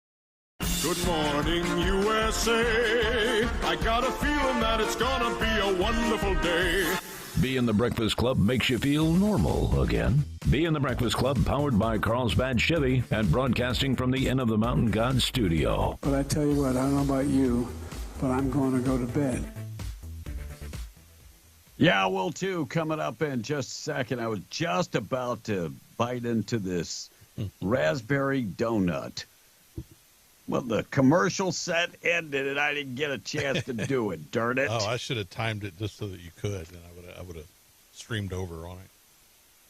Good morning, USA. I got a feeling that it's gonna be a wonderful day. Be in the Breakfast Club makes you feel normal again. Be in the Breakfast Club, powered by Carlsbad Chevy and broadcasting from the Inn of the Mountain God studio. But I tell you what, I don't know about you, but I'm going to go to bed. Yeah, will too. Coming up in just a second. I was just about to bite into this raspberry donut. Well, the commercial set ended, and I didn't get a chance to do it. Darn it! Oh, I should have timed it just so that you could, and I would have streamed over on it.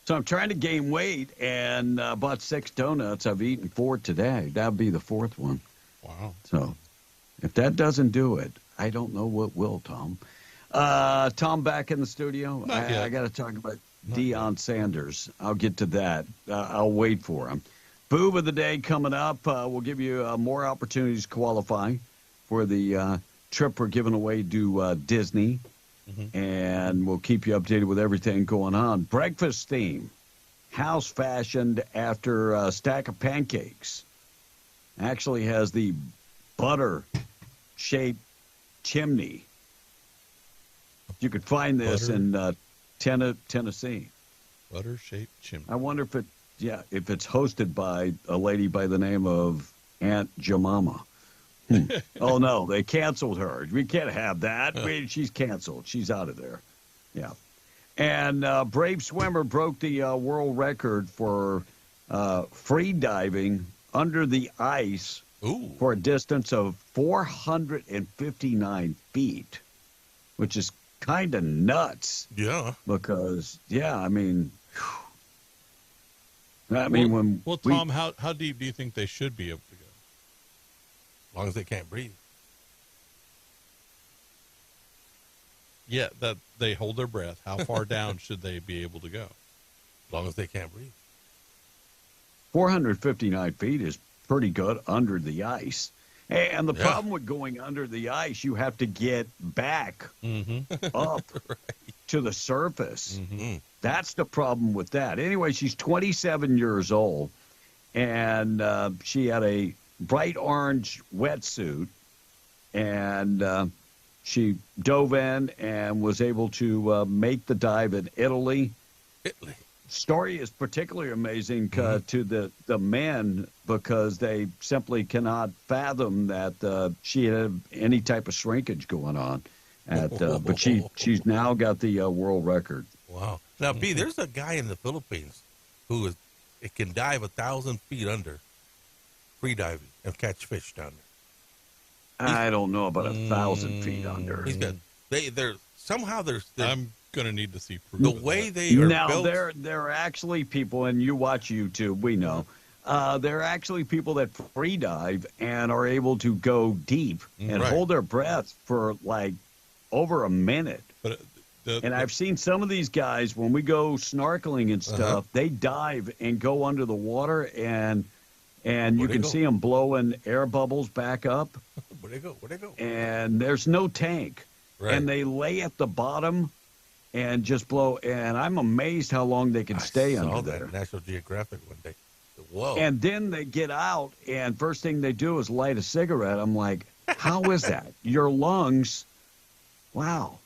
So I'm trying to gain weight, and bought 6 donuts. I've eaten 4 today. That'll be the 4th one. Wow! So if that doesn't do it, I don't know what will, Tom. Tom back in the studio. I got to talk about Deion Sanders. I'll get to that. I'll wait for him. Boob of the day coming up. We'll give you more opportunities to qualify for the trip we're giving away to Disney. And we'll keep you updated with everything going on. Breakfast theme. house fashioned after a stack of pancakes. Actually has the butter-shaped chimney. You could find this in Tennessee. Butter-shaped chimney. I wonder if it's hosted by a lady by the name of Aunt Jemima. Oh, no, they canceled her. We can't have that. She's canceled. She's out of there. Yeah. And brave swimmer broke the world record for free diving under the ice for a distance of 459 feet, which is kind of nuts. Yeah. Because, when Tom, how deep do you think they should be able to go? As long as they can't breathe. Yeah, that they hold their breath. How far down should they be able to go? As long as they can't breathe. 459 feet is pretty good under the ice. And the problem with going under the ice, you have to get back up to the surface. That's the problem with that. Anyway, she's 27 years old, and she had a bright orange wetsuit, and she dove in and was able to make the dive in Italy. Story is particularly amazing to the men because they simply cannot fathom that she had any type of shrinkage going on. But she's now got the world record. Wow. Now, B, there's a guy in the Philippines who can dive 1,000 feet under, free diving, and catch fish down there. I don't know about 1,000 feet under. He's got they're I'm going to need to see proof. The way they are now built. there are actually people, and you watch YouTube, we know. There are actually people that free dive and are able to go deep and hold their breath for like over a minute. But I've seen some of these guys when we go snorkeling and stuff. They dive and go under the water, and you can see them blowing air bubbles back up. Where'd they go? And there's no tank, and they lay at the bottom and just blow. And I'm amazed how long they can stay under there. National Geographic one day. Whoa. And then they get out, and first thing they do is light a cigarette. I'm like, how is that? Your lungs. Wow.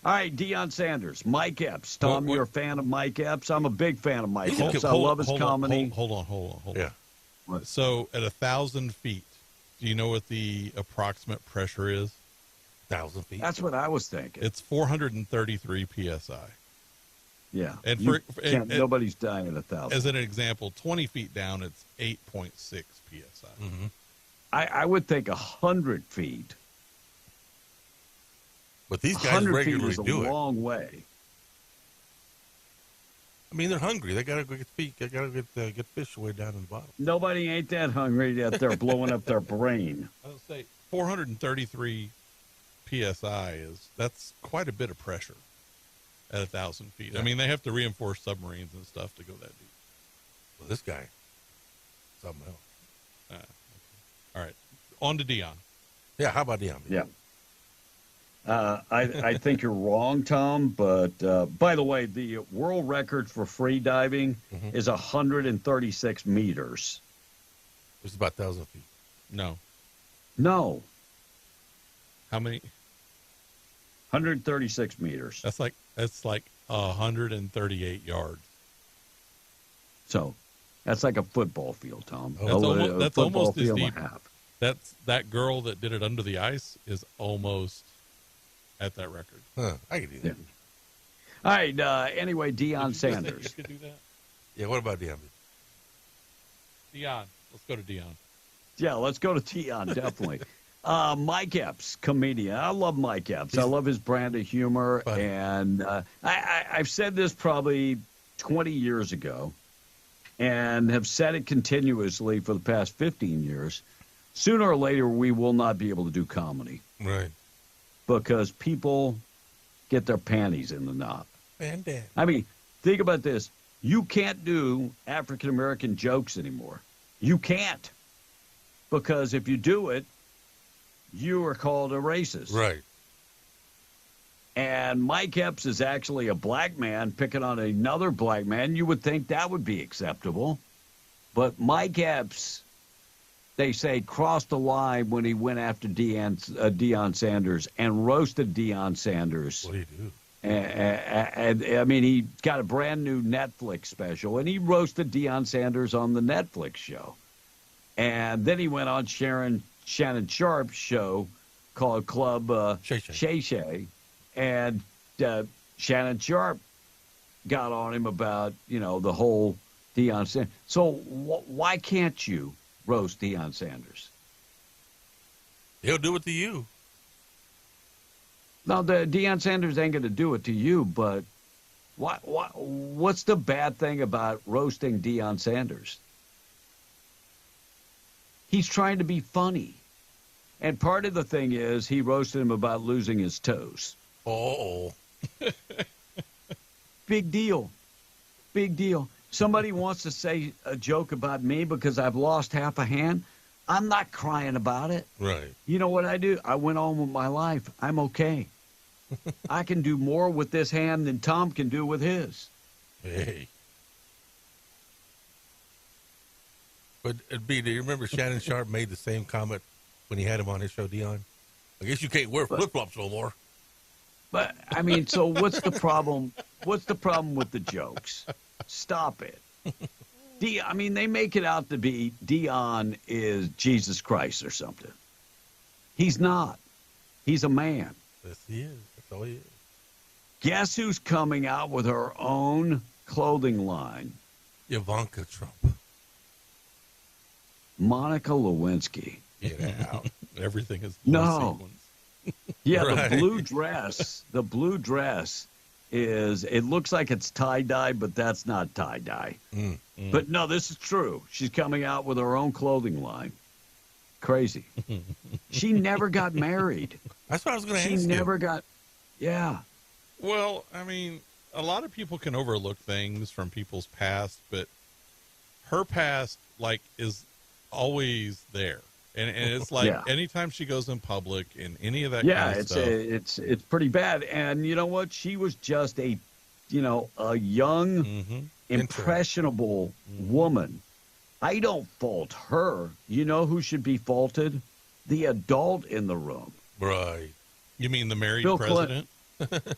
All right, Deion Sanders, Mike Epps. Tom, you're a fan of Mike Epps? I'm a big fan of Mike Epps. I love his comedy. Hold on. Yeah. What? So at 1,000 feet, do you know what the approximate pressure is? 1,000 feet. That's what I was thinking. It's 433 psi. Yeah. And nobody's dying at 1,000. As an example, 20 feet down, it's 8.6 psi. I would think 100 feet. But these guys regularly do it. 100 feet is a long way. I mean, they're hungry. They gotta go get feet. They gotta get fish way down in the bottom. Nobody ain't that hungry that they're blowing up their brain. I would say 433 psi that's quite a bit of pressure at 1,000 feet. Yeah. I mean, they have to reinforce submarines and stuff to go that deep. Well, this guy, something else. Okay. All right, on to Deion. Yeah, how about Deion? Yeah. I think you're wrong, Tom, but by the way, the world record for free diving is 136 meters. It's about 1,000 feet. No. How many? 136 meters. That's like 138 yards. So that's like a football field, Tom. That's almost as deep. and a half. That girl that did it under the ice is almost at that record. I could do that. Yeah. All right. Anyway, Deion Sanders. You could do that? Yeah, what about Deion? Deion. Let's go to Deion. Yeah, let's go to Deion, definitely. Mike Epps, comedian. I love Mike Epps. I love his brand of humor. Funny. And I've said this probably 20 years ago and have said it continuously for the past 15 years. Sooner or later, we will not be able to do comedy. Right. Because people get their panties in the knot. Bandana. I mean, think about this. You can't do African-American jokes anymore. You can't. Because if you do it, you are called a racist. Right. and Mike Epps is actually a black man picking on another black man, you would think that would be acceptable. But Mike Epps, they say, crossed the line when he went after Deion Sanders and roasted Deion Sanders. What did he do? And I mean, he got a brand new Netflix special, and he roasted Deion Sanders on the Netflix show. And then he went on Shannon Sharp's show called Club Shay Shay, and Shannon Sharp got on him about, the whole Deion Sanders. So why can't you roast Deion Sanders? He'll do it to you. No, Deion Sanders ain't going to do it to you, but what's the bad thing about roasting Deion Sanders? He's trying to be funny. And part of the thing is he roasted him about losing his toes. Oh. Big deal. Big deal. Somebody wants to say a joke about me because I've lost half a hand. I'm not crying about it. Right. You know what I do? I went on with my life. I'm okay. I can do more with this hand than Tom can do with his. Hey. But, B, do you remember Shannon Sharp made the same comment when he had him on his show, Dion? I guess you can't wear flip-flops no more. But, I mean, so what's the problem? What's the problem with the jokes? Stop it. I mean, they make it out to be Dion is Jesus Christ or something. He's not. He's a man. Yes, he is. That's all he is. Guess who's coming out with her own clothing line? Ivanka Trump. Monica Lewinsky. Get out. Everything is no. sequence. Yeah, Right. the blue dress is, it looks like it's tie-dye, but that's not tie-dye. But no, this is true. She's coming out with her own clothing line. Crazy. She never got married. That's what I was going to ask you. She never got, yeah. Well, I mean, a lot of people can overlook things from people's past, but her past, is always there. And it's like anytime she goes in public and any of that kind of stuff. It's pretty bad. And you know what? She was just a young, impressionable woman. I don't fault her. You know who should be faulted? The adult in the room. Right. You mean the married Bill president?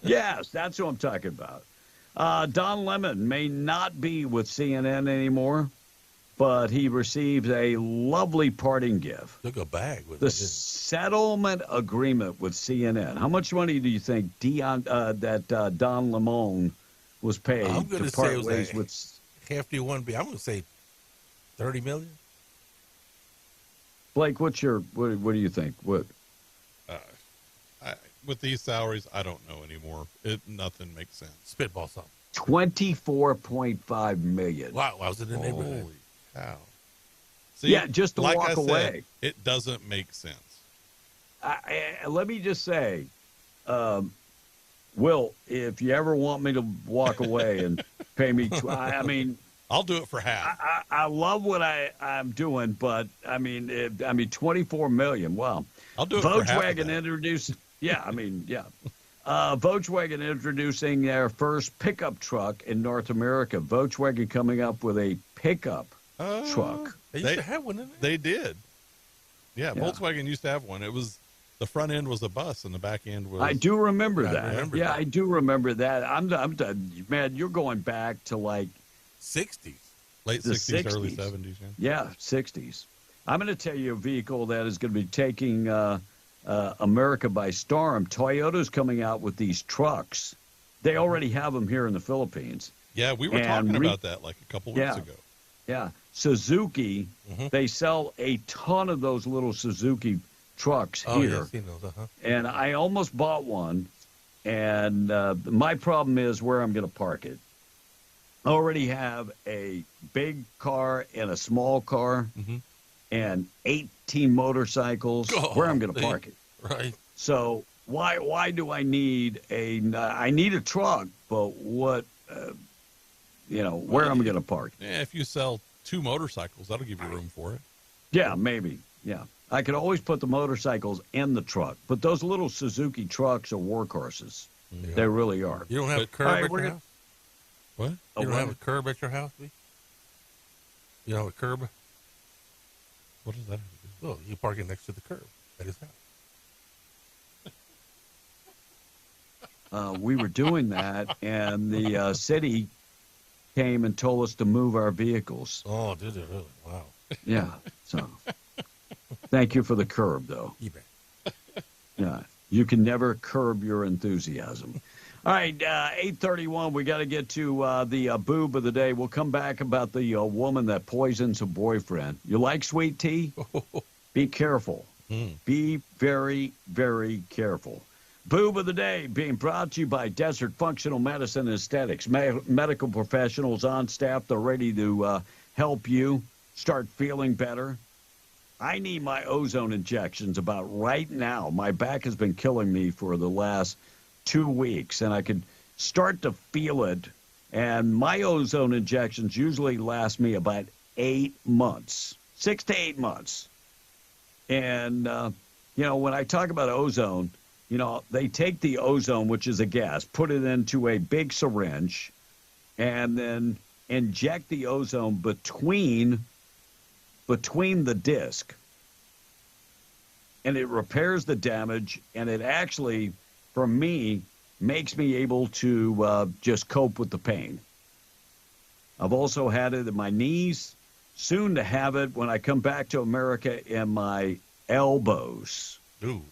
Yes, that's what I'm talking about. Don Lemon may not be with CNN anymore, but he receives a lovely parting gift. Took a bag with the settlement agreement with CNN. How much money do you think Don Lemon was paid I'm going to to say part it was ways a with? hefty one. I'm going to say $30 million. Blake, what do you think? What? With these salaries, I don't know anymore. Nothing makes sense. Spitball something. $24.5 million. Wow, I was in the neighborhood. Holy cow. See, yeah, just to like walk I said, away. It doesn't make sense. Let me just say, Will, if you ever want me to walk away and pay me, I mean, I'll do it for half. I love what I'm doing, but I mean, $24 million. Wow. I'll do it for half. Volkswagen introduced. Yeah, I mean, yeah. Volkswagen introducing their first pickup truck in North America. Volkswagen coming up with a pickup truck. They used to have one, didn't they? They did. Yeah, Volkswagen used to have one. It was the front end was a bus and the back end was. I do remember that. That. I do remember that. I'm man. You're going back to like 60s, late 60s, early 70s. Yeah, 60s. I'm going to tell you a vehicle that is going to be taking America by storm. Toyota's coming out with these trucks. They already have them here in the Philippines. Yeah, we were talking about that like a couple weeks ago. Yeah. Suzuki, they sell a ton of those little Suzuki trucks here. Yeah, I've seen those, And I almost bought one, and my problem is where I'm going to park it. I already have a big car and a small car and 18 motorcycles. Where I'm going to park it. Right. So why do I need I need a truck, but what, where am I going to park? Yeah, if you sell 2 motorcycles, that'll give you room for it. Yeah, maybe. Yeah. I could always put the motorcycles in the truck, but those little Suzuki trucks are workhorses. They really are. You don't have a curb All right, at we're your gonna- house? What? You don't have a curb at your house, Lee? You don't have a curb? What does that have to do? Well, you park it next to the curb at his house. We were doing that, and the city came and told us to move our vehicles. Oh, did it really? Wow. Yeah. So, thank you for the curb, though. You bet. Yeah. You can never curb your enthusiasm. All right, 8:31. We got to get to the boob of the day. We'll come back about the woman that poisons a boyfriend. You like sweet tea? Be careful. Be very, very careful. Boob of the day being brought to you by Desert Functional Medicine and Aesthetics. Medical professionals on staff. They're ready to help you start feeling better. I need my ozone injections about right now. My back has been killing me for the last 2 weeks, and I could start to feel it. And my ozone injections usually last me about 8 months, 6 to 8 months. And, when I talk about ozone, they take the ozone, which is a gas, put it into a big syringe, and then inject the ozone between the disc, and it repairs the damage, and it actually, for me, makes me able to just cope with the pain. I've also had it in my knees, soon to have it when I come back to America in my elbows. Ooh.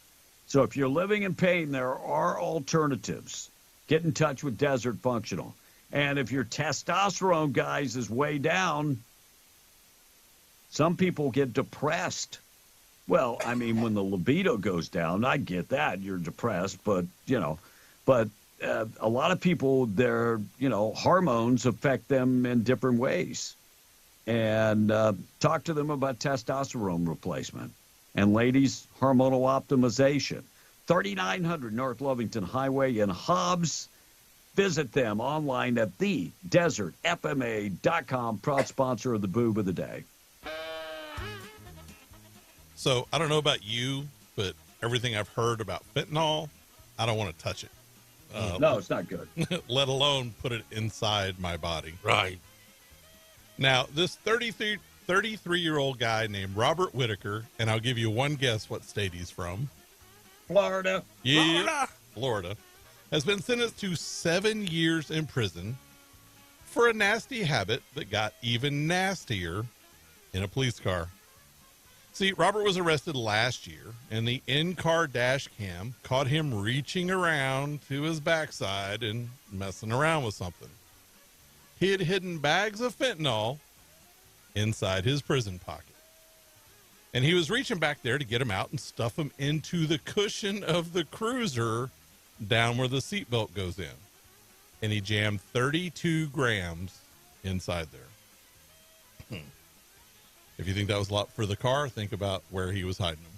So if you're living in pain, there are alternatives. Get in touch with Desert Functional. And if your testosterone, guys, is way down, some people get depressed. Well, I mean, when the libido goes down, I get that. You're depressed, but a lot of people, their, hormones affect them in different ways. And talk to them about testosterone replacement. And ladies, hormonal optimization. 3900 North Lovington Highway in Hobbs. Visit them online at thedesertfma.com, proud sponsor of the Boob of the Day. So I don't know about you, but everything I've heard about fentanyl, I don't want to touch it. No, it's not good. Let alone put it inside my body. Right. Now, this 33-year-old guy named Robert Whitaker, and I'll give you one guess what state he's from. Florida. Yeah, Florida. Has been sentenced to 7 years in prison for a nasty habit that got even nastier in a police car. See, Robert was arrested last year, and the in-car dash cam caught him reaching around to his backside and messing around with something. He had hidden bags of fentanyl inside his prison pocket. And he was reaching back there to get them out and stuff them into the cushion of the cruiser down where the seatbelt goes in. And he jammed 32 grams inside there. If you think that was a lot for the car, think about where he was hiding them.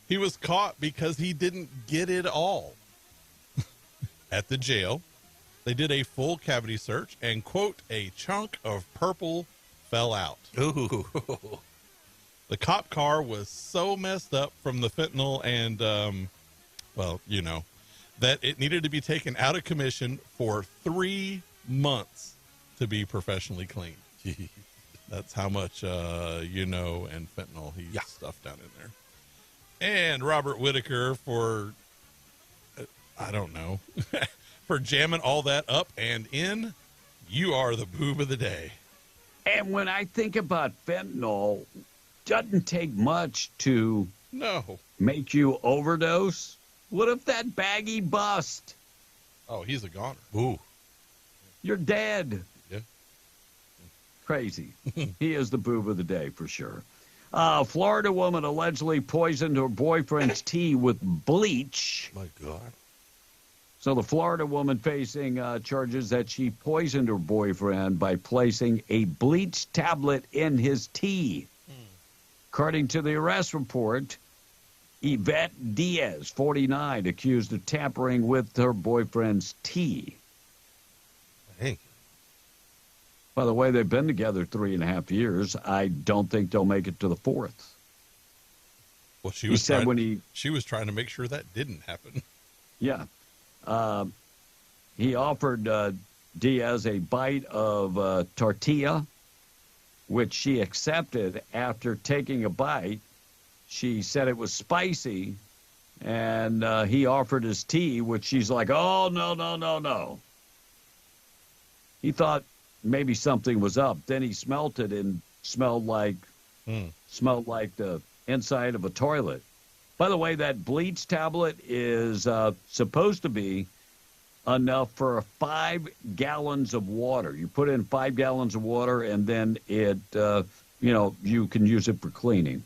He was caught because he didn't get it all. At the jail, they did a full cavity search and, quote, a chunk of purple fell out. Ooh. The cop car was so messed up from the fentanyl and, that it needed to be taken out of commission for 3 months to be professionally cleaned. That's how much, and fentanyl he stuffed down in there. And Robert Whitaker for, for jamming all that up and in, you are the boob of the day. And when I think about fentanyl, doesn't take much to make you overdose. What if that baggie bust? Oh, he's a goner. Ooh. You're dead. Yeah. Crazy. He is the boob of the day for sure. Florida woman allegedly poisoned her boyfriend's tea with bleach. My God. So the Florida woman facing charges that she poisoned her boyfriend by placing a bleach tablet in his tea. According to the arrest report, Yvette Diaz, 49, accused of tampering with her boyfriend's tea. Hey. By the way, they've been together 3.5 years. I don't think they'll make it to the 4th. Well, she was trying to make sure that didn't happen. Yeah. he offered Diaz a bite of tortilla, which she accepted. After taking a bite, she said it was spicy, and he offered his tea, which she's like, oh, no. He thought maybe something was up. Then he smelt it and smelled like the inside of a toilet. By the way, that bleach tablet is supposed to be enough for 5 gallons of water. You put in 5 gallons of water, and then it, you can use it for cleaning.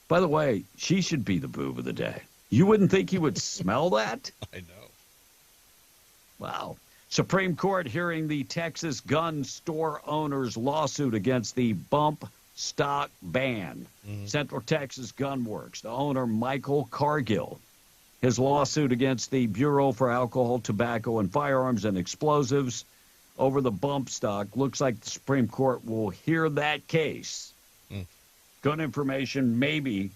By the way, she should be the boob of the day. You wouldn't think he would smell that? I know. Wow. Supreme Court hearing the Texas gun store owners' lawsuit against the bump stock ban. Central Texas Gun Works, the owner, Michael Cargill. His lawsuit against the Bureau for Alcohol, Tobacco, and Firearms and Explosives over the bump stock. Looks like the Supreme Court will hear that case. Good information maybe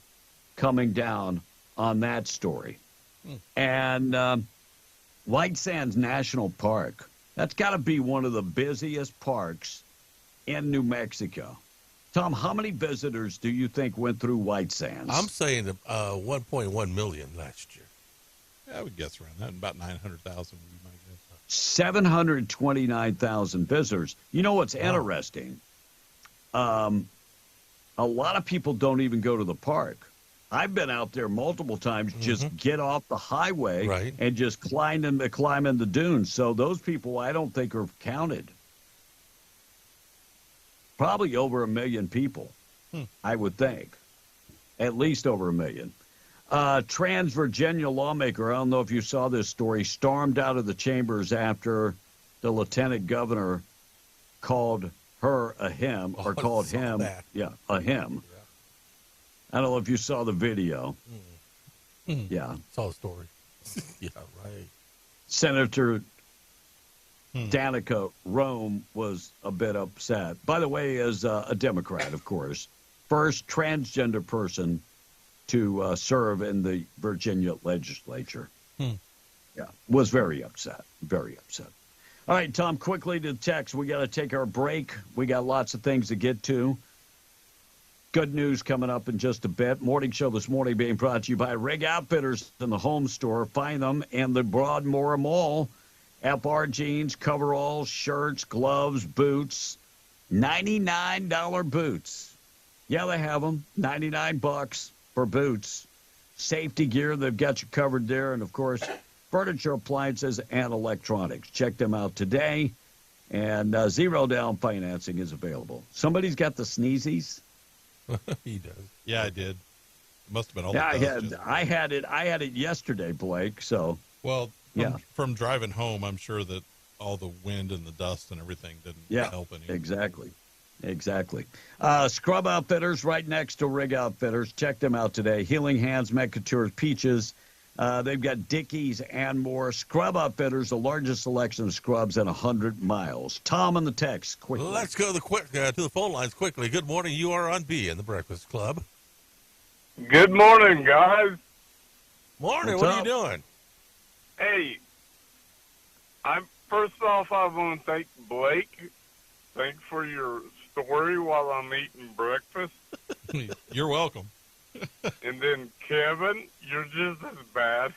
coming down on that story. And White Sands National Park, that's got to be one of the busiest parks in New Mexico. Tom, how many visitors do you think went through White Sands? I'm saying 1.1 million last year. Yeah, I would guess around that. About 900,000 would be my guess. 729,000 visitors. You know what's interesting? A lot of people don't even go to the park. I've been out there multiple times, just get off the highway and just climb in the dunes. So those people I don't think are counted. Probably over 1 million people, I would think. At least over 1 million. Trans Virginia lawmaker, I don't know if you saw this story, stormed out of the chambers after the lieutenant governor called her a him, or called him, a him. I don't know if you saw the video. Yeah. Saw the story. Yeah, right. Senator Danica Rome was a bit upset. By the way, as a Democrat, of course. First transgender person to serve in the Virginia legislature. Yeah, was very upset. Very upset. All right, Tom, quickly to the text. We got to take our break. We got lots of things to get to. Good news coming up in just a bit. Morning show this morning being brought to you by Rig Outfitters in the home store. Find them in the Broadmoor Mall. FR jeans, coveralls, shirts, gloves, boots. $99 boots. Yeah, they have them. $99 for boots. Safety gear, they've got you covered there. And, of course, furniture, appliances, and electronics. Check them out today. And zero down financing is available. Somebody's got the sneezies. He does. Yeah, I did. It must have been all. Yeah, I had it yesterday, Blake. So. Well, from driving home, I'm sure that all the wind and the dust and everything didn't help any. Exactly. Scrub Outfitters right next to Rig Outfitters. Check them out today. Healing Hands, Medcouture, Peaches. They've got Dickies and more. Scrub Outfitters, the largest selection of scrubs in 100 miles. Tom on the text, quickly. Let's go to the phone lines quickly. Good morning. You are on B in the Breakfast Club. Good morning, guys. Morning. What are you doing? Hey, first off, I want to thank Blake. Thanks for your story while I'm eating breakfast. You're welcome. And then, Kevin, you're just as bad.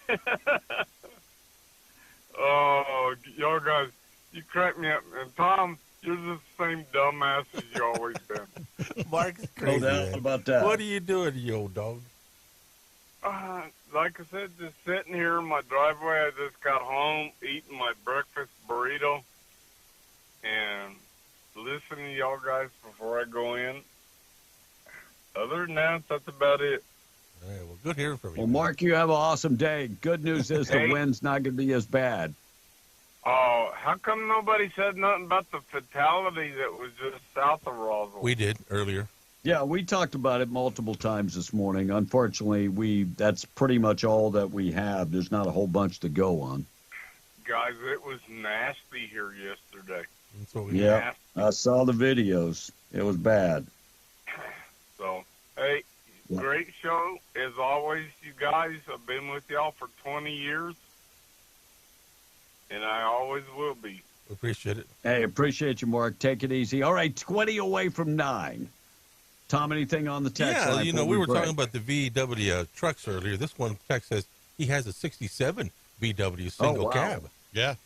Oh, y'all guys, you crack me up. And Tom, you're just the same dumbass as you always been. Mark's crazy. No doubt about that. What are you doing, you old dog? Like I said, just sitting here in my driveway. I just got home, eating my breakfast burrito, and listening to y'all guys before I go in. Other than that, that's about it. All right, well, good hearing from you. Well, Mark, you have an awesome day. Good news is the wind's not going to be as bad. Oh, how come nobody said nothing about the fatality that was just south of Roswell? We did earlier. Yeah, we talked about it multiple times this morning. Unfortunately, that's pretty much all that we have. There's not a whole bunch to go on. Guys, it was nasty here yesterday. That's what we I saw the videos. It was bad. So, hey, great show. As always, you guys, I've been with y'all for 20 years. and I always will be. Appreciate it. Hey, appreciate you, Mark. Take it easy. All right, 20 away from 9. Tom, anything on the text line? Yeah, we were talking about the VW trucks earlier. This one text says he has a 67 VW single cab. Yeah,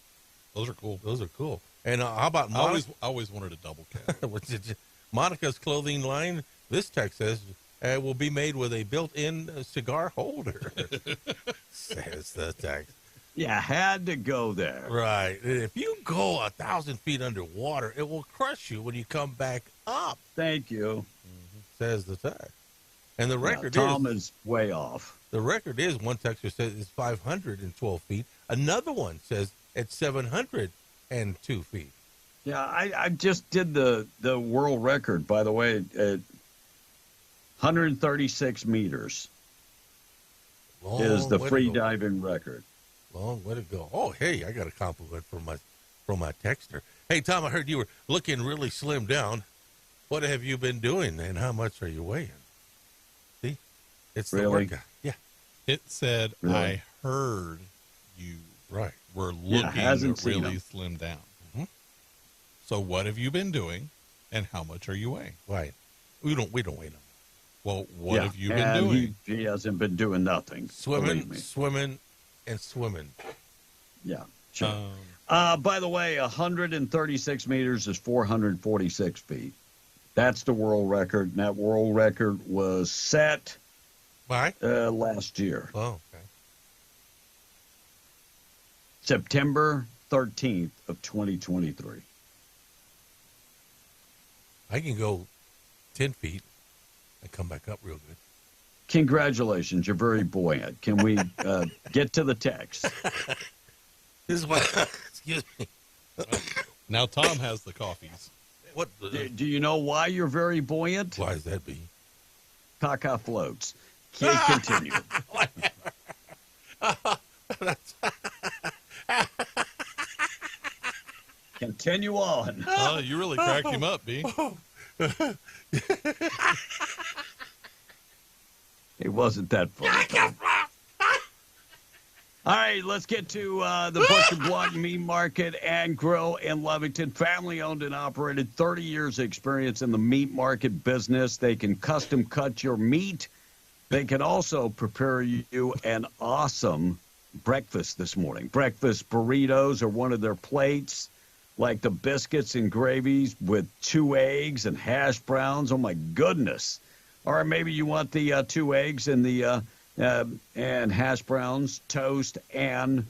those are cool. Those are cool. And how about Monica? I always wanted a double cab. Monica's clothing line, this text says, will be made with a built-in cigar holder. Says the text. Yeah, had to go there. Right. If you go 1,000 feet underwater, it will crush you when you come back up. Thank you. Says the text. And the record Tom is way off. The record is, one texter says it's 512 feet. Another one says it's 702 feet. Yeah, I just did the world record, by the way, at 136 meters is the free diving record. Long way to go. Oh, hey, I got a compliment from my texter. Hey, Tom, I heard you were looking really slim down. What have you been doing, and how much are you weighing? See? It's the workout. Yeah. It said, really? I heard you were looking to really slim down. Mm-hmm. So what have you been doing, and how much are you weighing? Right. We don't weigh them. Well, what have you been doing? He hasn't been doing nothing. Swimming. Yeah, sure. By the way, 136 meters is 446 feet. That's the world record, and that world record was set last year. Oh, okay. September 13th of 2023. I can go 10 feet and come back up real good. Congratulations, you're very buoyant. Can we get to the text? This is what, excuse me. Now Tom has the coffees. What? Do you know why you're very buoyant? Why is that be? Caca floats. Continue. Continue on. Oh, you really cracked him up, B. It wasn't that funny. All right, let's get to the Butcher Block Meat Market and Grill in Lovington. Family-owned and operated, 30 years experience in the meat market business. They can custom cut your meat. They can also prepare you an awesome breakfast this morning. Breakfast burritos are one of their plates, like the biscuits and gravies with 2 eggs and hash browns. Oh, my goodness. Or maybe you want the 2 eggs and the and hash browns, toast, and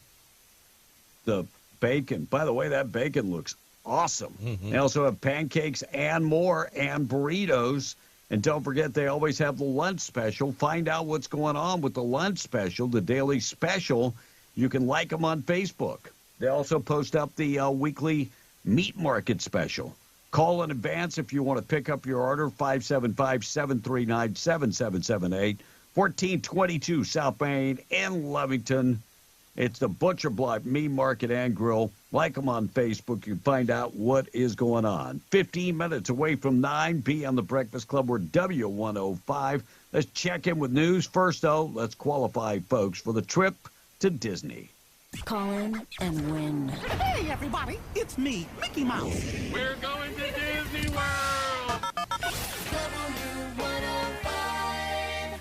the bacon. By the way, that bacon looks awesome. Mm-hmm. They also have pancakes and more, and burritos. And don't forget, they always have the lunch special. Find out what's going on with the lunch special, the daily special. You can like them on Facebook. They also post up the weekly meat market special. Call in advance if you want to pick up your order, 575-739-7778, 1422 South Main in Lovington. It's the Butcher Block Meat Market and Grill. Like them on Facebook. You can find out what is going on. 15 minutes away from 9 p.m. The Breakfast Club. We're W105. Let's check in with news. First, though, let's qualify folks for the trip to Disney. Call in and win. Hey, everybody. It's me, Mickey Mouse. We're going to Disney World.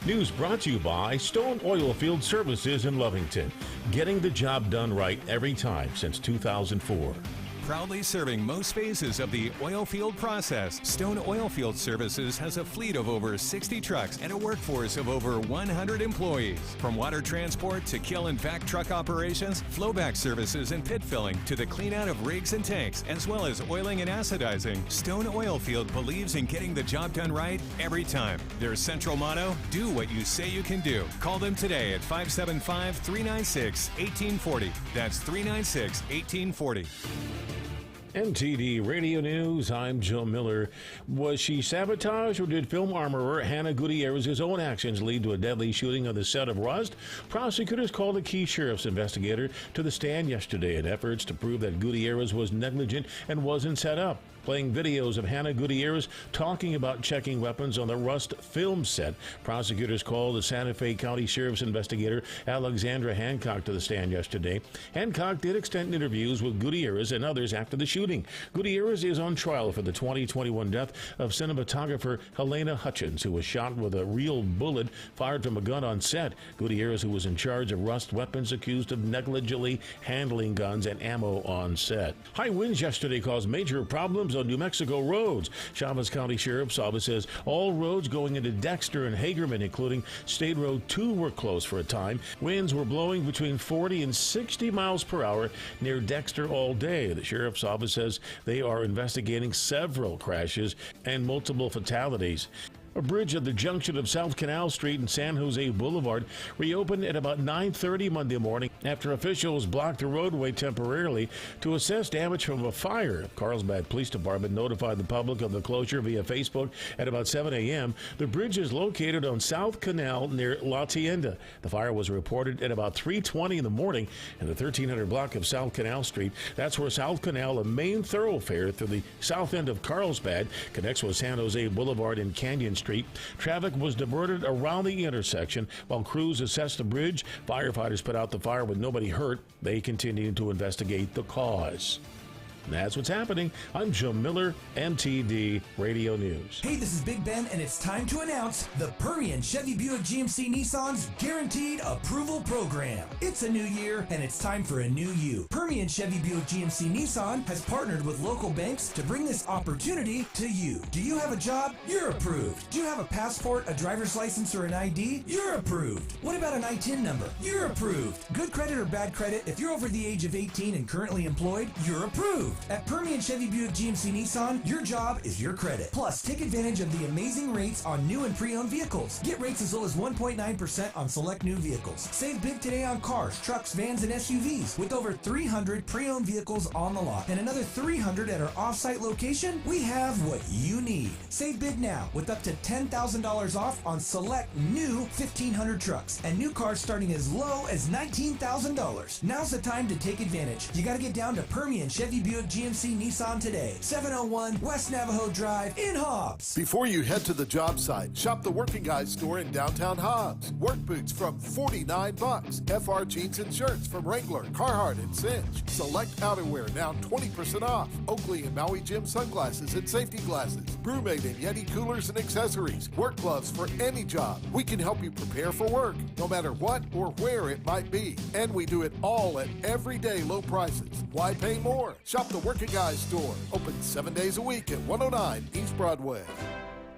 News brought to you by Stone Oilfield Services in Lovington. Getting the job done right every time since 2004. Proudly serving most phases of the oil field process, Stone Oilfield Services has a fleet of over 60 trucks and a workforce of over 100 employees. From water transport to kill and vac truck operations, flowback services and pit filling to the clean out of rigs and tanks, as well as oiling and acidizing, Stone Oilfield believes in getting the job done right every time. Their central motto, do what you say you can do. Call them today at 575-396-1840. That's 396-1840. NTD Radio News, I'm Joe Miller. Was she sabotaged, or did film armorer Hannah Gutierrez's own actions lead to a deadly shooting on the set of Rust? Prosecutors called a key sheriff's investigator to the stand yesterday in efforts to prove that Gutierrez was negligent and wasn't set up. playing videos of Hannah Gutierrez talking about checking weapons on the Rust film set. Prosecutors called the Santa Fe County Sheriff's investigator Alexandra Hancock to the stand yesterday. Hancock did extend interviews with Gutierrez and others after the shooting. Gutierrez is on trial for the 2021 death of cinematographer Helena Hutchins, who was shot with a real bullet fired from a gun on set. Gutierrez, who was in charge of Rust Weapons, accused of negligently handling guns and ammo on set. High winds yesterday caused major problems on New Mexico roads. Chavez County Sheriff's Office says all roads going into Dexter and Hagerman, including State Road 2, were closed for a time. Winds were blowing between 40 and 60 miles per hour near Dexter all day. The Sheriff's Office says they are investigating several crashes and multiple fatalities. A bridge at the junction of South Canal Street and San Jose Boulevard reopened at about 9:30 Monday morning after officials blocked the roadway temporarily to assess damage from a fire. Carlsbad Police Department notified the public of the closure via Facebook at about 7 a.m. The bridge is located on South Canal near La Tienda. The fire was reported at about 3:20 in the morning in the 1300 block of South Canal Street. That's where South Canal, a main thoroughfare through the south end of Carlsbad, connects with San Jose Boulevard and Canyon Street. Traffic was diverted around the intersection while crews assessed the bridge. Firefighters put out the fire with nobody hurt. They continue to investigate the cause. And that's what's happening. I'm Joe Miller, MTD Radio News. Hey, this is Big Ben, and it's time to announce the Permian Chevy Buick GMC Nissan's Guaranteed Approval Program. It's a new year, and it's time for a new you. Permian Chevy Buick GMC Nissan has partnered with local banks to bring this opportunity to you. Do you have a job? You're approved. Do you have a passport, a driver's license, or an ID? You're approved. What about an ITIN number? You're approved. Good credit or bad credit, if you're over the age of 18 and currently employed, you're approved. At Permian Chevy Buick GMC Nissan, your job is your credit. Plus, take advantage of the amazing rates on new and pre-owned vehicles. Get rates as low as 1.9% on select new vehicles. Save big today on cars, trucks, vans, and SUVs. With over 300 pre-owned vehicles on the lot and another 300 at our off-site location, we have what you need. Save big now with up to $10,000 off on select new 1,500 trucks and new cars starting as low as $19,000. Now's the time to take advantage. You got to get down to Permian Chevy Buick GMC Nissan today. 701 West Navajo Drive in Hobbs. Before you head to the job site, shop the Working Guys store in downtown Hobbs. Work boots from $49. FR jeans and shirts from Wrangler, Carhartt, and Cinch. Select outerwear now 20% off. Oakley and Maui Gym sunglasses and safety glasses. Brewmate and Yeti coolers and accessories. Work gloves for any job. We can help you prepare for work, no matter what or where it might be. And we do it all at everyday low prices. Why pay more? Shop the Working Guys store. Open 7 days a week at 109 East Broadway.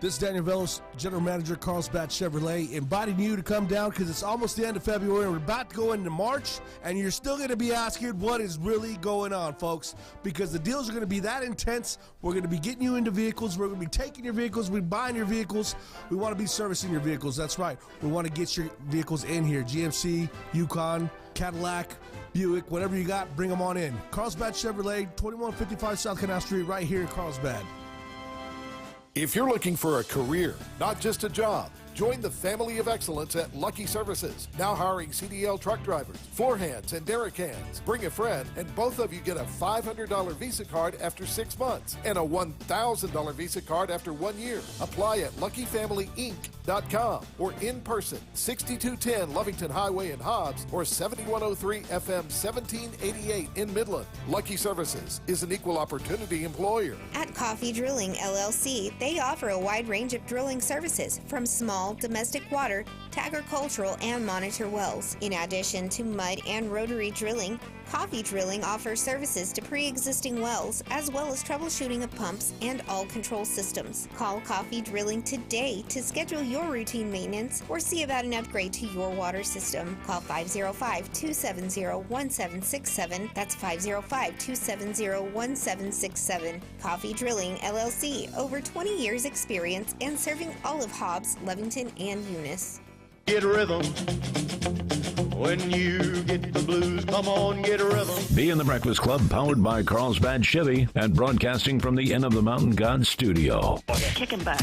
This is Daniel Velos, General Manager, Carlsbad Chevrolet, inviting you to come down because it's almost the end of February. We're about to go into March, and you're still going to be asking what is really going on, folks, because the deals are going to be that intense. We're going to be getting you into vehicles. We're going to be taking your vehicles. We're buying your vehicles. We want to be servicing your vehicles. That's right. We want to get your vehicles in here. GMC, Yukon, Cadillac, Buick, whatever you got, bring them on in. Carlsbad Chevrolet, 2155 South Canal Street, right here in Carlsbad. If you're looking for a career, not just a job, join the family of excellence at Lucky Services. Now hiring CDL truck drivers, floor hands, and derrick hands. Bring a friend, and both of you get a $500 Visa card after 6 months and a $1,000 Visa card after 1 year. Apply at LuckyFamilyInc.com or in person, 6210 Lovington Highway in Hobbs or 7103 FM 1788 in Midland. Lucky Services is an equal opportunity employer. At Coffee Drilling LLC, they offer a wide range of drilling services from small domestic water to agricultural and monitor wells. In addition to mud and rotary drilling, Coffee Drilling offers services to pre-existing wells as well as troubleshooting of pumps and all control systems. Call Coffee Drilling today to schedule your routine maintenance or see about an upgrade to your water system. Call 505-270-1767. That's 505-270-1767. Coffee Drilling LLC, over 20 years experience and serving all of Hobbs, Lovington, and Eunice. Get rhythm. When you get the blues, come on, get a rhythm. Be in the Breakfast Club, powered by Carlsbad Chevy and broadcasting from the Inn of the Mountain God studio. Chicken butt.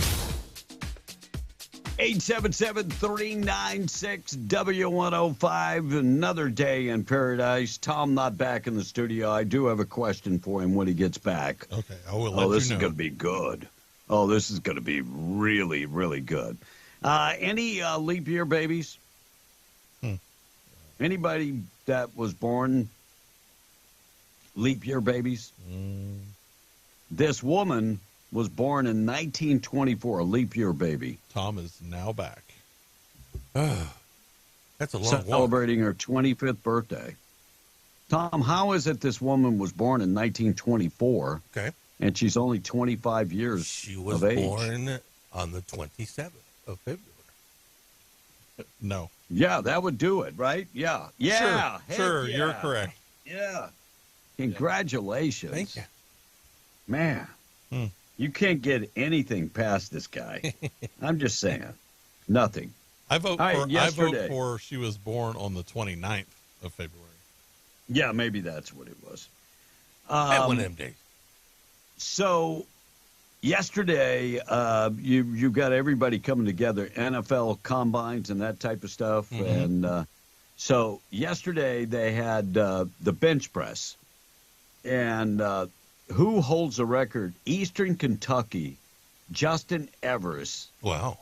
877-396-W105. Another day in paradise. Tom not back in the studio. I do have a question for him when he gets back. Okay, I will let you know. This is going to be good. Oh, this is going to be really, really good. Any leap year babies? Anybody that was born leap year babies? This woman was born in 1924, a leap year baby. Tom is now back. That's a long one. Celebrating her 25th birthday. Tom, how is it this woman was born in 1924? Okay. And she's only 25 years She was of age? born on the 27th of February. No. Yeah, that would do it, right? Yeah. Yeah. Sure, Heck you're yeah. correct. Yeah. Congratulations. Thank you. Man, you can't get anything past this guy. I'm just saying. Nothing. I vote All right, for yesterday. she was born on the 29th of February. Yeah, maybe that's what it was. That one of them days. So yesterday, you got everybody coming together, NFL combines and that type of stuff. Mm-hmm. And so yesterday they had the bench press. And who holds the record? Eastern Kentucky, Justin Evers. Wow.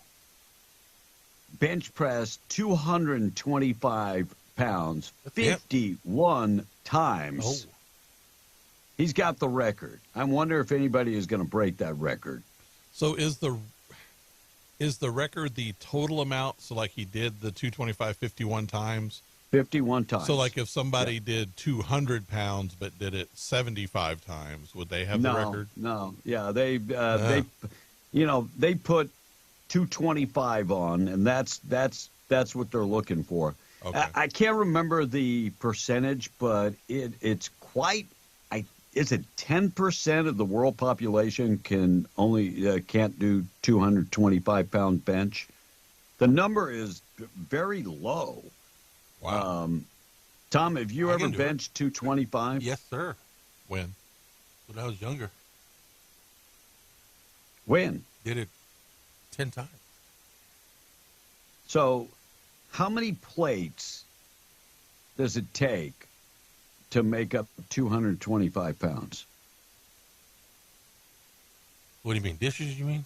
Bench press 225 pounds, That's it. 51 times. Oh. He's got the record. I wonder if anybody is going to break that record. So is the record the total amount? So like he did the 225 51 times? 51 times. So like if somebody did 200 pounds but did it 75 times, would they have the record? No. Yeah, they put 225 on, and that's what they're looking for. Okay. I can't remember the percentage, but it's quite. Is it 10% of the world population can't do 225-pound bench? The number is very low. Wow. Tom, have you I ever can do it. benched 225? Yes, sir. When? When I was younger. When? Did it 10 times. So, how many plates does it take to make up 225 pounds? What do you mean? Dishes, you mean?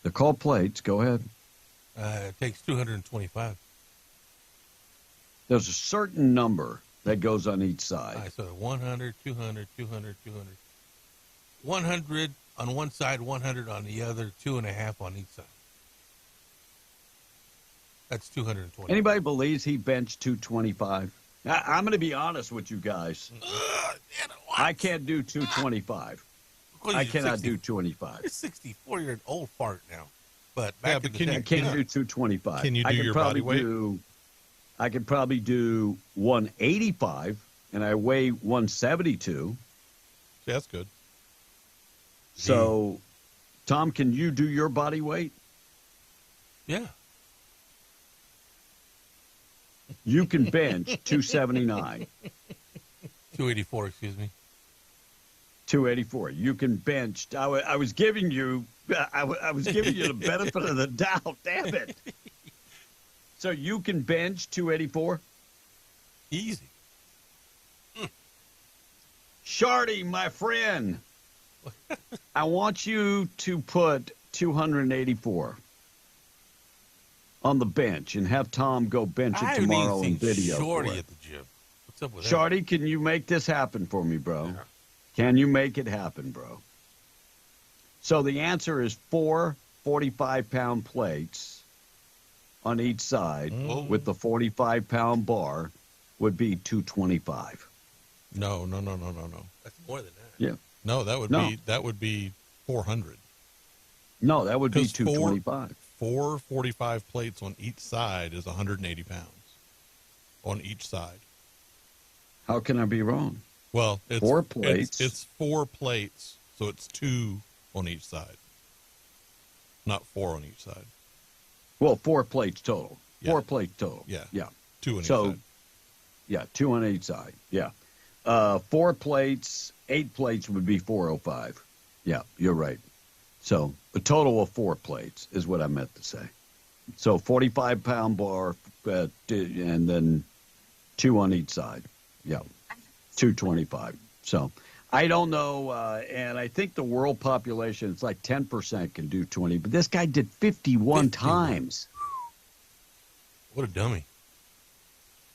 They're called plates. Go ahead. It takes 225. There's a certain number that goes on each side. All right, so 100, 200, 200, 200. 100 on one side, 100 on the other, 2.5 on each side. That's 220. Anybody believes he benched 225? I'm going to be honest with you guys. I can't do 225. I cannot do 225. You're 64. You're an old fart now. But back in the day, I can't do 225. Can you do your body weight? I could probably do 185, and I weigh 172. Yeah, that's good. So, Tom, can you do your body weight? Yeah. You can bench 279. 284, excuse me. 284. You can bench. I was giving you. I was giving you the benefit of the doubt. Damn it. So you can bench 284. Easy. Shardy, my friend, I want you to put 284 on the bench and have Tom go bench it tomorrow in video. Shorty at the gym. What's up with that? Shardy, can you make this happen for me, bro? Yeah. Can you make it happen, bro? So the answer is 4 45-pound plates on each side with the 45-pound bar would be 225. No. That's more than that. Yeah. No, that would be 400. No, that would be 'Cause 225. 4 45 plates on each side is 180 pounds on each side. How can I be wrong? Well, it's 4 plates. It's 4 plates, so it's 2 on each side, not 4 on each side. Well, 4 plates total. Yeah. 4 plates total. Yeah. 2 on each side. Yeah, 2 on each side. Yeah. 4 plates, 8 plates would be 405. Yeah, you're right. So a total of 4 plates is what I meant to say. So 45-pound bar, and then 2 on each side. Yeah, 225. So I don't know, and I think the world population, it's like 10% can do 20, but this guy did 51 times. What a dummy.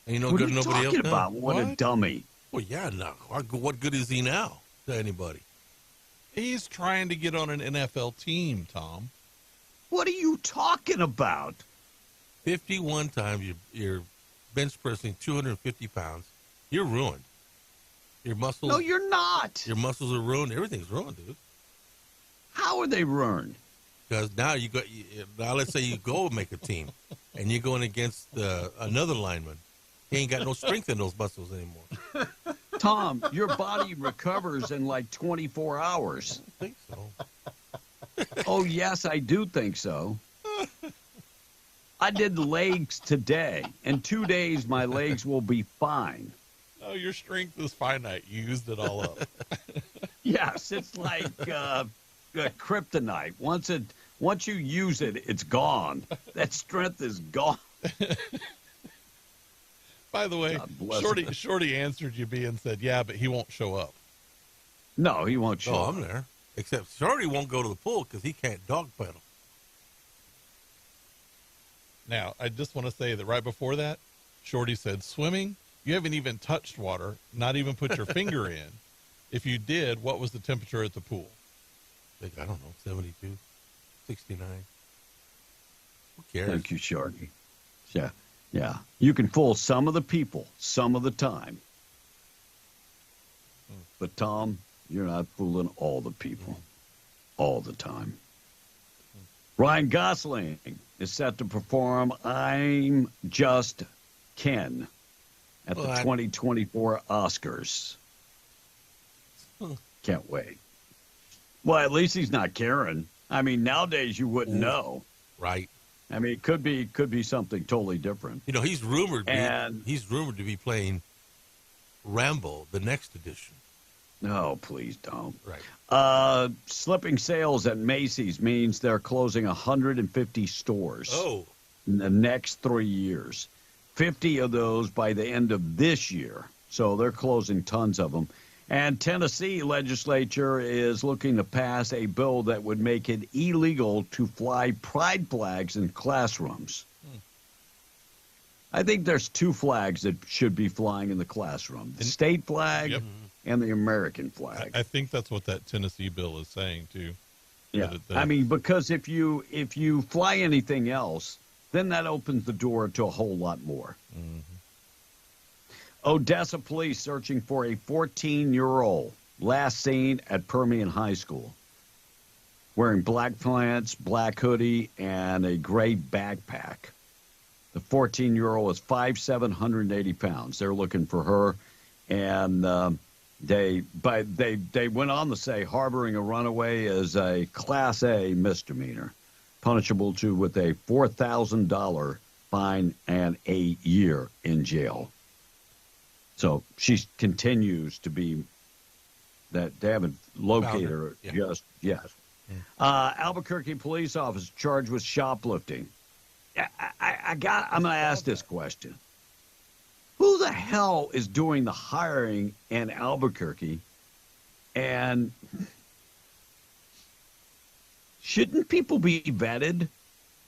And you know, What good are you nobody else talking now? about? What a dummy. Well, yeah, no. What good is he now to anybody? He's trying to get on an NFL team, Tom. What are you talking about? 51 times you're bench pressing 250 pounds. You're ruined. Your muscles. No, you're not. Your muscles are ruined. Everything's ruined, dude. How are they ruined? Because now now let's say you go make a team, and you're going against another lineman. He ain't got no strength in those muscles anymore. Tom, your body recovers in like 24 hours. I think so. Oh, yes, I do think so. I did legs today. In 2 days, my legs will be fine. Oh, your strength is finite. You used it all up. Yes, it's like kryptonite. Once you use it, it's gone. That strength is gone. By the way, Shorty answered you and said, yeah, but he won't show up. No, he won't show Oh, up. I'm there. Except Shorty won't go to the pool because he can't dog pedal. Now, I just want to say that right before that, Shorty said, swimming, you haven't even touched water, not even put your finger in. If you did, what was the temperature at the pool? I don't know, 72, 69. Who cares? Thank you, Shorty. Yeah, yeah. You can fool some of the people some of the time. But, Tom, you're not fooling all the people all the time. Ryan Gosling is set to perform I'm Just Ken at the 2024 Oscars. Can't wait. Well, at least he's not Karen. I mean, nowadays you wouldn't know. Right. I mean, it could be something totally different. You know, he's rumored to be playing Rambo, the next edition. No, please don't. Right. Slipping sales at Macy's means they're closing 150 stores in the next 3 years. 50 of those by the end of this year. So they're closing tons of them. And Tennessee legislature is looking to pass a bill that would make it illegal to fly pride flags in classrooms. I think there's 2 flags that should be flying in the classroom. The state flag and the American flag. I think that's what that Tennessee bill is saying, too. Yeah. I mean, because if you fly anything else, then that opens the door to a whole lot more. Mm-hmm. Odessa police searching for a 14-year-old last seen at Permian High School, wearing black pants, black hoodie, and a gray backpack. The 14-year-old is 5'7", 180 pounds. They're looking for her, and they went on to say harboring a runaway is a Class A misdemeanor, punishable with a $4,000 fine and a year in jail. So she continues to be that they haven't located her just yet. Albuquerque police officer charged with shoplifting. I'm going to ask this question. Who the hell is doing the hiring in Albuquerque? And shouldn't people be vetted?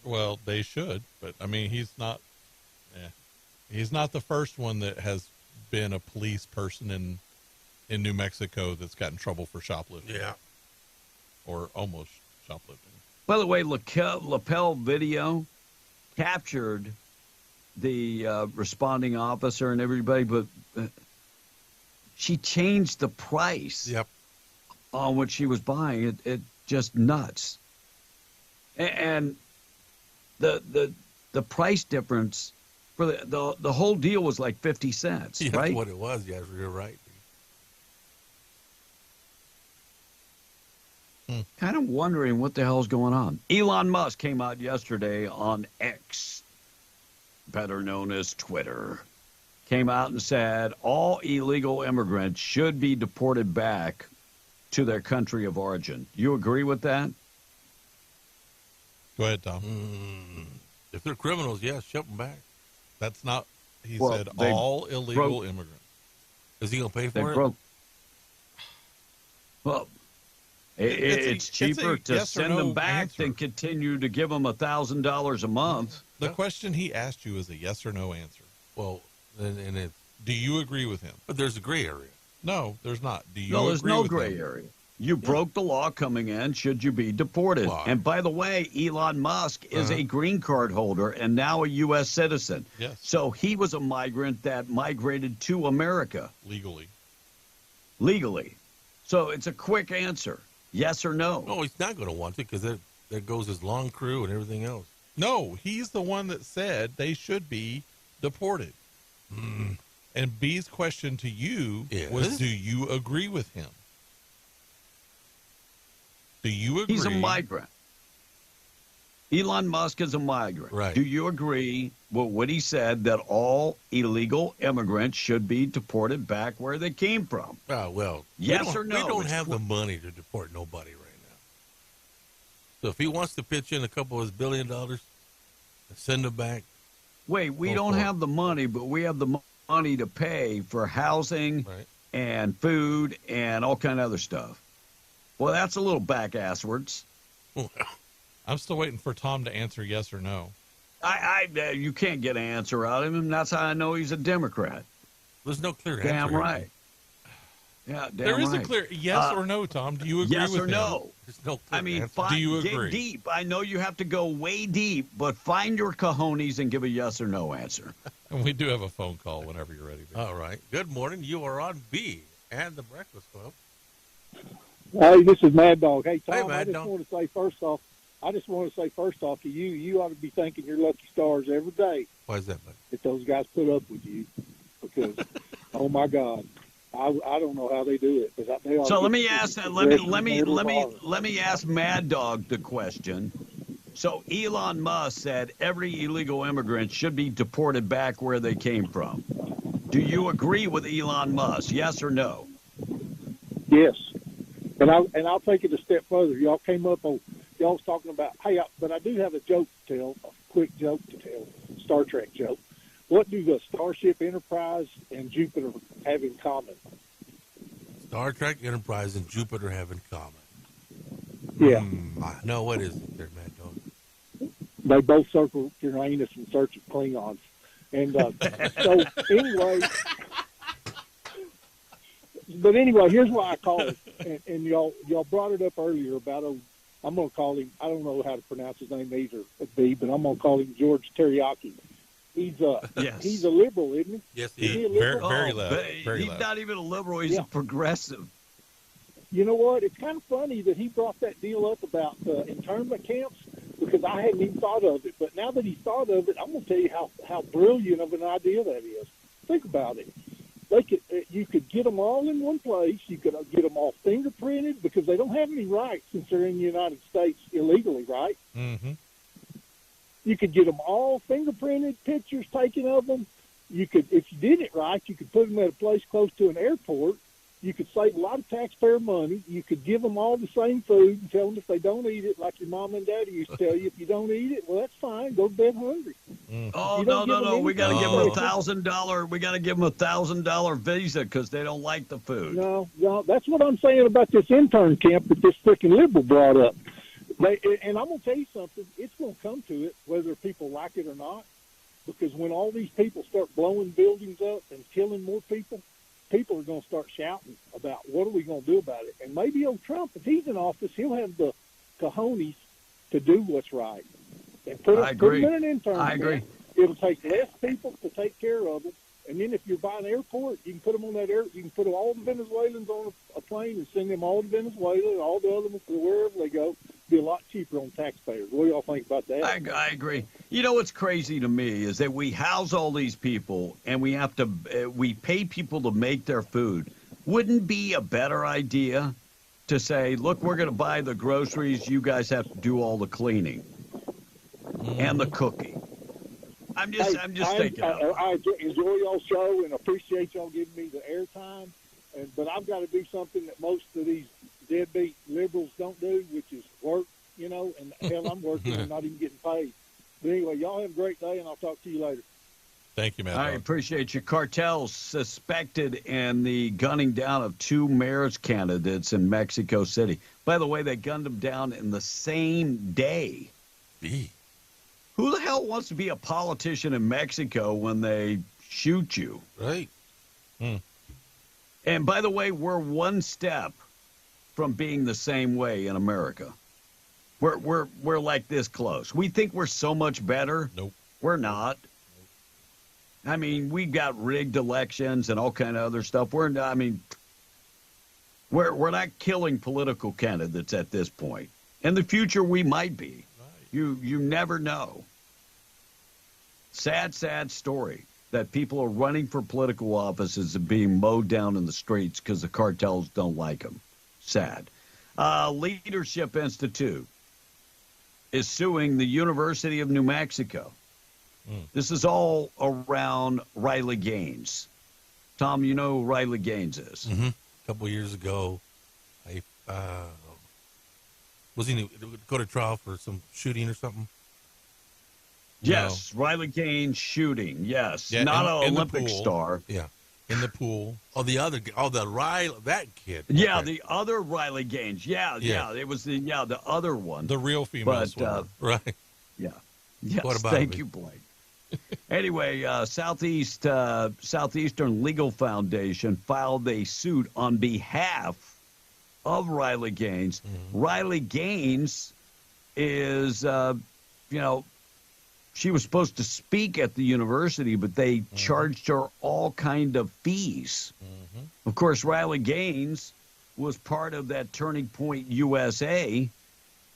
Well, they should, but I mean, he's not the first one that has been a police person in New Mexico that's got in trouble for shoplifting. Yeah. Or almost shoplifting. By the way, lapel video captured the responding officer and everybody, but she changed the price on what she was buying. It just nuts. And the price difference for the whole deal was like 50 cents, Yeah, right? That's what it was. Yeah, you're right. Kind of wondering what the hell's going on. Elon Musk came out yesterday on X, better known as Twitter, came out and said all illegal immigrants should be deported back to their country of origin. You agree with that? Go ahead, Tom. If they're criminals, yes, ship them back. That's not. He Well, said they all illegal broke- immigrants. Is he going to pay They for it? broke. Well, it's it's cheaper a to yes or send no them back answer. than continue to give them $1,000 a month. The question he asked you is a yes or no answer. Well, and it, Do you agree with him? but there's a gray area. No, there's not. Do you No, there's agree no with gray him? area. You broke the law coming in. Should you be deported? Well, And by the way, Elon Musk is a green card holder and now a U.S. citizen. Yes. So he was a migrant that migrated to America Legally. legally. So it's a quick answer. Yes or no? No, he's not going to want it because there goes his long crew and everything else. No, he's the one that said they should be deported. And B's question to you was, Yes? do you agree with him? Do you agree? He's a migrant. Elon Musk is a migrant. Right. Do you agree with what he said that all illegal immigrants should be deported back where they came from? Oh, well, Yes we don't- or no? We don't It's have the money to deport nobody right now. So if he wants to pitch in a couple of his $1 billion and send them back, Wait, we Go don't for it. have the money, but we have the money to pay for housing right? and food and all kind of other stuff. Well, that's a little back-asswards. I'm still waiting for Tom to answer yes or no. You can't get an answer out of him. That's how I know he's a Democrat. There's no clear answer. Damn here. right. Yeah, damn There is right. a clear yes or no, Tom. Do you agree yes with or him? no? There's no clear I mean, answer. Do you dig agree? deep. I know you have to go way deep, but find your cojones and give a yes or no answer. And we do have a phone call whenever you're ready. All right. Good morning. You are on B and the Breakfast Club. Hey, this is Mad Dog. Hey, Tom, Hey, I Mad just Dog. want to say first off to you, you ought to be thanking your lucky stars every day Why is that, buddy? that those guys put up with you, because oh my God, I don't know how they do it. They ought So to let get me ask that. Let me ask Mad Dog the question. So Elon Musk said every illegal immigrant should be deported back where they came from. Do you agree with Elon Musk? Yes or no? Yes, and I'll take it a step further. Y'all came up on y'all was talking about but I do have a joke to tell, a quick joke to tell, Star Trek joke. What do the Starship Enterprise and Jupiter have in common? Star Trek Enterprise and Jupiter have in common. Yeah. No, what is it there, Mad Dog? They both circle Uranus in search of Klingons. And so anyway, here's why I called it. And y'all brought it up earlier about I'm going to call him, I don't know how to pronounce his name either, B, but I'm going to call him George Teriyaki. He's a liberal, isn't he? Yes, Is he a liberal? Very left. But Very he's left. not even a liberal. He's a progressive. You know what? It's kind of funny that he brought that deal up about internment camps, because I hadn't even thought of it. But now that he's thought of it, I'm going to tell you how brilliant of an idea that is. Think about it. You could get them all in one place. You could get them all fingerprinted, because they don't have any rights since they're in the United States illegally, right? Mm-hmm. You could get them all fingerprinted, pictures taken of them. You could, if you did it right, you could put them at a place close to an airport. You could save a lot of taxpayer money. You could give them all the same food and tell them if they don't eat it, like your mom and daddy used to tell you, if you don't eat it, well, that's fine. Go to bed hungry. Oh, You no, don't give them We got to give them anything. $1,000. We got to give them $1,000 visa because they don't like the food. No, that's what I'm saying about this intern camp that this freaking liberal brought up. And I'm going to tell you something. It's going to come to it, whether people like it or not, because when all these people start blowing buildings up and killing more people are going to start shouting about what are we going to do about it. And maybe old Trump, if he's in office, he'll have the cojones to do what's right. And put them in an intern camp. I agree. It'll take less people to take care of them. And then if you're by an airport, you can put them on that you can put all the Venezuelans on a plane and send them all to Venezuela and all the other ones to wherever they go. Be a lot cheaper on taxpayers. What do y'all think about that? I agree. You know what's crazy to me is that we house all these people and we have to we pay people to make their food. Wouldn't be a better idea to say, look, we're going to buy the groceries. You guys have to do all the cleaning and the cooking. I'm just thinking. I enjoy y'all's show and appreciate y'all giving me the airtime. But I've got to do something that most of these deadbeat liberals don't do, which is work, you know, and hell, I'm working and not even getting paid. But anyway, y'all have a great day, and I'll talk to you later. Thank you, man. I appreciate you. Cartels suspected in the gunning down of 2 mayor's candidates in Mexico City. By the way, they gunned them down in the same day. Who the hell wants to be a politician in Mexico when they shoot you? Right. And by the way, we're one step from being the same way in America. We're like this close. We think we're so much better. Nope. We're not. I mean, we got rigged elections and all kind of other stuff. We're not killing political candidates at this point. In the future, we might be. Right. You never know. Sad story that people are running for political offices and being mowed down in the streets because the cartels don't like them. Sad. Leadership Institute is suing the University of New Mexico. This is all around Riley Gaines. Tom, you know who Riley Gaines is. Mm-hmm. A couple of years ago, was he go to trial for some shooting or something? Yes, no. Riley Gaines shooting. Yes, yeah, not an in Olympic star. Yeah, in the pool. Oh, the other. Oh, the Riley, that kid. Yeah, okay. The other Riley Gaines. Yeah. It was the other one. The real female swimmer. Right. Yeah. Yes. What about thank you, Blake. Anyway, Southeastern Legal Foundation filed a suit on behalf of Riley Gaines. Mm-hmm. Riley Gaines is, she was supposed to speak at the university, but they charged her all kind of fees. Mm-hmm. Of course, Riley Gaines was part of that Turning Point USA,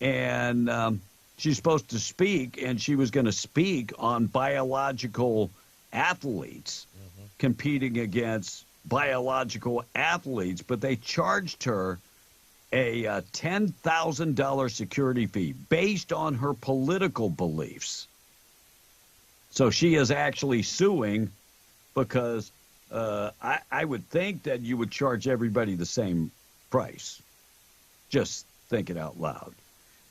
and she's supposed to speak, and she was going to speak on biological athletes competing against biological athletes, but they charged her a $10,000 security fee based on her political beliefs. So she is actually suing because I would think that you would charge everybody the same price. Just thinking out loud.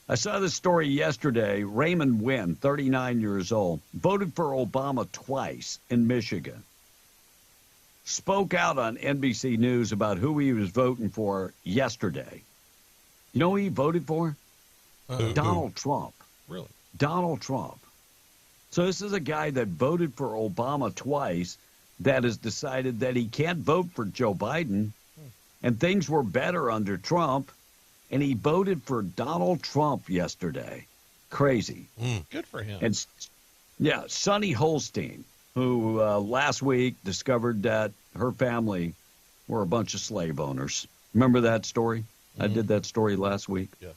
I saw this story yesterday. Raymond Wynn, 39 years old, voted for Obama twice in Michigan. Spoke out on NBC News about who he was voting for yesterday. You know who he voted for? Donald Trump. Really? Donald Trump. So this is a guy that voted for Obama twice that has decided that he can't vote for Joe Biden, and things were better under Trump. And he voted for Donald Trump yesterday. Crazy. Good for him. And yeah, Sonny Holstein, who last week discovered that her family were a bunch of slave owners. Remember that story? I did that story last week. Yes.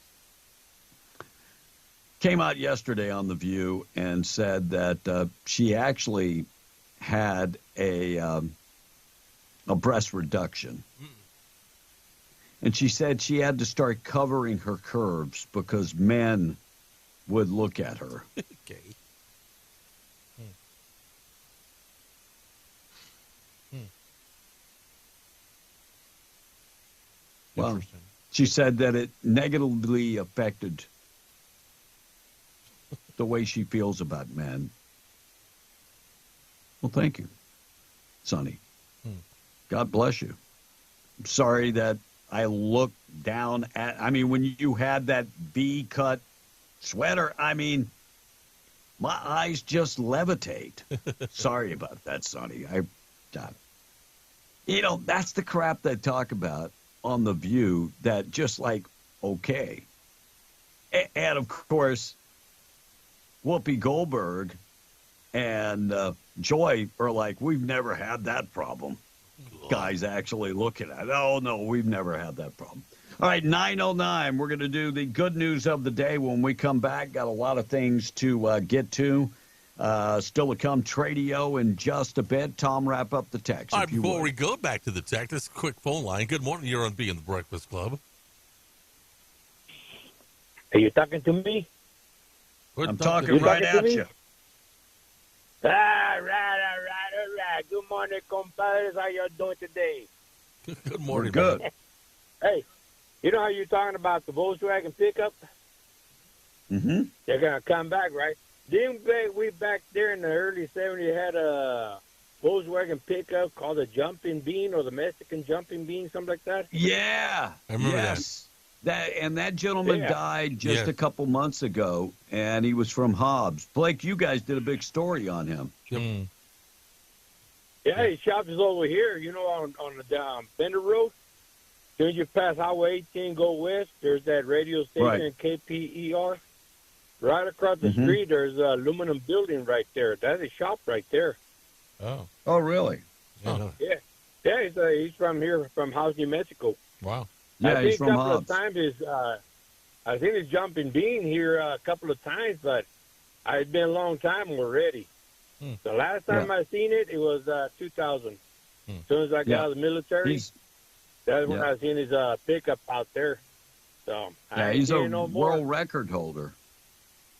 Came out yesterday on The View and said that she actually had a breast reduction. And she said she had to start covering her curves because men would look at her. Okay. Well, she said that it negatively affected the way she feels about men. Well, thank you, Sonny. God bless you. I'm sorry that I look down at, when you had that V-cut sweater, my eyes just levitate. Sorry about that, Sonny. That's the crap they talk about on The View that just okay. And, of course, Whoopi Goldberg and Joy are like, we've never had that problem. Guys actually looking at it. Oh, no, we've never had that problem. All right, 9:09. We're going to do the good news of the day when we come back. Got a lot of things to get to. Still to come, Tradio in just a bit. Tom, wrap up the text. All right, before we go back to the text, this quick phone line. Good morning. You're on B in the Breakfast Club. Are you talking to me? I'm talking right at you. All right. Good morning, compadres. How y'all doing today? Good morning. We're good. Hey, you know how you're talking about the Volkswagen pickup? Mm-hmm. They're going to come back, right? Didn't we back there in the early 70s had a Volkswagen pickup called the Jumping Bean or the Mexican Jumping Bean, something like that? Yeah. I remember That gentleman died just a couple months ago, and he was from Hobbs. Blake, you guys did a big story on him. Yeah, his shop is over here, on the Bender Road. As soon as you pass Highway 18, go west, there's that radio station, KPER. Right across the street, there's an aluminum building right there. That's a shop right there. Oh. Oh, really? Yeah. Yeah, he's from here, from House, New Mexico. Wow. Yeah, he's from a couple Hobbs. of times I think it's Jumping Bean here a couple of times, but it's been a long time already. The last time I seen it, it was 2000. As soon as I got out of the military, that's when I seen his pickup out there. So he's a no more. world record holder.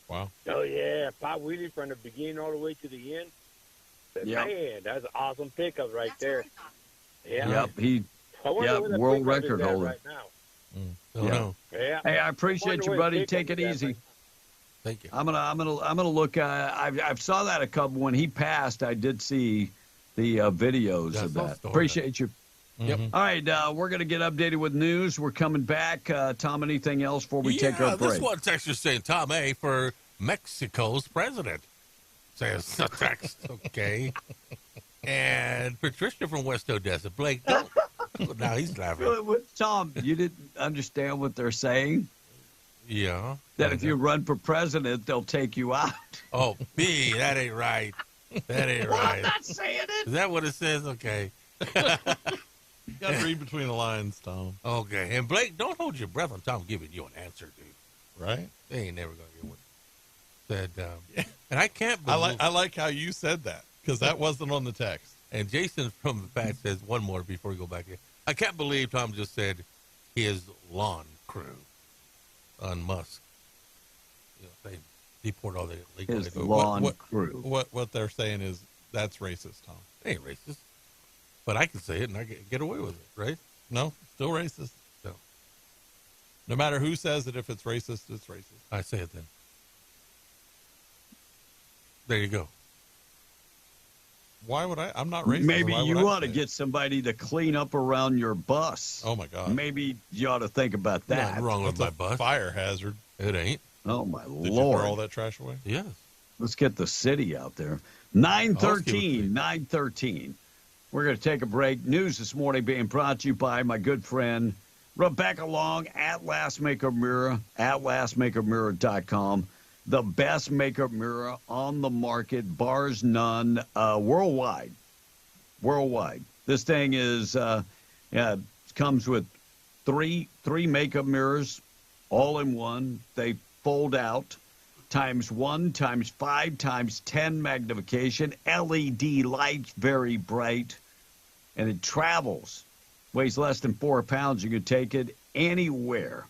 Wow. Oh, yeah. Pop wheelie from the beginning all the way to the end. But man, that's an awesome pickup right there. Yeah. Yep, world record holder. Right now. Yeah. Hey, I appreciate you, buddy. Take it easy. Thank you. I'm gonna look. I saw that a couple when he passed. I did see the videos of that. Appreciate you. Yep. All right, we're going to get updated with news. We're coming back. Tom, anything else before we take our break? This one text is saying Tom A. for Mexico's president. Says the text, okay. And Patricia from West Odessa. Blake, don't. Now he's laughing. Tom, you didn't understand what they're saying? Yeah. That if you run for president, they'll take you out. Oh, B, that ain't right. That ain't right. I'm not saying it. Is that what it says? Okay. You got to read between the lines, Tom. Okay. And Blake, don't hold your breath on Tom giving you an answer, dude. Right? They ain't never going to get one. Said, and I can't believe. I like how you said that, because that wasn't on the text. And Jason from the patch says one more before we go back in. I can't believe Tom just said his lawn crew on Musk. They deport all the illegal. His lawn crew. What they're saying is that's racist, Tom. It ain't racist. But I can say it and I get away with it, right? No, still racist. No matter who says it, if it's racist, it's racist. I say it then. There you go. Why would I? I'm not racist. Maybe you ought to get somebody to clean up around your bus. Oh, my God. Maybe you ought to think about that. Nothing wrong with my bus. Fire hazard. It ain't. Oh, my Did Lord. you throw all that trash away? Yes. Let's get the city out there. 9:13. We're going to take a break. News this morning being brought to you by my good friend Rebecca Long at Last Makeup Mirror, at lastmakeupmirror.com. The best makeup mirror on the market, bars none, worldwide. Worldwide. This thing is comes with three makeup mirrors, all in one. They fold out. ×1, ×5, ×10 magnification, LED lights, very bright, and it travels. Weighs less than 4 pounds. You can take it anywhere.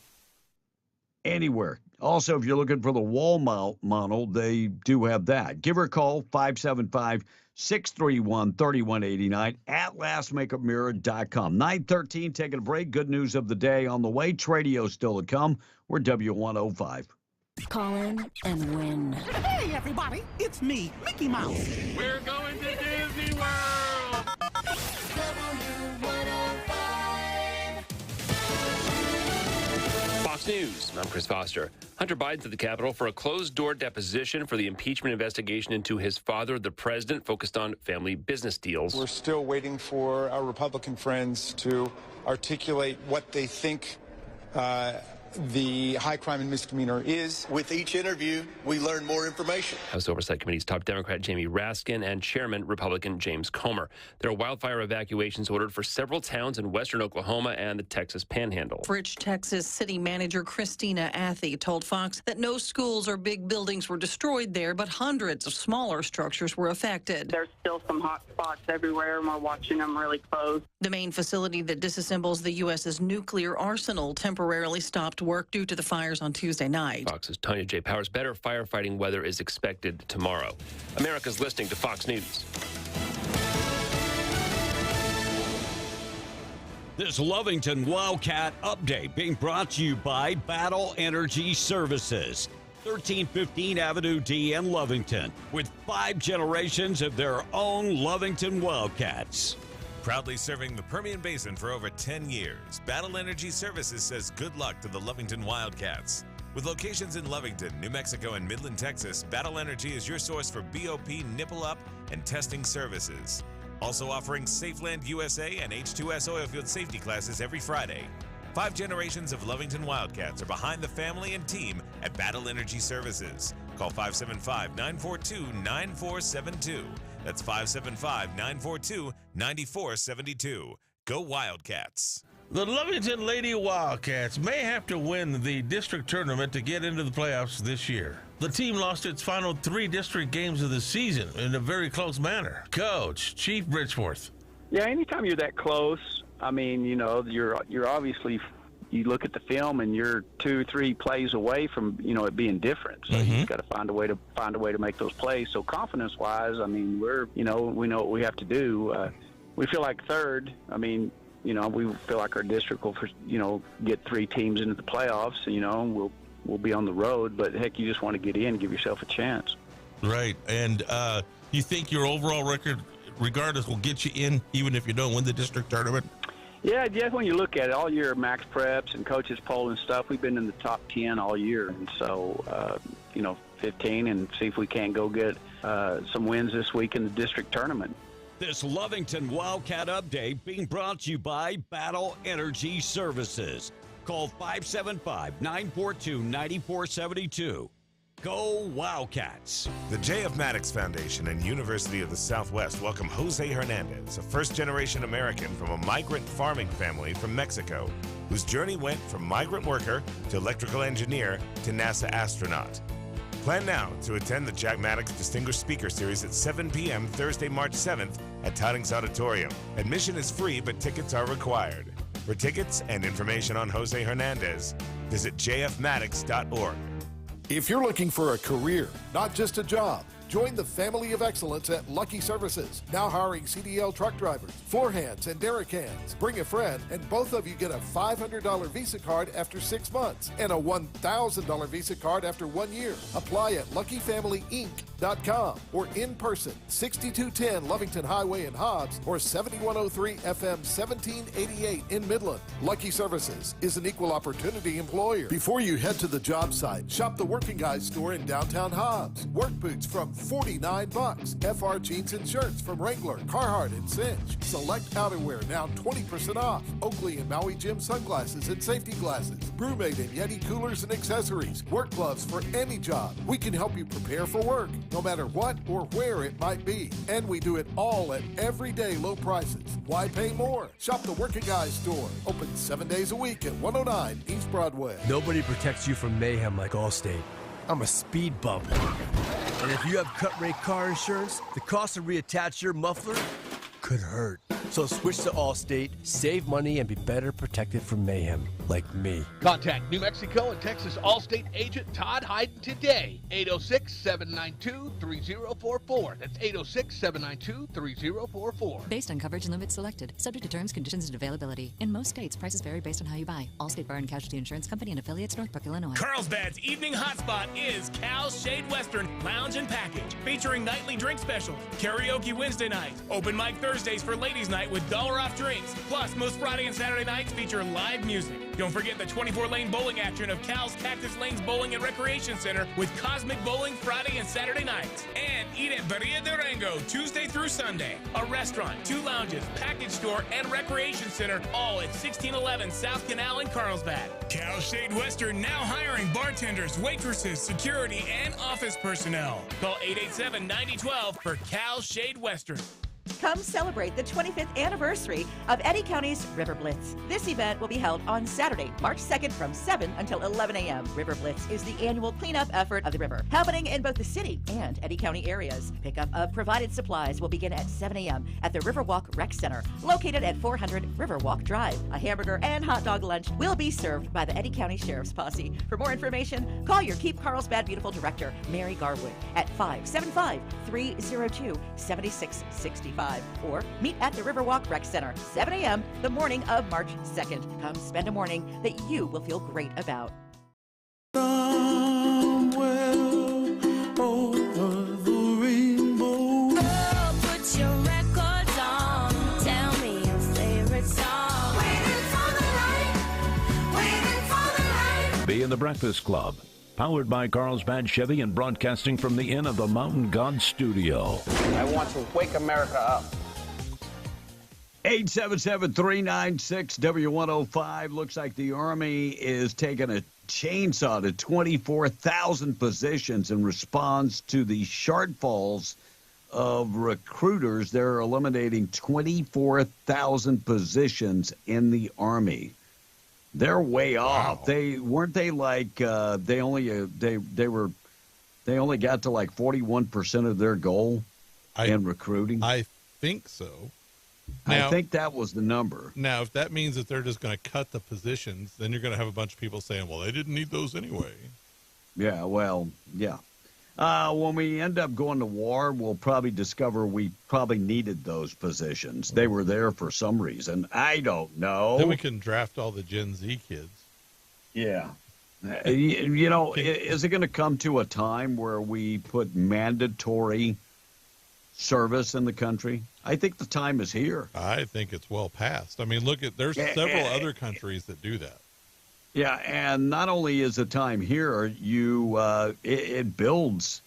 Anywhere. Also, if you're looking for the wall mount model, they do have that. Give her a call, 575-631-3189 at lastmakeupmirror.com. 9:13, taking a break. Good news of the day on the way. Tradio still to come. We're W105. Call in and win. Hey, everybody, it's me, Mickey Mouse. We're going to Disney World. Fox News, I'm Chris Foster. Hunter Biden's at the Capitol for a closed-door deposition for the impeachment investigation into his father, the president, focused on family business deals. We're still waiting for our Republican friends to articulate what they think the high crime and misdemeanor is. With each interview, we learn more information. House Oversight Committee's top Democrat Jamie Raskin and Chairman Republican James Comer. There are wildfire evacuations ordered for several towns in western Oklahoma and the Texas Panhandle. Rich, Texas City Manager Christina Athey told Fox that no schools or big buildings were destroyed there, but hundreds of smaller structures were affected. There's still some hot spots everywhere, and we're watching them really close. The main facility that disassembles the U.S.'s nuclear arsenal temporarily stopped work due to the fires on Tuesday night. Fox's Tanya J. Powers. Better firefighting weather is expected tomorrow. America's listening to Fox News. This Lovington Wildcat update being brought to you by Battle Energy Services. 1315 Avenue D in Lovington, with 5 generations of their own Lovington Wildcats. Proudly serving the Permian Basin for over 10 years, Battle Energy Services says good luck to the Lovington Wildcats. With locations in Lovington, New Mexico, and Midland, Texas, Battle Energy is your source for BOP nipple up and testing services. Also offering Safeland USA and H2S oilfield safety classes every Friday. 5 generations of Lovington Wildcats are behind the family and team at Battle Energy Services. Call 575-942-9472. That's 575-942-9472. Go Wildcats. The Lovington Lady Wildcats may have to win the district tournament to get into the playoffs this year. The team lost its final 3 district games of the season in a very close manner. Coach, Chief Bridgeforth. Yeah, anytime you're that close, I mean, you know, you're obviously, you look at the film and you're 2-3 plays away from, you know, it being different. So you've got to find a way to make those plays. So confidence-wise, I mean, we know what we have to do. We feel like third. I mean, you know, we feel like our district will, you know, get 3 teams into the playoffs. You know, we'll be on the road, but heck, you just want to get in, give yourself a chance. Right, and you think your overall record, regardless, will get you in, even if you don't win the district tournament? Yeah, Jeff, when you look at it, all year max preps and coaches poll and stuff, we've been in the top 10 all year. And so, you know, 15, and see if we can't go get some wins this week in the district tournament. This Lovington Wildcat update being brought to you by Battle Energy Services. Call 575-942-9472. Go Wildcats. The J.F. Maddox Foundation and University of the Southwest welcome Jose Hernandez, a first-generation American from a migrant farming family from Mexico, whose journey went from migrant worker to electrical engineer to NASA astronaut. Plan now to attend the Jack Maddox Distinguished Speaker Series at 7 p.m. Thursday, March 7th at Tidings Auditorium. Admission is free, but tickets are required. For tickets and information on Jose Hernandez, visit jfmaddox.org. If you're looking for a career, not just a job, join the family of excellence at Lucky Services. Now hiring CDL truck drivers, floor hands, and derrick hands. Bring a friend, and both of you get a $500 Visa card after 6 months and a $1,000 Visa card after 1 year. Apply at LuckyFamilyInc.com or in person, 6210 Lovington Highway in Hobbs or 7103 FM 1788 in Midland. Lucky Services is an equal opportunity employer. Before you head to the job site, shop the Working Guys store in downtown Hobbs. Work boots from $49. FR jeans and shirts from Wrangler, Carhartt, and Cinch. Select outerwear now 20% off. Oakley and Maui Jim sunglasses and safety glasses. Brewmate and Yeti coolers and accessories. Work gloves for any job. We can help you prepare for work, no matter what or where it might be. And we do it all at everyday low prices. Why pay more? Shop the Working Guys store. Open 7 days a week at 109 East Broadway. Nobody protects you from mayhem like Allstate. I'm a speed bump. And if you have cut rate car insurance, the cost to reattach your muffler could hurt. So switch to Allstate, save money, and be better protected from mayhem, like me. Contact New Mexico and Texas Allstate agent Todd Hyden today. 806-792-3044. That's 806-792-3044. Based on coverage and limits selected, subject to terms, conditions, and availability. In most states, prices vary based on how you buy. Allstate Bar and Casualty Insurance Company and affiliates, Northbrook, Illinois. Carlsbad's evening hotspot is Cal's Shade Western Lounge and Package, featuring nightly drink specials, karaoke Wednesday nights, open mic Thursdays for ladies' night with $1 off drinks. Plus, most Friday and Saturday nights feature live music. Don't forget the 24-lane bowling action of Cal's Cactus Lanes Bowling and Recreation Center with Cosmic Bowling Friday and Saturday nights. And eat at Barilla de Rango Tuesday through Sunday. A restaurant, 2 lounges, package store, and recreation center, all at 1611 South Canal in Carlsbad. Cal's Shade Western now hiring bartenders, waitresses, security, and office personnel. Call 887-9012 for Cal's Shade Western. Come celebrate the 25th anniversary of Eddy County's River Blitz. This event will be held on Saturday, March 2nd from 7 until 11 a.m. River Blitz is the annual cleanup effort of the river, happening in both the city and Eddy County areas. Pickup of provided supplies will begin at 7 a.m. at the Riverwalk Rec Center, located at 400 Riverwalk Drive. A hamburger and hot dog lunch will be served by the Eddy County Sheriff's Posse. For more information, call your Keep Carlsbad Beautiful Director, Mary Garwood, at 575-302-7665. Or meet at the Riverwalk Rec Center, 7 a.m. the morning of March 2nd. Come spend a morning that you will feel great about. Somewhere in the Breakfast Club. Powered by Carlsbad Chevy and broadcasting from the Inn of the Mountain God Studio. I want to wake America up. 877-396-W105. Looks like the Army is taking a chainsaw to 24,000 positions in response to the shortfalls of recruiters. They're eliminating 24,000 positions in the Army. They're way off. They weren't they like they only got to like 41% of their goal in recruiting. I think so. I think that was the number. Now, if that means that they're just going to cut the positions, then you're going to have a bunch of people saying, well, they didn't need those anyway. Yeah, well, yeah. When we end up going to war, we'll probably discover we probably needed those positions. They were there for some reason. I don't know. Then we can draft all the Gen Z kids. Yeah. You know, is it going to come to a time where we put mandatory service in the country? I think the time is here. I think it's well past. I mean, there's several other countries that do that. Yeah, and not only is the time here, it builds,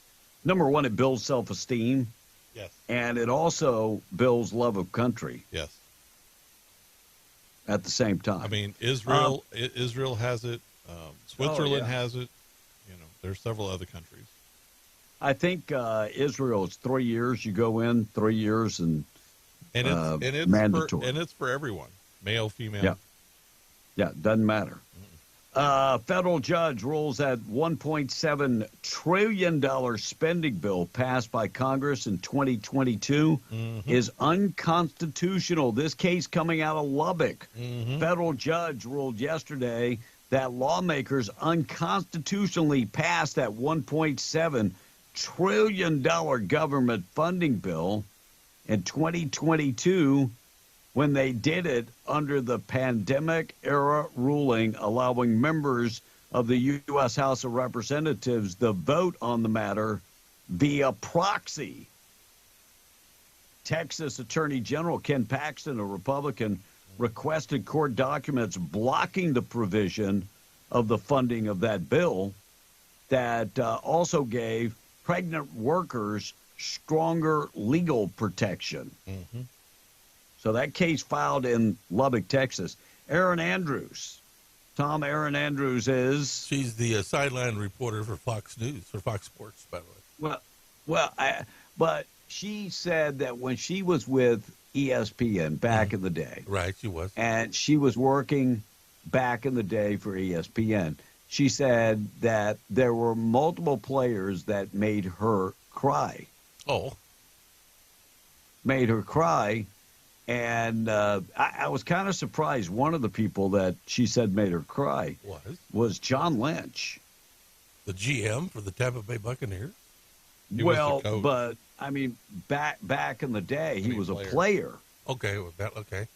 number one, it builds self-esteem. Yes. And it also builds love of country. Yes. At the same time. I mean, Israel has it. Switzerland has it. You know, there's several other countries. I think Israel is 3 years. You go in 3 years and it's mandatory. And it's for everyone, male, female. Yeah. Yeah, doesn't matter. Federal judge rules that $1.7 trillion spending bill passed by Congress in 2022 is unconstitutional. This case coming out of Lubbock. Federal judge ruled yesterday that lawmakers unconstitutionally passed that $1.7 trillion government funding bill in 2022 when they did it under the pandemic-era ruling allowing members of the U.S. House of Representatives to vote on the matter via proxy. Texas Attorney General Ken Paxton, a Republican, requested court documents blocking the provision of the funding of that bill that also gave pregnant workers stronger legal protection. So that case filed in Lubbock, Texas. Erin Andrews. Tom, Erin Andrews is? She's the sideline reporter for Fox News, for Fox Sports, by the way. But she said that when she was with ESPN back in the day. Right, she was. And she was working back in the day for ESPN. She said that there were multiple players that made her cry. Oh. Made her cry. And I was kind of surprised. One of the people that she said made her cry was John Lynch. The GM for the Tampa Bay Buccaneers? Well, but, I mean, back in the day, he was a player. Okay, okay.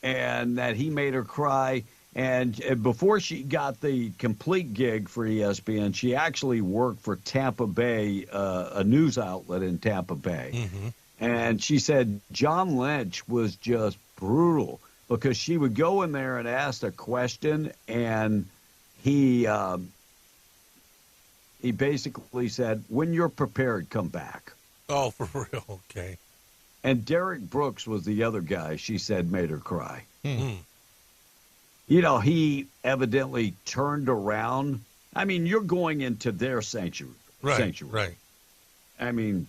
And that he made her cry. And before she got the complete gig for ESPN, she actually worked for Tampa Bay, a news outlet in Tampa Bay. And she said John Lynch was just brutal because she would go in there and ask a question, and he basically said, when you're prepared, come back. Oh, for real? Okay. And Derek Brooks was the other guy she said made her cry. You know, he evidently turned around. I mean, you're going into their sanctuary. Right. I mean...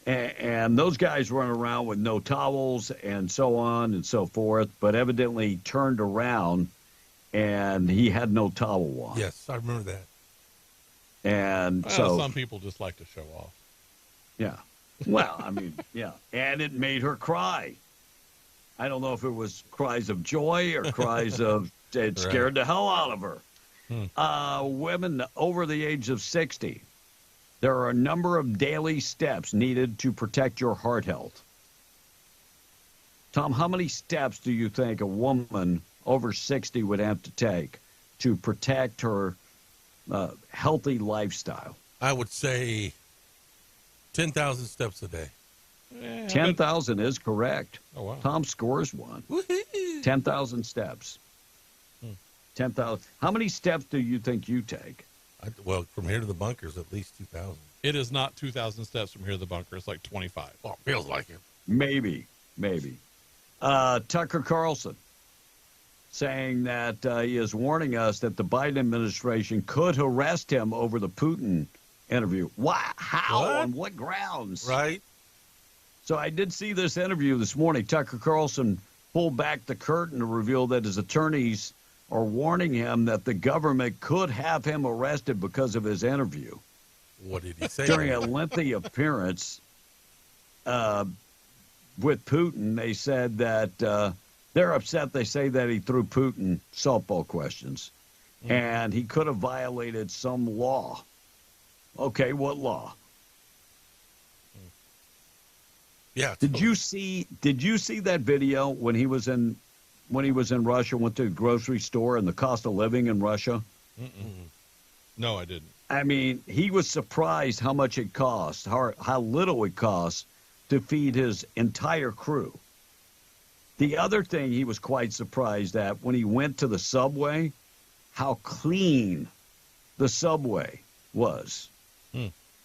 And those guys run around with no towels and so on and so forth, but evidently turned around and he had no towel on. Yes, I remember that. And some people just like to show off. Yeah. Well, I mean, yeah. And it made her cry. I don't know if it was cries of joy or cries of it scared the hell out of her. Women over the age of 60. There are a number of daily steps needed to protect your heart health. Tom, how many steps do you think a woman over 60 would have to take to protect her healthy lifestyle? I would say 10,000 steps a day. 10,000 is correct. Oh, wow. Tom scores one. 10,000 steps. 10,000. How many steps do you think you take? Well, from here to the bunkers, at least 2,000. It is not 2,000 steps from here to the bunker. It's like 25. Well, it feels like it. Maybe. Tucker Carlson saying that he is warning us that the Biden administration could arrest him over the Putin interview. Why? How? What? On what grounds? Right. So I did see this interview this morning. Tucker Carlson pulled back the curtain to reveal that his attorneys are warning him that the government could have him arrested because of his interview. What did he say? During a lengthy appearance with Putin, they said that they're upset. They say that he threw Putin softball questions, and he could have violated some law. Okay, what law? Yeah. Did you see that video when he was in Russia, went to the grocery store, and the cost of living in Russia? No, I didn't. I mean, he was surprised how much it cost, how little it cost to feed his entire crew. The other thing he was quite surprised at when he went to the subway, how clean the subway was.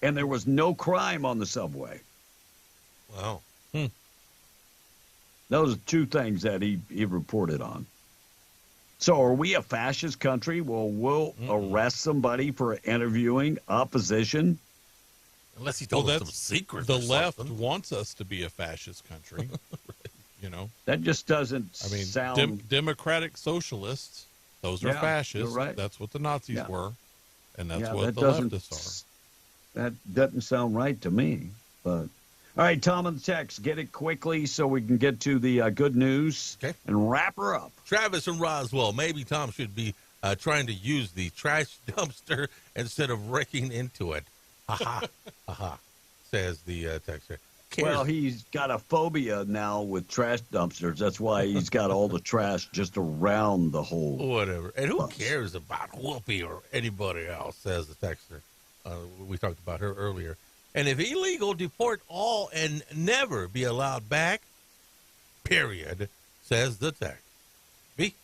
And there was no crime on the subway. Wow. Those are two things that he reported on. So are we a fascist country? Well, we'll arrest somebody for interviewing opposition? Unless he told us some secrets. The or left something. wants us to be a fascist country. You know? That just doesn't sound... Democratic socialists, those are Yeah, fascists. you're right. That's what the Nazis Yeah. were. And that's Yeah, what that the doesn't- leftists That doesn't sound right to me. But all right, Tom on the text, get it quickly so we can get to the good news and wrap her up. Travis and Roswell. Maybe Tom should be trying to use the trash dumpster instead of wrecking into it. Ha ha. Ha ha. Says the texter. Well, he's got a phobia now with trash dumpsters. That's why he's got all the trash just around the whole. Whatever. And who cares about Whoopi or anybody else, says the texter. We talked about her earlier. And if illegal, deport all and never be allowed back, period, says the text. B.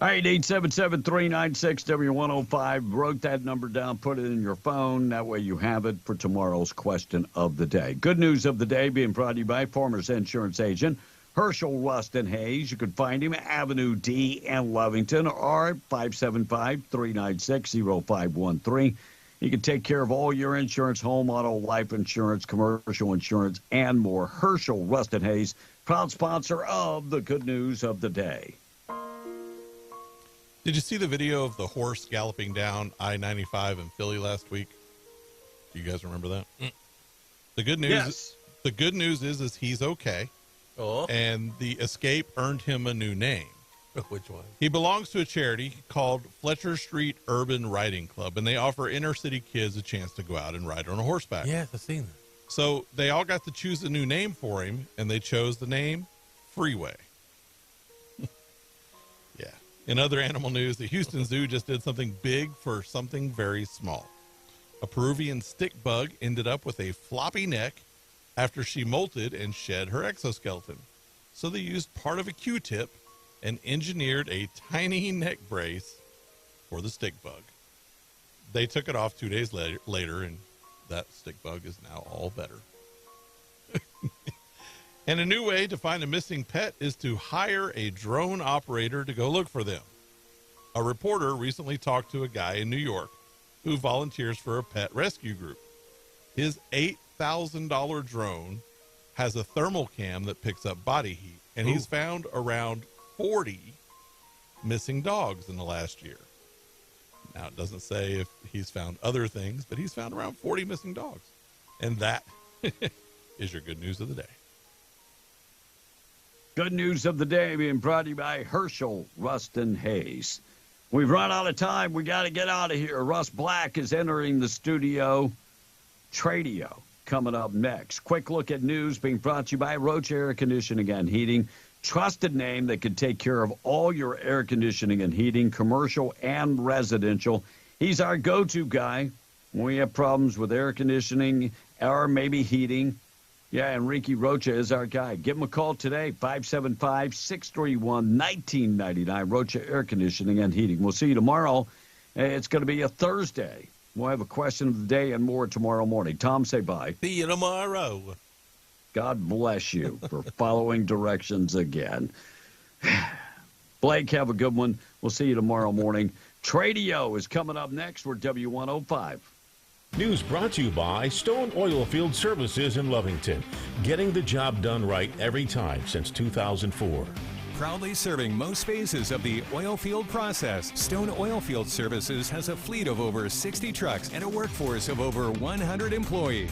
All right, 877-396-W105. Wrote that number down, put it in your phone. That way you have it for tomorrow's question of the day. Good news of the day being brought to you by Farmers Insurance Agent Herschel Rustin Hayes. You can find him at Avenue D in Lovington or 575-396-0513. You can take care of all your insurance, home, auto, life insurance, commercial insurance, and more. Herschel Rustin Hayes, proud sponsor of the good news of the day. Did you see the video of the horse galloping down I-95 in Philly last week? Do you guys remember that? The good news, Yes. the good news is he's okay. Oh. And the escape earned him a new name. Which one? He belongs to a charity called Fletcher Street Urban Riding Club, and they offer inner city kids a chance to go out and ride on a horseback. Yes, I've seen that. So they all got to choose a new name for him, and they chose the name Freeway. Yeah. In other animal news, the Houston Zoo just did something big for something very small. A Peruvian stick bug ended up with a floppy neck after she molted and shed her exoskeleton. So they used part of a Q-tip and engineered a tiny neck brace for the stick bug. They took it off 2 days later, and that stick bug is now all better. And a new way to find a missing pet is to hire a drone operator to go look for them. A reporter recently talked to a guy in New York who volunteers for a pet rescue group. His $8,000 drone has a thermal cam that picks up body heat, and he's found around 40 missing dogs in the last year. Now, it doesn't say if he's found other things, but he's found around 40 missing dogs. And that is your good news of the day. Good news of the day being brought to you by Herschel Rustin Hayes. We've run out of time. We got to get out of here. Russ Black is entering the studio. Tradio coming up next. Quick look at news being brought to you by Roach Air Conditioning and Heating. Trusted name that can take care of all your air conditioning and heating, commercial and residential. He's our go-to guy when we have problems with air conditioning or maybe heating. Yeah, Enrique Rocha is our guy. Give him a call today, 575-631-1999. Rocha Air Conditioning and Heating. We'll see you tomorrow. It's going to be a Thursday. We'll have a question of the day and more tomorrow morning. Tom, say bye. See you tomorrow. God bless you for following directions again. Blake, have a good one. We'll see you tomorrow morning. Tradio is coming up next. We're W105. News brought to you by Stone Oilfield Services in Lovington. Getting the job done right every time since 2004. Proudly serving most phases of the oil field process, Stone Oilfield Services has a fleet of over 60 trucks and a workforce of over 100 employees.